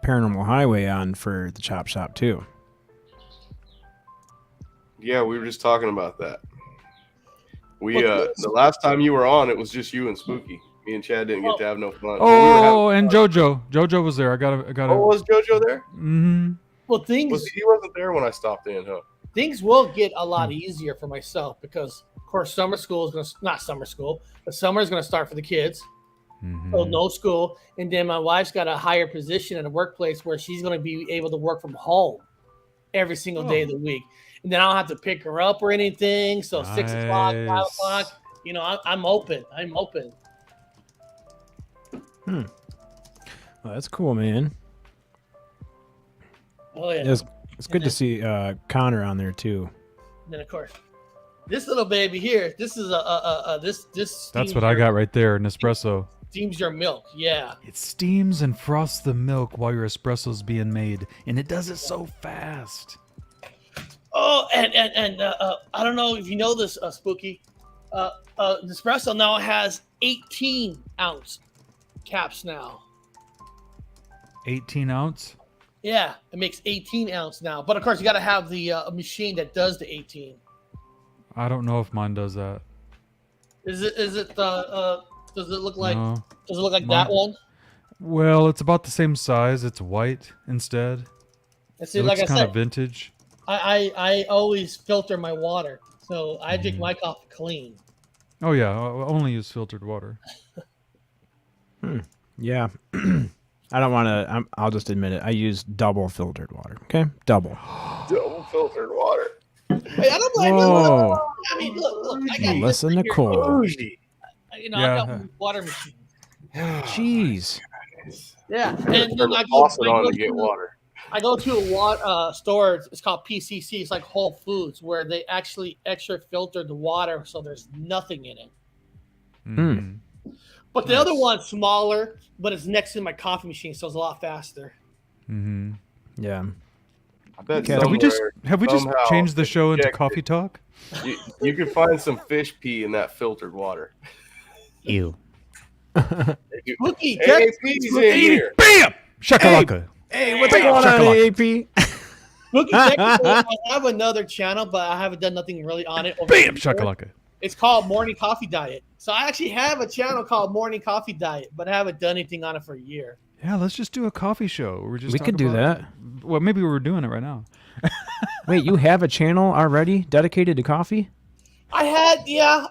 Paranormal Highway on for the Chop Shop too. Yeah, we were just talking about that. We the last time you were on, it was just you and Spooky. Me and Chad didn't get to have no fun. Oh, and JoJo was there. I got. Oh, was JoJo there? Mm-hmm. Well, He wasn't there when I stopped in, huh? things will get a lot easier for myself because, of course, summer is going to not summer school, but summer is going to start for the kids. Mm-hmm. So no school, and then my wife's got a higher position in a workplace where she's going to be able to work from home every single day of the week, and then I don't have to pick her up or anything. So 6 o'clock, 5 o'clock, you know, I'm open. Well, that's cool, man. Oh yeah. It's good to see Connor on there too. And then of course, this little baby here. This is this. That's what I got right there, an espresso. Steams your milk, yeah. It steams and frosts the milk while your espresso's being made, and it does it so fast. Oh, and I don't know if you know this, Spooky. Nespresso now has 18-ounce caps now. 18 ounce? Yeah, it makes 18 ounce now. But of course, you got to have the machine that does the 18. I don't know if mine does that. Is it does it look like No. does it look like Mine- that one? Well, it's about the same size. It's white instead. And see, It like looks I kind said, of vintage. I always filter my water, so I drink my coffee clean. Oh yeah, I only use filtered water. Yeah. I don't want to. I'll just admit it. I use double filtered water. Okay, double. Double filtered water. Hey, I don't blame you. Whoa! I mean, look, I got Listen to this Cole. You know, I got my water machine. Jeez. Yeah, and then I Toss it on to get water. I go to a water store. It's called PCC. It's like Whole Foods, where they actually extra filter the water, so there's nothing in it. Mm. But the other one's smaller, but it's next to my coffee machine, so it's a lot faster. Mm-hmm. Yeah. I bet Have Have we just somehow, changed the show into injected. coffee talk? you can find some fish pee in that filtered water. Ew. Spooky, Hey, Speedy's in here. Bam! Shakalaka. Hey, what's going on, AP? Spooky technically, I have another channel, but I haven't done nothing really on it. Bam, shakalaka. It's called Morning Coffee Diet. So I actually have a channel called Morning Coffee Diet, but I haven't done anything on it for a year. Yeah, let's just do a coffee show. We could do that. Well, maybe we're doing it right now. Wait, you have a channel already dedicated to coffee? I had, yeah,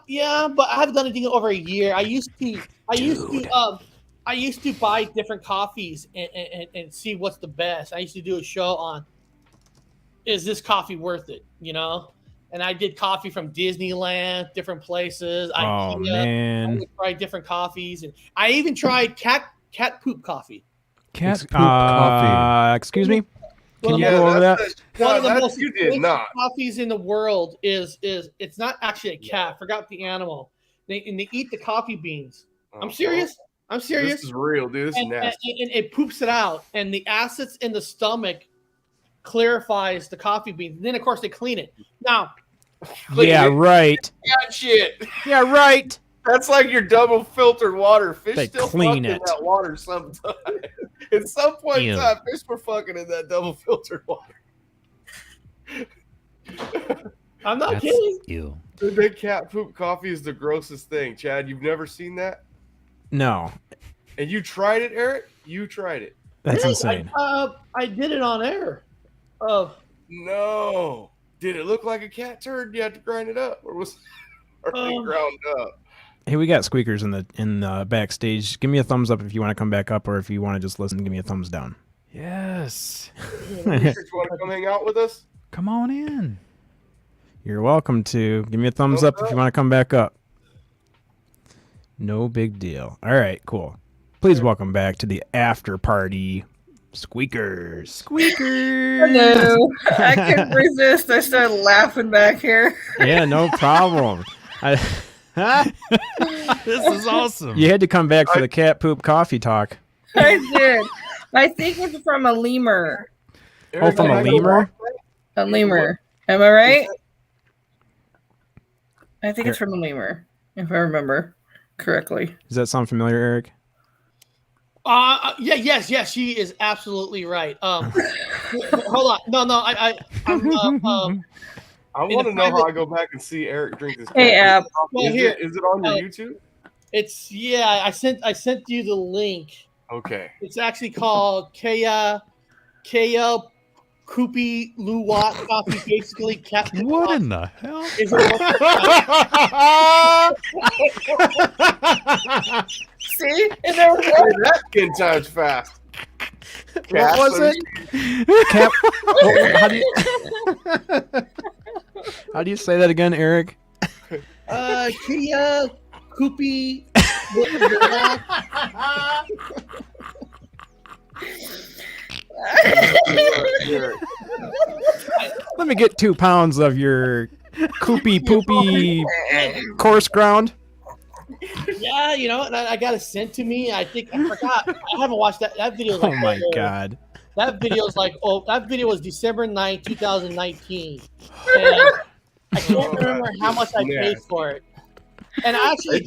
but I haven't done anything in over a year. I used to buy different coffees and see what's the best. I used to do a show on, is this coffee worth it? You know, and I did coffee from Disneyland, different places. Oh man, I tried different coffees, and I even tried cat poop coffee. Cat poop coffee. Excuse me. Can you Well, go over that? One of the that most you did expensive not. coffees in the world is it's not actually a cat. I forgot the animal. They eat the coffee beans. I'm serious. I'm serious. This is real, dude. This is nasty. And it poops it out, and the acids in the stomach clarifies the coffee beans. And then of course they clean it. Now, Yeah, right. Yeah, shit. Yeah, right. That's like your double filtered water. Fish They still clean fuck in it. that water sometimes. At some point in Ew. time, fish were fucking in that double filtered water. I'm not kidding. Ew. The big cat poop coffee is the grossest thing. Chad, you've never seen that? No, And you tried it, Eric? You tried it. that's Hey, insane. I did it on air. No. Did it look like a cat turd? You had to grind it up, or was it ground up? Hey, we got squeakers in the backstage. Give me a thumbs up if you want to come back up, or if you want to just listen. Give me a thumbs down. Yes. You want to come hang out with us? Come on in. You're welcome to. Give me a thumbs up if you want to come back up. No big deal. All right, cool. Please welcome back to the after party. Squeakers. Squeakers. No, I couldn't resist. I started laughing back here. Yeah, no problem. This is awesome. You had to come back for the cat poop coffee talk. I did. I think it's from a lemur. Oh, from a lemur? A lemur. Am I right? I think it's from a lemur, if I remember correctly. Does that sound familiar, Eric? Yes, she is absolutely right. Hold on, no, I'm I want to know how I go back and see Eric drink this. Hey, Ab. Well, Is it on your YouTube? It's I sent you the link. Okay. It's actually called Kaya Koopy Luwak Coffee, basically cat. What in the hell? Is See? And there was That 10 times fast. What was it? Cap. How do you say that again, Eric? Kaya Koopy Let me get 2 pounds of your koopy poopy coarse ground. Yeah, you know, and I got it sent to me. I think I forgot. I haven't watched that video. Oh my god. That video is that video was December 9th, 2019. And I can't remember how much I paid for it. And I actually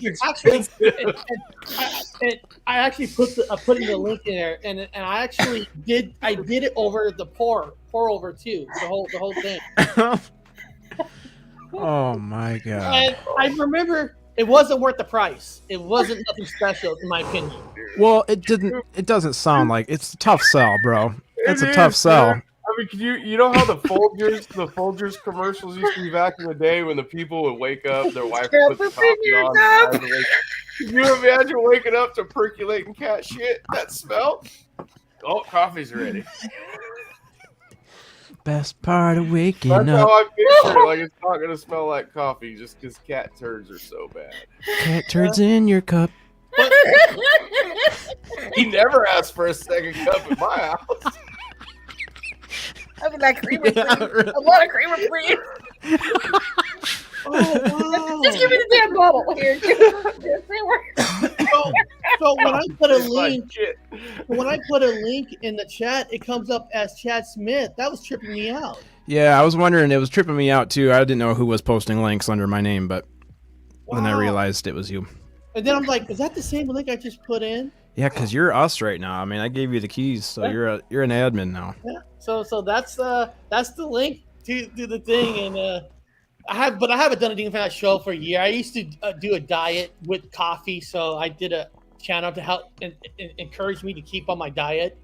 put in the link in there, and I actually did it over the pour over too, the whole thing. Oh my god. And I remember it wasn't worth the price. It wasn't nothing special, in my opinion. Well, it doesn't sound like it's a tough sell, bro. It's a tough sell. I mean, you know how the Folgers commercials used to be back in the day when the people would wake up, their wife would put the coffee on. Can you imagine waking up to percolating cat shit? That smell? Oh, coffee's ready. Best part of waking That's up. how I picture it. Like, it's not going to smell like coffee just because cat turds are so bad. Cat turds in your cup. He never asked for a second cup in my house. I mean, that creamer, please. I want a creamer, please. Oh, wow. Just give me the damn bottle here. So when I put a It's like link, shit. when I put a link in the chat, it comes up as Chad Smith. That was tripping me out. Yeah, I was wondering. It was tripping me out too. I didn't know who was posting links under my name, but then I Wow. realized it was you. And then I'm like, is that the same link I just put in? Yeah, because you're us right now. I mean, I gave you the keys, so you're an admin now. Yeah. So that's the link to the thing, and I haven't done a Dean Fan show for a year. I used to do a diet with coffee, so I did a channel to help and encourage me to keep on my diet.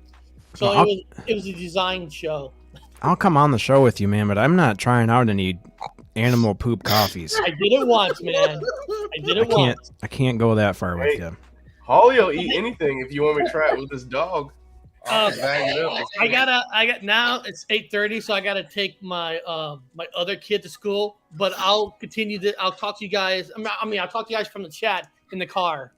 So Well, it was a design show. I'll come on the show with you, man, but I'm not trying out any animal poop coffees. I did it once, man. I did it once. I can't go that far with you. Holly will eat anything if you want me to try it with this dog. Bag it up. I got now it's 8:30, so I gotta take my my other kid to school. But I'll continue to. I'll talk to you guys. I mean, I'll talk to you guys from the chat in the car.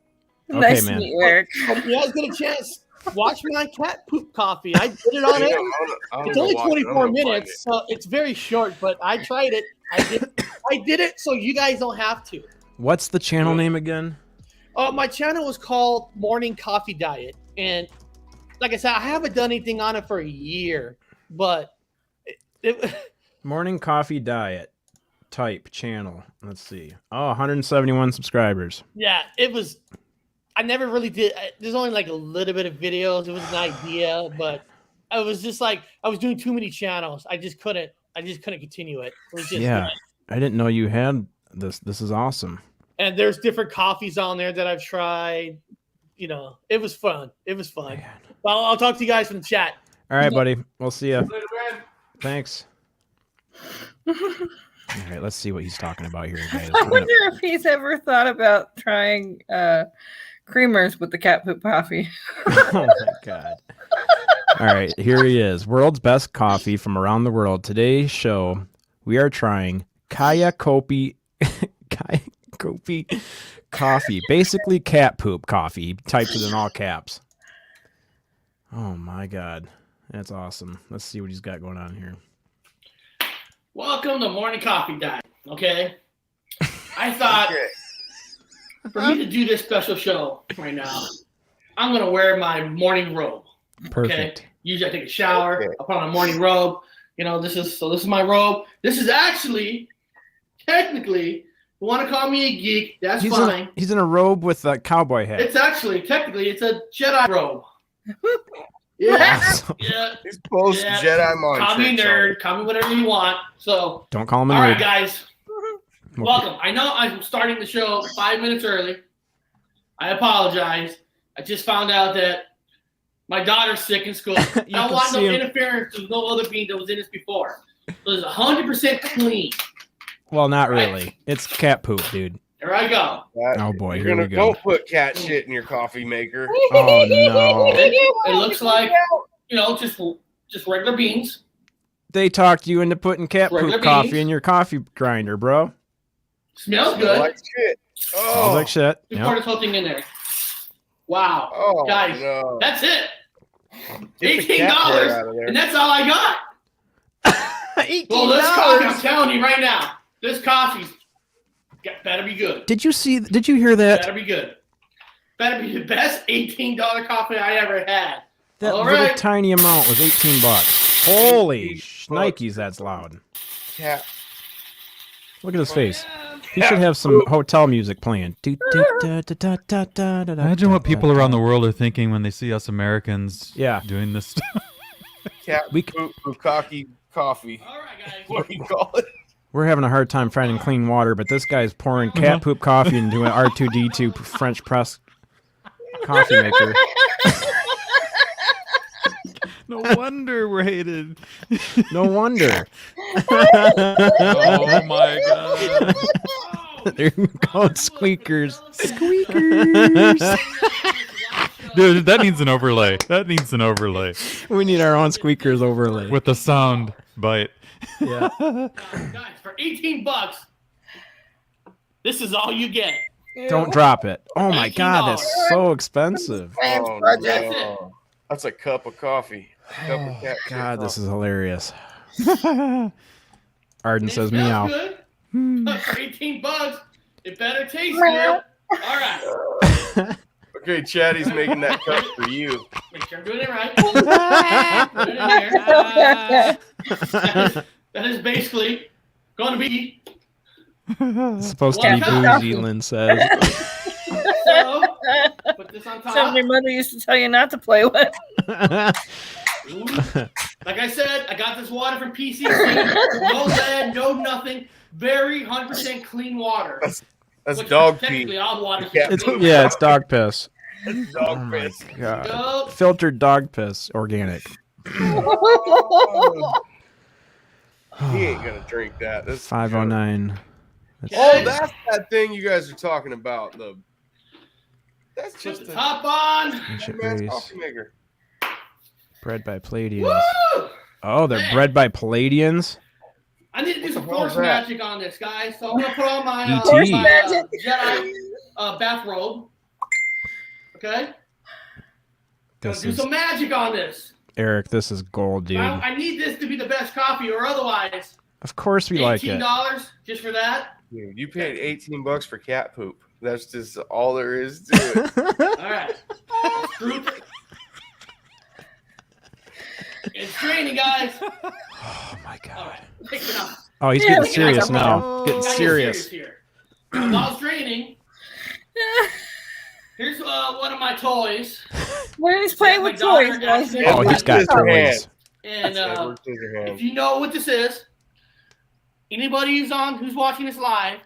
Okay, Nice man. to meet you, Eric. Hope you guys get a chance. Watch me on cat poop coffee. I did it on it. It's only 24 minutes, so it's very short. But I tried it. I did it so you guys don't have to. What's the channel name again? My channel was called Morning Coffee Diet, and like I said, I haven't done anything on it for a year, but Morning Coffee Diet. Type channel. Let's see. Oh, 171 subscribers. yeah, it was. I never really did. There's only like a little bit of videos. It was an idea, but I was just like I was doing too many channels. I just couldn't continue it. It was just Yeah, I didn't know you had this. This is awesome. And there's different coffees on there that I've tried. You know, it was fun. It was fun. Man. Well, I'll talk to you guys from the chat. All right, buddy. We'll see you. Later, man. Thanks. All right, let's see what he's talking about here, guys. I wonder if he's ever thought about trying creamers with the cat poop coffee. Oh my god. All right, here he is. World's best coffee from around the world. Today's show, we are trying Kaya Kopi coffee. Basically cat poop coffee. He types it in all caps. Oh my god. That's awesome. Let's see what he's got going on here. Welcome to Morning Coffee Diet. Okay, I thought for me to do this special show right now, I'm gonna wear my morning robe. Perfect. Okay? Usually I take a shower. I put on a morning robe. You know, this is my robe. This is actually, technically, you want to call me a geek? That's fine. He's in a robe with a cowboy hat. It's actually technically it's a Jedi robe. Yeah, Awesome. yeah. He's post Yeah. Jedi mind Call me tricks on nerd. it. Call me whatever you want. So, Don't call him a all right, nerd. guys. Welcome. I know I'm starting the show 5 minutes early. I apologize. I just found out that my daughter's sick in school. I don't can want no see him. interference. There's no other bean that was in this before. So it's 100% clean. Well, not really. It's cat poop, dude. There I go. Oh boy, You're here we gonna- go. Don't put cat shit in your coffee maker. Oh no. It looks like, just regular beans. They talked you into putting cat Regular poop coffee beans. in your coffee grinder, bro. Smells good. Like shit. Smells Oh, like shit. Just pour Yep. this whole thing in there. Wow. oh Guys, no. that's it. Get the cat hair out of $18. there. And that's all I got. Well, this coffee, I'm telling you right now, this coffee's better be good. Did you hear that? Better be good. Better be the best $18 coffee I ever had. That All little right. tiny amount was $18. Holy $18. Nikes, that's loud. Cat. Look at his face. He should have some hotel music playing. Imagine what people around the world are thinking when they see us Americans Yeah. doing this stuff. Cat We- poop bukkake coffee. All right, guys. What do you call it? We're having a hard time finding clean water, but this guy's pouring cat poop coffee into an R2D2 French press coffee maker. No wonder we're hated. No wonder. Oh my god. There you go, squeakers. Squeakers. Dude, that needs an overlay. That needs an overlay. We need our own squeakers overlay. With the sound bite. Yeah. Guys, for $18, this is all you get. Don't drop it. Oh my god, that's $19. so expensive. Oh, That's no. That's a cup of coffee. Cup of cat shit God, this coffee. is hilarious. Arden It says smells meow. good. But for $18, it better taste good. All right. Okay, Chatty's making that cup for you. Make sure I'm doing it right. Put it in here. That is basically going to be It's supposed to be One cup. bougie, Lynn says. so. Put this on top. Something your mother used to tell you not to play with. Ooh. Like I said, I got this water from PCC. No lead, no nothing. Very 100% clean water. That's Which dog technically pee. all water. It's dog piss. That's Oh dog my piss. god. Go. Filtered dog piss, organic. He ain't gonna drink that. That's 509. Oh, that's that thing you guys are talking about. That's Put just the a top on. Ancient mass race. coffee maker. Bred by Palladians. Woo! Oh, they're Man. bred by Palladians? I need to do some the hell is force that? magic on this, guys. So I'm gonna put on my, E.T. Force my magic. Jedi bathrobe. Okay. Gonna This do is some magic on this. Eric, this is gold, dude. I need this to be the best coffee, or otherwise, Of course we like it. $18 just for that. Dude, you paid $18 for cat poop. That's just all there is to it. All right. Group it. It's training, guys. Oh my All god. right. Pick it up. Oh, he's Yeah, getting we can serious have now. Getting Gotta get serious. here. While it's training, here's one of my toys. When he's playing with My daughter toys, guys. actually- Oh, he's got Scissorhands. toys. And Edward if Scissorhands. you know what this is, anybody who's watching this live,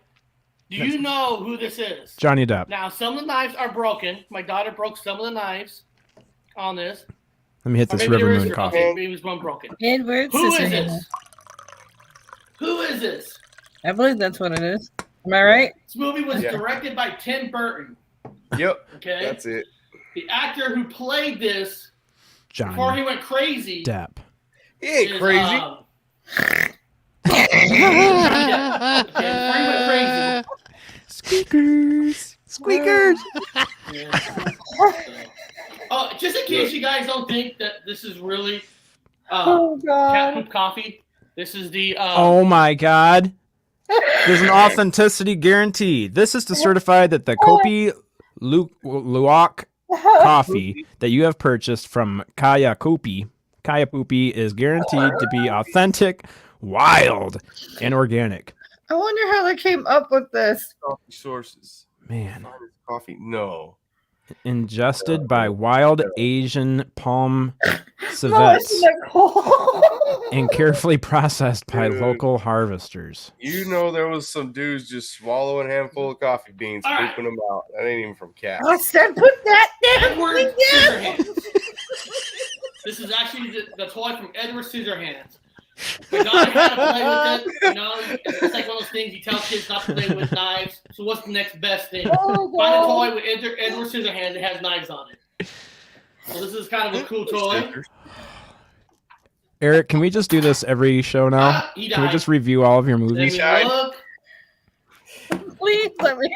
do you know who this is? Johnny Depp. Now, some of the knives are broken. My daughter broke some of the knives on this. Let me hit Or this maybe River there is Moon coffee. maybe it was one broken. Edward Who is Scissorhands. this? Who is this? I believe that's what it is. Am I right? This movie was Yeah. directed by Tim Burton. Yep, Okay, that's it. the actor who played this before Johnny he went crazy Depp. He ain't is, crazy. yeah, okay, before he went crazy. Squeakers. Squeakers. Oh, just in case you guys don't think that this is really Oh cat god. poop coffee, this is the Oh my god. There's an authenticity guarantee. This is to certify that the Kopi Luwak coffee that you have purchased from Kaya Kopi is guaranteed to be authentic, wild, and organic. I wonder how they came up with this. Coffee sources. Man, Finest coffee. No. ingested by wild Asian palm No, civets isn't that cool? and carefully processed by Dude. local harvesters. You know there was some dudes just swallowing a handful of coffee beans, All right. pooping them out. That ain't even from cats. I said put that damn Edward thing down. Scissorhands. This is actually the toy from Edward Scissorhands. My daughter had to play with it. You know, it's like one of those things you tell kids not to play with knives. So what's the next best thing? Oh, Find a God. toy with Edward Scissorhands that has knives on it. So this is kind of a cool toy. Eric, can we just do this every show now? Ah, he Can we died. just review all of your Let movies? me died. look. Please let me.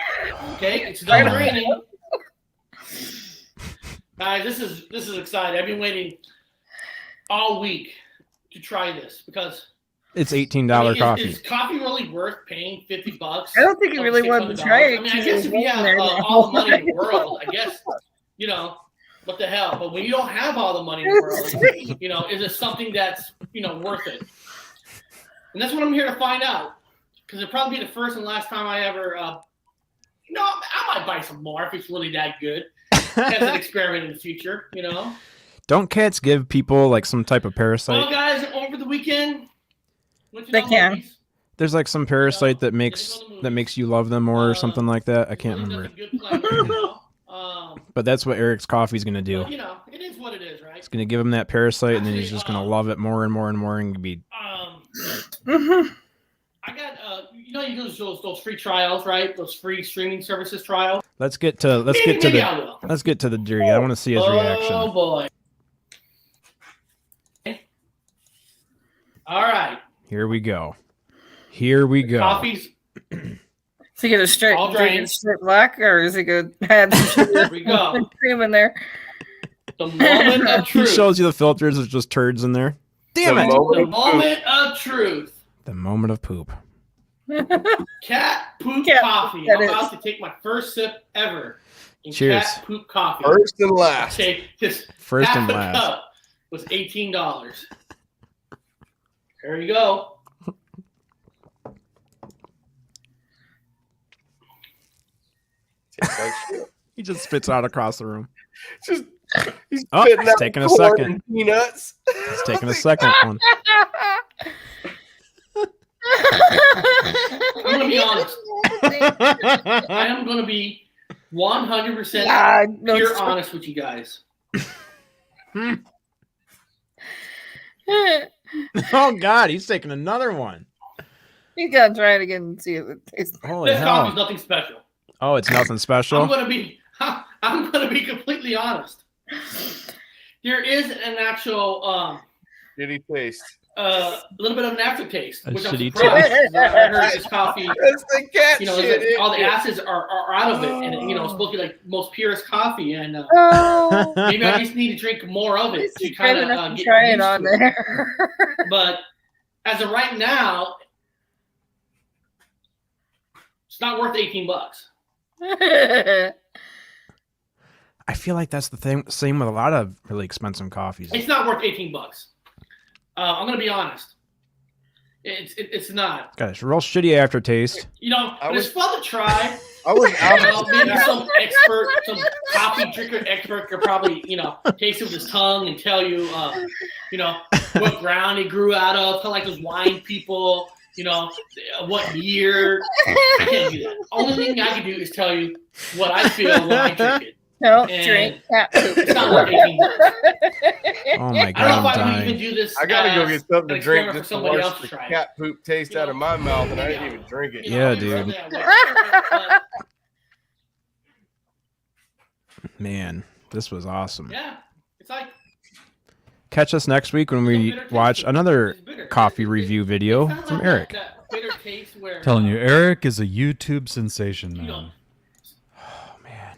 Okay, it's done raining. Guys, this is exciting. I've been waiting all week to try this because It's $18 I mean, coffee. Is coffee really worth paying $50? I don't think he really wanted to try it. I mean, I guess if you have all the money in the world, I guess, you know, what the hell? But when you don't have all the money in the world, you know, is it something that's, you know, worth it? And that's what I'm here to find out. Because it'll probably be the first and last time I ever, you know, I might buy some more if it's really that good. As an experiment in the future, you know. Don't cats give people like some type of Well, parasite? guys, over the weekend, went to They the can. movies. There's like some parasite that makes you love them more or something like that. I can't Really remember. nothing good playing right now. But that's what Eric's coffee's gonna do. But, you know, it is what it is, right? It's gonna give him that parasite, and then he's just gonna love it more and more and more, and be Mhm. I got, you know, you do those free trials, right? Those free streaming services trials. Let's get to Maybe the I will. let's get to the jury. I want to see his Oh reaction. boy! All right, Here we go. Here we go. coffee's. Is he gonna straight All drink drained. it straight black, or is he gonna have some Here we go. cream in there? The moment of He truth. shows you the filters. There's just turds in there. Damn The it! moment The of moment of truth. The moment of poop. Cat poop Cat coffee. poop, that I'm about is. to take my first sip ever in Cheers. cat poop coffee. First and last. Okay, just First half and a last. cup was $18. There you go. Tastes like shit. He just spits out across the room. Just he's Oh, spitting it's out taking a corn second. and peanuts. He's taking a second one. I'm gonna be honest. I am gonna be 100% pure honest with you guys. Oh God, he's taking another one. You gotta try it again and see if it tastes. Holy This coffee is hell! nothing special. Oh, it's nothing special. I'm gonna be completely honest. There is an actual Shitty taste. little bit of an aftertaste, A which I'm shitty surprised. 'Cause I heard this coffee, That's the cat you know, shit. all the acids are out of it, and you know, it's supposed to be like most purest coffee, and Oh, maybe I just need to drink more of it this to is kind good of enough to get try it used on to it. there. But as of right now, it's not worth $18. I feel like that's the same with a lot of really expensive coffees. It's not worth $18. I'm gonna be honest. It's not. Got a real shitty aftertaste. You know, I but it's was- fun to try. I was out You know, of maybe some expert, some coffee drinker expert could probably, you know, taste it with his tongue and tell you, you know, what ground it grew out of. Kind of like those wine people, you know, what year. I can't do that. Only thing I can do is tell you what I feel when I drink it. Don't And drink cat poop. It's not worth $18. Oh my I God, don't know I'm if I would even dying. do this. I gotta go as get something to an drink experiment just for to somebody wash else to the try. cat poop taste You know, out of my mouth, and I maybe didn't even drink it. You know, Yeah, maybe dude. someday I will. But, Man, this was awesome. yeah, it's like Catch us next week when we watch another it's bitter. coffee It's- review it's video kinda from like Eric. that bitter taste where, Telling you, Eric is a YouTube sensation, you know, man. Oh man,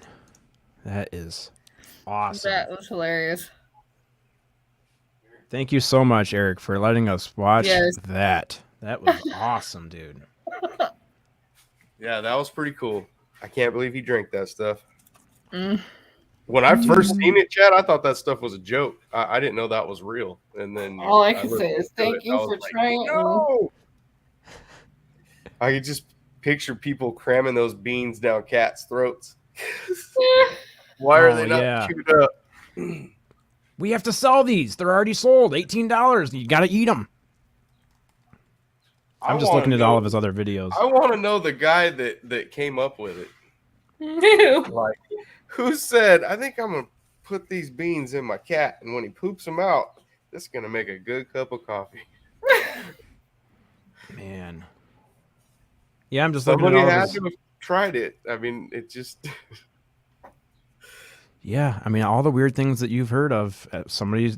that is awesome. That was hilarious. Thank you so much, Eric, for letting us watch Yes. that. That was awesome, dude. Yeah, that was pretty cool. I can't believe he drank that stuff. Mm. When I first seen it, Chad, I thought that stuff was a joke. I didn't know that was real. And then All I can looked say is into thank it, you I was for like, trying it. No! I could just picture people cramming those beans down cats' throats. Why are Oh, they not yeah. chewed up? We have to sell these. They're already sold. $18. You got to eat them. I'm just looking at all of his other videos. I want to know the guy that came up with it. Like, who said, I think I'm going to put these beans in my cat, and when he poops them out, this is going to make a good cup of coffee. Man. Yeah, I'm just looking Somebody at all had of his... to have tried it. I mean, it just... Yeah, I mean, all the weird things that you've heard of, somebody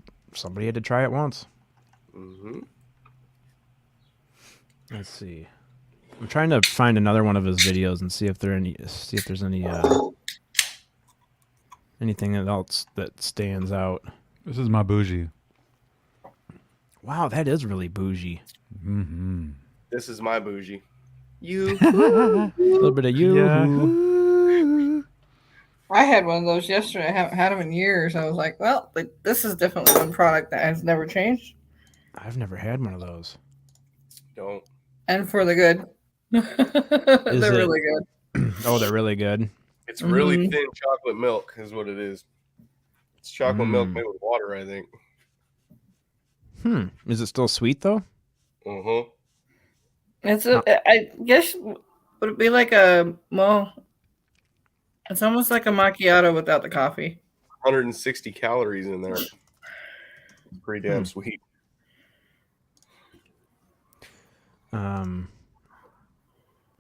had to try it once. Mm-hmm. Let's see. I'm trying to find another one of his videos and see if there's any anything else that stands out. This is my bougie. Wow, that is really bougie. Mm-hmm. This is my bougie. You. A little bit of you. Yahoo! I had one of those yesterday. I haven't had them in years. I was like, well, this is definitely one product that has never changed. I've never had one of those. Don't. And for the good. They're really good. Oh, they're really good. It's really Mhm. thin chocolate milk is what it is. It's chocolate milk made with water, I think. Is it still sweet though? Uh-huh. I guess, would it be like it's almost like a macchiato without the coffee. 160 calories in there. Pretty damn sweet.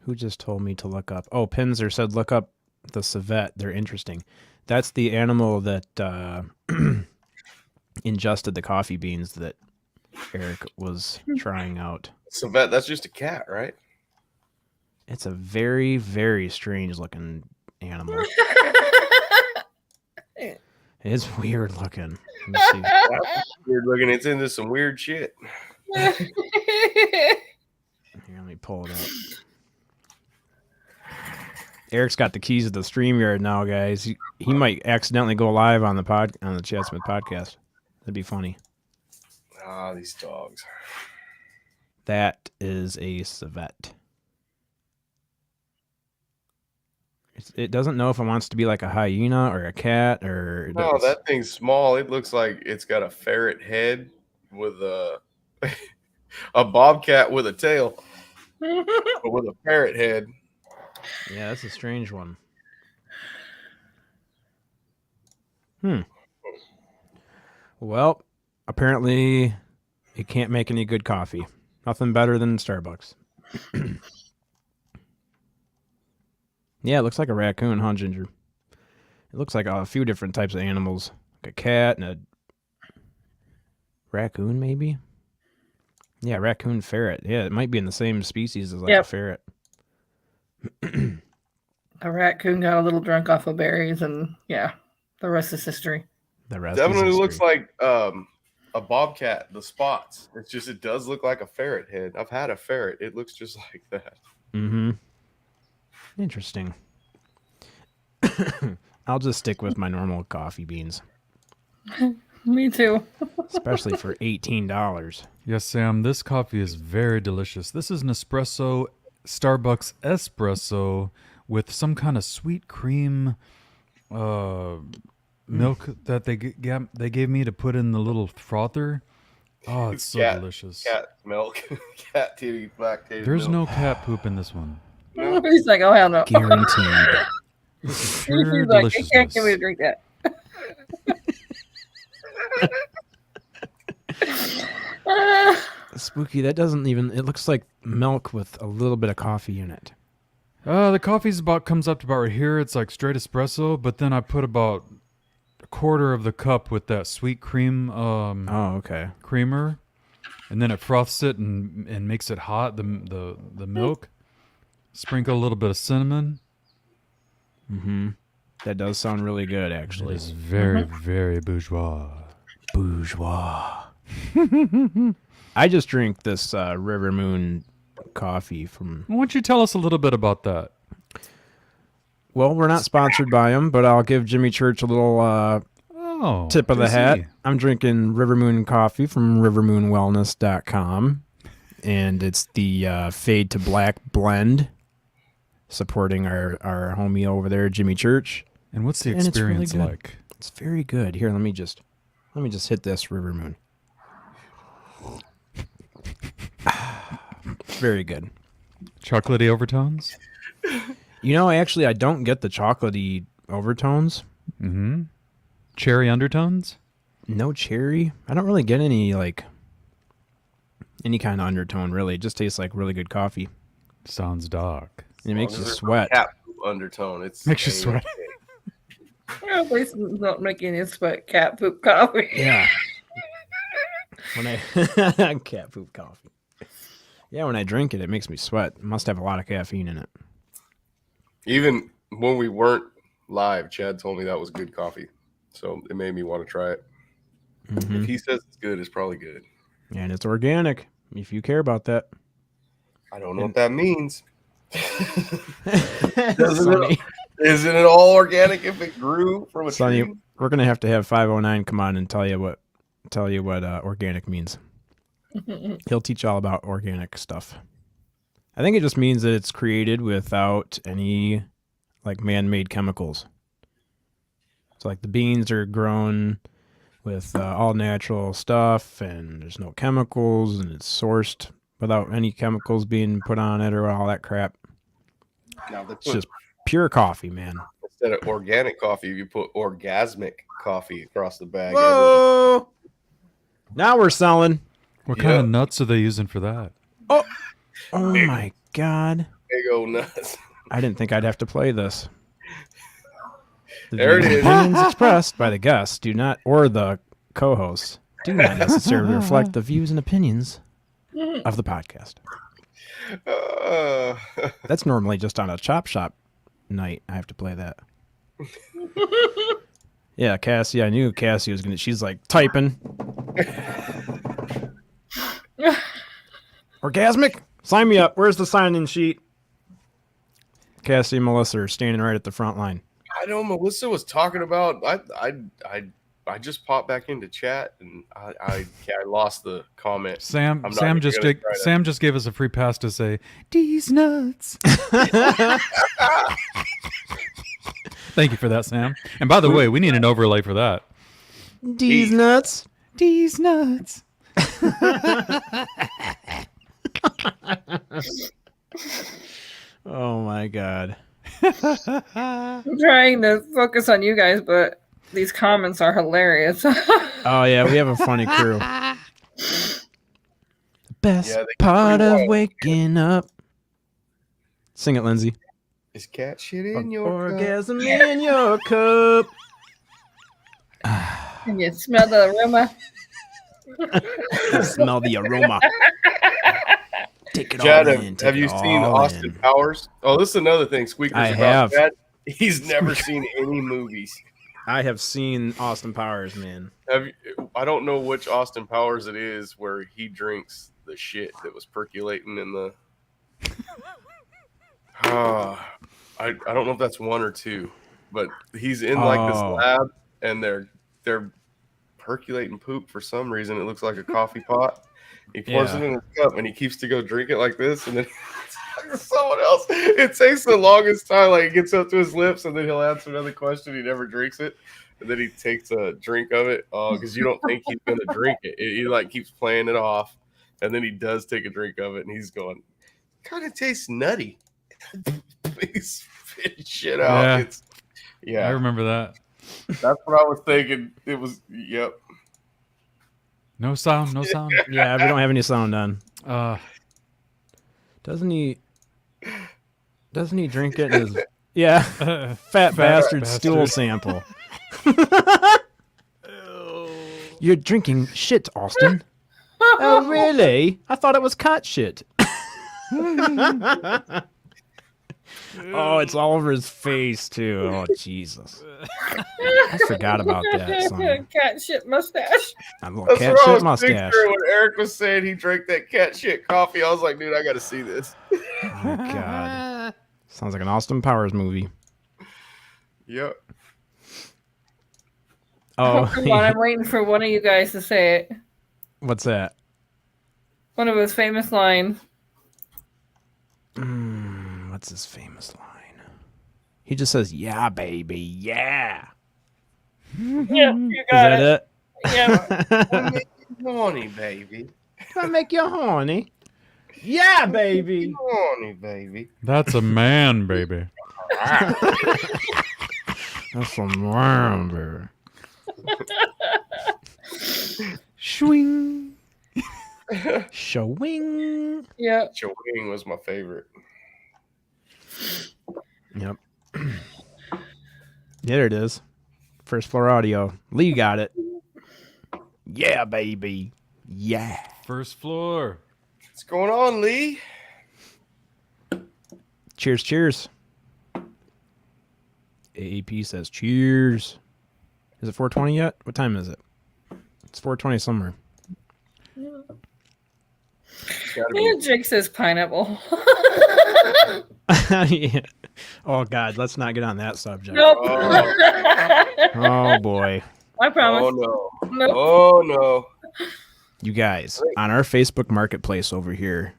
Who just told me to look up? Oh, Pinzer said look up the civet. They're interesting. That's the animal that ingested the coffee beans that Eric was trying out. Civet, that's just a cat, right? It's a very, very strange looking animal. It's weird looking. Let me see. That's weird looking. It's into some weird shit. Here, let me pull it up. Eric's got the keys to the StreamYard now, guys. He might accidentally go live on the Chatsmith podcast. That'd be funny. Ah, these dogs. That is a civet. It doesn't know if it wants to be like a hyena or a cat or. No, that thing's small. It looks like it's got a ferret head with a a bobcat with a tail, but with a ferret head. Yeah, that's a strange one. Well, apparently it can't make any good coffee. Nothing better than Starbucks. Yeah, it looks like a raccoon, huh, Ginger? It looks like a few different types of animals. Like a cat and a raccoon, maybe? Yeah, raccoon ferret. Yeah, it might be in the same species as like a ferret. A raccoon got a little drunk off of berries, and the rest is history. The rest Definitely is looks like a bobcat. The spots. It does look like a ferret head. I've had a ferret. It looks just like that. Mm-hmm. Interesting. I'll just stick with my normal coffee beans. Me too. Especially for $18. Yes, Sam, this coffee is very delicious. This is an espresso, Starbucks espresso with some kind of sweet cream milk that they gave me to put in the little frother. Oh, it's so delicious. Cat milk. Cat titty, black titty. There's milk. no cat poop in this one. No. He's like, oh, hell no. Guaranteed. This is pure He's like, you deliciousness. can't get me to drink that. Spooky, that doesn't even... It looks like milk with a little bit of coffee in it. The coffee's comes up to about right here. It's like straight espresso, but then I put about a quarter of the cup with that sweet cream Oh, okay. creamer, and then it froths it and makes it hot, the milk. Sprinkle a little bit of cinnamon. Mm-hmm. That does sound really good, actually. It is very, very bourgeois. Bourgeois. I just drink this River Moon coffee from... Why don't you tell us a little bit about that? Well, we're not sponsored by them, but I'll give Jimmy Church a little tip of the hat. I'm drinking River Moon coffee from rivermoonwellness.com, and it's the Fade to Black blend, supporting our homie over there, Jimmy Church. And what's the And it's really experience good. like? It's very good. Here, let me just hit this River Moon. Very good. Chocolatey overtones? You know, actually, I don't get the chocolatey overtones. Mm-hmm. Cherry undertones? No cherry. I don't really get any kind of undertone, really. It just tastes like really good coffee. Sounds dark. And it makes you sweat. Cat poop undertone. It's Makes you sweat. At least it's not making you sweat cat poop coffee. Yeah. When I cat poop coffee. Yeah, when I drink it, it makes me sweat. It must have a lot of caffeine in it. Even when we weren't live, Chad told me that was good coffee. So it made me want to try it. Mm-hmm. If he says it's good, it's probably good. And it's organic, if you care about that. I don't know what that means. Sonny, Isn't it all organic if it grew from a Sonny, tree? we're gonna have to have 509 come on and tell you what organic means. He'll teach you all about organic stuff. I think it just means that it's created without any like man-made chemicals. So like the beans are grown with all natural stuff, and there's no chemicals, and it's sourced without any chemicals being put on it or all that crap. Now they It's put, just pure coffee, man. instead of organic coffee, you put orgasmic coffee across the bag. Whoa! Now we're selling. What kind of nuts are they using for that? Oh my God. Big old nuts. I didn't think I'd have to play this. The There it views and is. opinions expressed by the guests do not, or the co-hosts, do not necessarily reflect the views and opinions of the podcast. That's normally just on a chop shop night. I have to play that. Yeah, Cassie. I knew Cassie was gonna. She's like typing. Orgasmic? Sign me up. Where's the sign-in sheet? Cassie and Melissa are standing right at the front line. I know Melissa was talking about. I just popped back into chat and I lost the comment. Sam I'm not even just gonna try to- Sam just gave us a free pass to say D's nuts. Thank you for that, Sam. And by the way, we need an overlay for that. D's nuts. D's nuts. Oh my god. I'm trying to focus on you guys, but these comments are hilarious. Oh yeah, we have a funny crew. Best Yeah, they part pretty of wild. waking up. Sing it, Lindsay. Is cat shit in your cup? Orgasm in your cup. Can you smell the aroma? Smell the aroma. Take it Chad, all in. have you seen Austin Powers? Oh, this is another thing. Squeakers I about have. Chad. He's never seen any movies. I have seen Austin Powers, man. I don't know which Austin Powers it is where he drinks the shit that was percolating in the. I don't know if that's 1 or 2, but he's in like this lab and they're percolating poop for some reason. It looks like a coffee pot. He pours it in his cup and he keeps to go drink it like this, and then someone else. It takes the longest time. Like, it gets up to his lips, and then he'll answer another question. He never drinks it, and then he takes a drink of it because you don't think he's gonna drink it. He like keeps playing it off, and then he does take a drink of it, and he's going, "Kind of tastes nutty." He's spitting shit out. Yeah. I remember that. That's what I was thinking. It was, yep. No sound, no sound. Yeah, we don't have any sound on. Doesn't he drink it in his fat bastard stool sample? You're drinking shit, Austin. Oh, really? I thought it was cat shit. Oh, it's all over his face, too. Oh, Jesus. I forgot about that song. Cat shit mustache. A little That's cat what I shit was mustache. picturing when Eric was saying he drank that cat shit coffee. I was like, dude, I got to see this. Oh, God. Sounds like an Austin Powers movie. Yep. Oh, Come on, I'm waiting for one of you guys to say it. What's that? One of his famous lines. What's his famous line? He just says, "Yeah, baby, yeah." Yeah, you Is got that it? Yeah. I'll make you horny, baby. I make you horny. Yeah, baby. Horny, baby. That's a man, baby. That's some round, baby. Swing. Showing. Yeah. Chewing was my favorite. Yep. There it is. First floor audio. Lee got it. Yeah, baby. Yeah. First floor. What's going on, Lee? Cheers, cheers. AAP says cheers. Is it 4:20 yet? What time is it? It's 4:20 somewhere. Jake says pineapple. Yeah. Oh, God. Let's not get on that subject. Nope. Oh, boy. I promise. Oh, no. Nope. Oh, no. You guys, on our Facebook marketplace over here,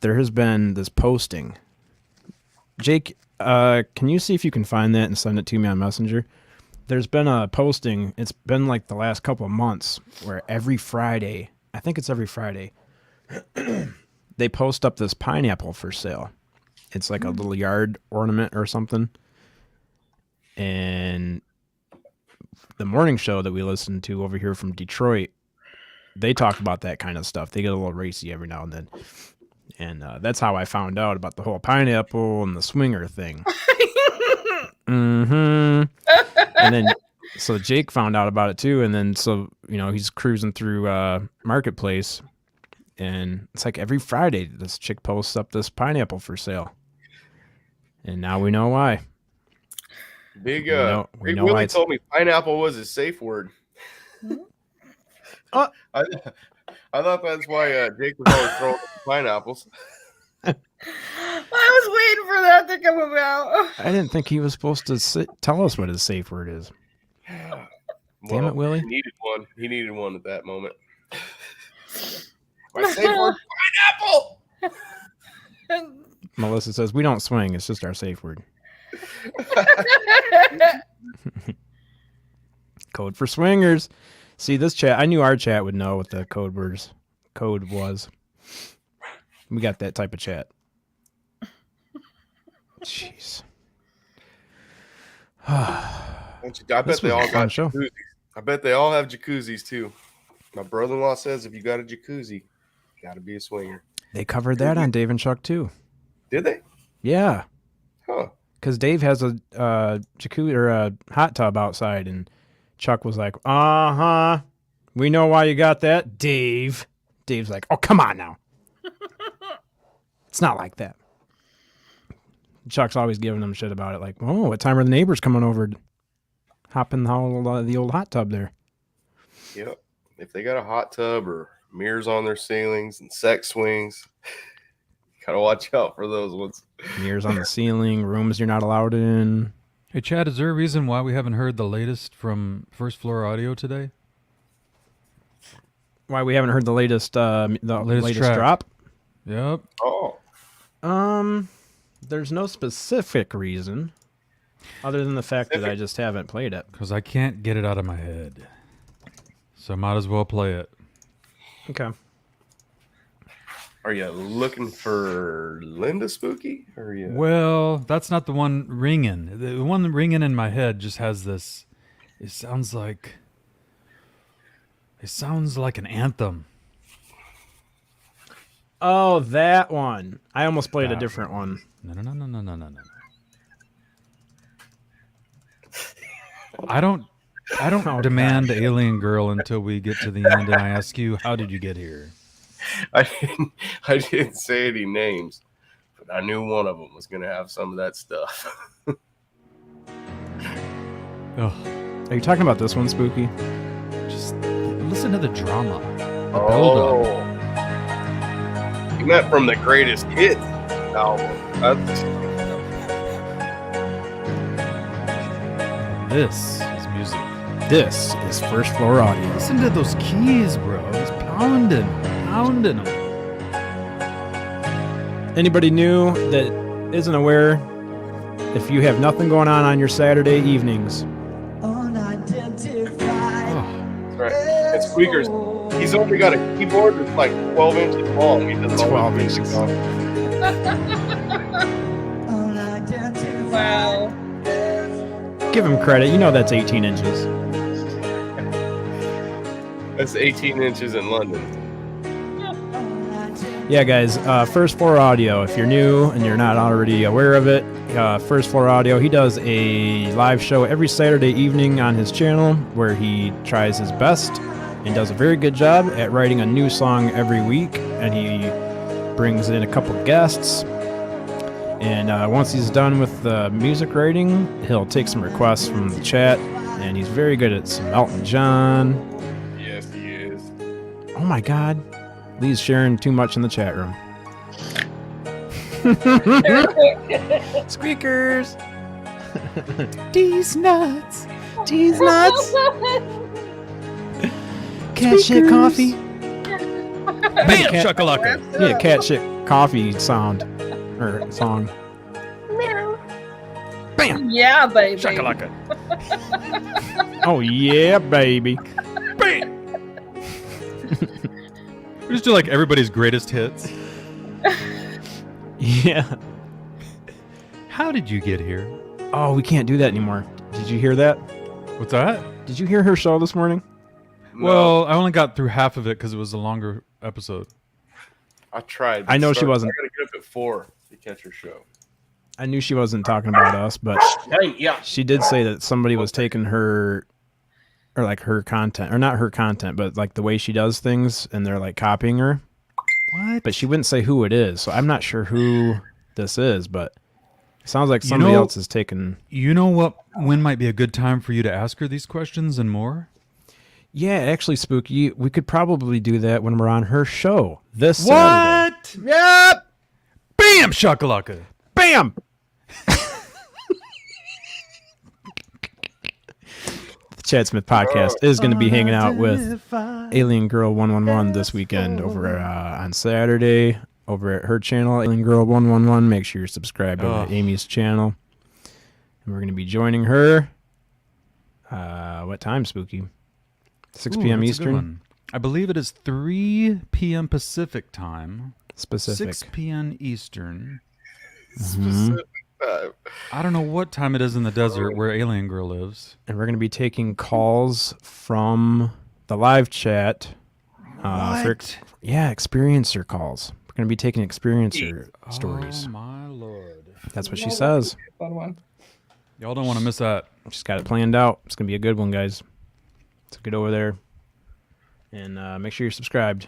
there has been this posting. Jake, can you see if you can find that and send it to me on Messenger? There's been a posting. It's been like the last couple of months where every Friday, I think it's every Friday, they post up this pineapple for sale. It's like a little yard ornament or something. And the morning show that we listen to over here from Detroit, they talk about that kind of stuff. They get a little racy every now and then. And that's how I found out about the whole pineapple and the swinger thing. And then, so Jake found out about it too. And then, so, you know, he's cruising through Marketplace. And it's like every Friday, this chick posts up this pineapple for sale. And now we know why. Big we Big know why Willie it's- told me pineapple was his safe word. I thought that's why Jake was always throwing pineapples. I was waiting for that to come about. I didn't think he was supposed to tell us what his safe word is. Damn it, Willie. He needed one at that moment. My safe word, pineapple. Melissa says, we don't swing. It's just our safe word. Code for swingers. See, this chat, I knew our chat would know what the code was. We got that type of chat. Jeez. I This bet was they a all fun got show. jacuzzis. I bet they all have jacuzzis too. My brother-in-law says if you got a jacuzzi, got to be a swinger. They covered that on Dave and Chuck too. Did they? Yeah. Huh. Because Dave has a jacuzzi or a hot tub outside, and Chuck was like, "Uh-huh. We know why you got that, Dave." Dave's like, "Oh, come on now. It's not like that." Chuck's always giving him shit about it, like, "Oh, what time are the neighbors coming over? Hop in the old hot tub there." Yep. If they got a hot tub or mirrors on their ceilings and sex swings, gotta watch out for those ones. Mirrors on the ceiling, rooms you're not allowed in. Hey, Chad, is there a reason why we haven't heard the latest from First Floor Audio today? Why we haven't heard the latest latest track. drop? Yep. Oh, There's no specific reason, other than the fact that I just haven't played it. Because I can't get it out of my head. So I might as well play it. Okay. are you looking for Linda Spooky? Or are you? Well, that's not the one ringing. The one ringing in my head just has this. It sounds like an anthem. Oh, that one. I almost played a That different one. No. I don't Oh, demand the alien girl until we get to the end and I ask you, how did you get here? I didn't say any names, but I knew one of them was going to have some of that stuff. Oh, Are you talking about this one, Spooky? just listen to the drama, the build-up. You meant from the greatest hits album. This is music. This is First Floor Audio. Listen to those keys, bro. It's pounding them. Anybody new that isn't aware, if you have nothing going on your Saturday evenings, Oh, That's right. And Squeakers, he's only got a keyboard that's like 12 inches long. He does all 12 his music inches. on. Wow. give him credit. You know that's 18 inches. That's 18 inches in London. Yeah, guys, First Floor Audio. If you're new and you're not already aware of it, First Floor Audio, he does a live show every Saturday evening on his channel where he tries his best and does a very good job at writing a new song every week. And he brings in a couple guests. And once he's done with the music writing, he'll take some requests from the chat. And he's very good at some Elton John. Yes, he is. Oh my God. Lee's sharing too much in the chat room. Squeakers. These nuts. These nuts. Cat shit coffee. bam, shakalaka. Yeah, cat shit coffee sound. Or song. Bam. Yeah, baby. Shakalaka. Oh yeah, baby. Bam. We just do like everybody's greatest hits. Yeah. How did you get here? Oh, we can't do that anymore. Did you hear that? What's that? Did you hear her show this morning? No, Well, I only got through half of it because it was a longer episode. I tried. I know she wasn't. I gotta get up at 4 to catch her show. I knew she wasn't talking about us, but Hey, yeah. she did say that somebody was taking her, or like her content, or not her content, but like the way she does things, and they're like copying her. What? But she wouldn't say who it is, so I'm not sure who this is, but it sounds like somebody else is taking. You know when might be a good time for you to ask her these questions and more? Yeah, actually, Spooky, we could probably do that when we're on her show this Saturday. What? Yep. Bam, shakalaka. Bam. The Chad Smith podcast is going to be hanging out with Alien Girl 111 this weekend over on Saturday over at her channel, Alien Girl 111. Make sure you're subscribed over to Amy's channel. And we're going to be joining her. What time, Spooky? 6 Ooh, p.m. that's a good Eastern? one. I believe it is 3 p.m. Pacific time. Specific. 6 p.m. Eastern. Specific time. I don't know what time it is in the desert where Alien Girl lives. And we're going to be taking calls from the live chat. Experiencer calls. We're going to be taking experiencer stories. Oh, my Lord. That's what she says. Fun one. Y'all don't want to miss that. She's got it planned out. It's going to be a good one, guys. So get over there and make sure you're subscribed.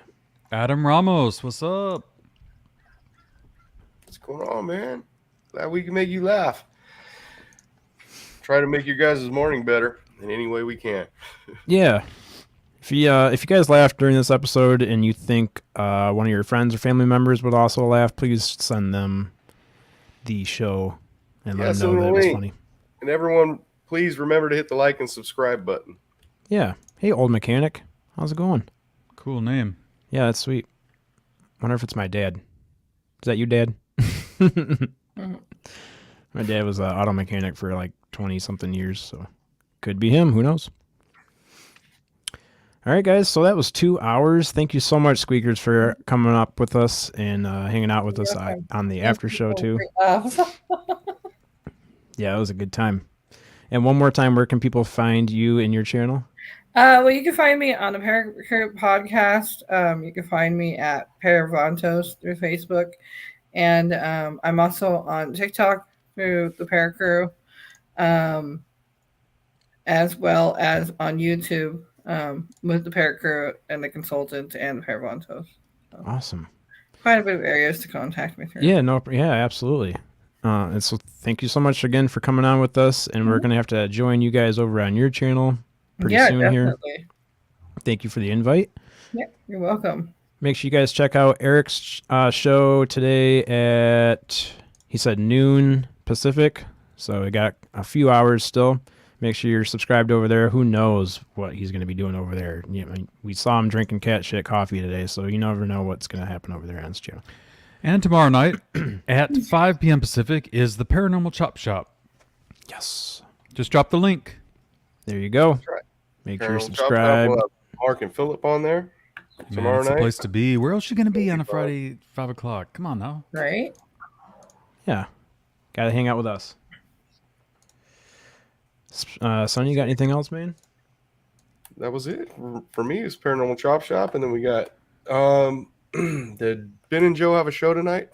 Adam Ramos, what's up? What's going on, man? Glad we can make you laugh. Try to make your guys' morning better in any way we can. Yeah. If you guys laughed during this episode and you think one of your friends or family members would also laugh, please send them the show and let them know that it was funny. And everyone, please remember to hit the like and subscribe button. Yeah. Hey, old mechanic. How's it going? Cool name. Yeah, that's sweet. Wonder if it's my dad. Is that you, Dad? My dad was an auto mechanic for like 20-something years, so could be him. Who knows? All right, guys. So that was 2 hours. Thank you so much, Squeakers, for coming up with us and hanging out with us on the after show, too. Yeah, it was a good time. And one more time, where can people find you and your channel? Well, you can find me on the ParaCrew podcast. You can find me at Paravantos through Facebook. And I'm also on TikTok through the ParaCrew, as well as on YouTube with the ParaCrew and the consultant and the Paravantos. So Awesome. quite a bit of areas to contact me through. Yeah, absolutely. And so thank you so much again for coming on with us. And we're going to have to join you guys over on your channel pretty soon definitely. here. Thank you for the invite. Yeah, you're welcome. Make sure you guys check out Eric's show today at, he said, noon Pacific. So we got a few hours still. Make sure you're subscribed over there. Who knows what he's going to be doing over there. You know, we saw him drinking cat shit coffee today, so you never know what's going to happen over there on his channel. And tomorrow night at 5 p.m. Pacific is the Paranormal Chop Shop. Yes. Just drop the link. There you go. That's right. Make sure you're Paranormal Chop Shop, subscribed. we'll have Mark and Phillip on there tomorrow It's the night. place to be. Where else you going to be on a Friday, 5 o'clock? Come on now. Right? Yeah. Got to hang out with us. Son, you got anything else, man? That was it for me. It's Paranormal Chop Shop, and then we got did Ben and Joe have a show tonight?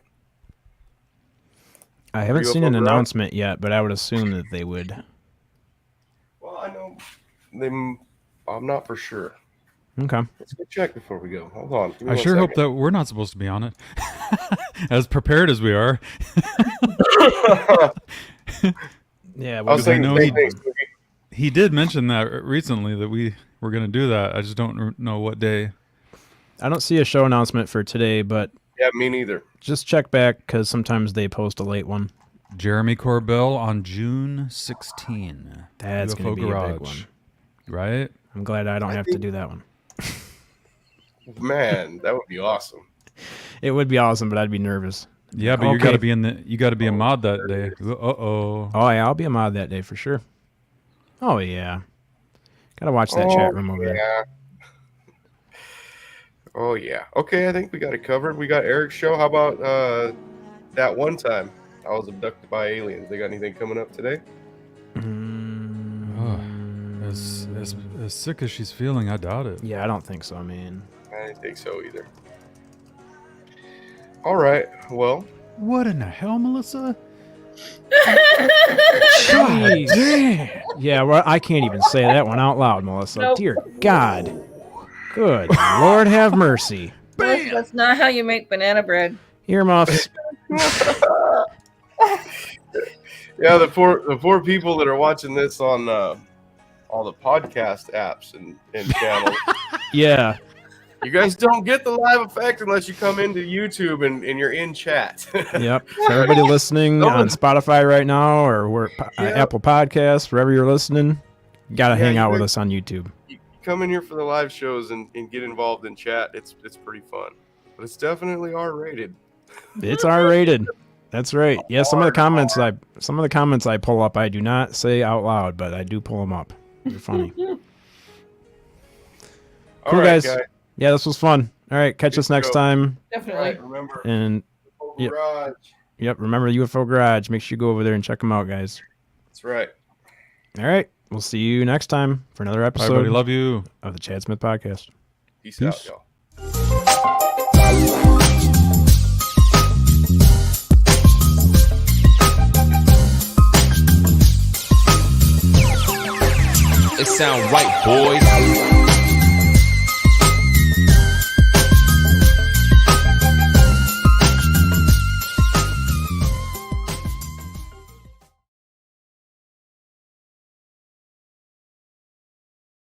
I haven't UFO seen an Garage? announcement yet, but I would assume that they would. Well, I know them. I'm not for sure. Okay. Let's go check before we go. Hold on. Give me I one sure hope second. that we're not supposed to be on it. As prepared as we are. Yeah. I was I thinking know the he- same thing. Spooky. He did mention that recently that we were going to do that. I just don't know what day. I don't see a show announcement for today, but Yeah, me neither. just check back because sometimes they post a late one. Jeremy Corbell on June 16. That's going to be a big one. Right? I'm glad I don't have to do that one. Man, that would be awesome. It would be awesome, but I'd be nervous. Yeah, but you Okay. got to be a mod that day. Uh-oh. Oh, yeah, I'll be a mod that day for sure. Oh, yeah. Gotta watch that chat room over there. Yeah. Oh yeah. Okay, I think we got it covered. We got Eric's show. How about that one time I was abducted by aliens? They got anything coming up today? As sick as she's feeling, I doubt it. Yeah, I don't think so, man. I didn't think so either. All right. Well, What in the hell, Melissa? Jeez. Yeah, well, I can't even say that one out loud, Melissa. Nope. Dear God. Good Lord have mercy. That's not how you make banana bread. Earmuffs. yeah, the four people that are watching this on all the podcast apps and channels, Yeah. you guys don't get the live effect unless you come into YouTube and you're in chat. Yep. For everybody listening on Spotify right now or Apple Podcasts, wherever you're listening, you got to hang out with us on YouTube. You come in here for the live shows and get involved in chat. It's pretty fun, but it's definitely R-rated. It's R-rated. That's right. Yeah, some of the comments I pull up, I do not say out loud, but I do pull them up. They're funny. All Cool, right, guys. Yeah, this was fun. All right, catch us next time. Definitely. Right, remember, And Yep. Garage. yep, remember UFO Garage. Make sure you go over there and check them out, guys. That's right. All right, we'll see you next time for another Bye, episode everybody. Love you. of the Chad Smith Podcast. Peace out, y'all. It sound right, boys.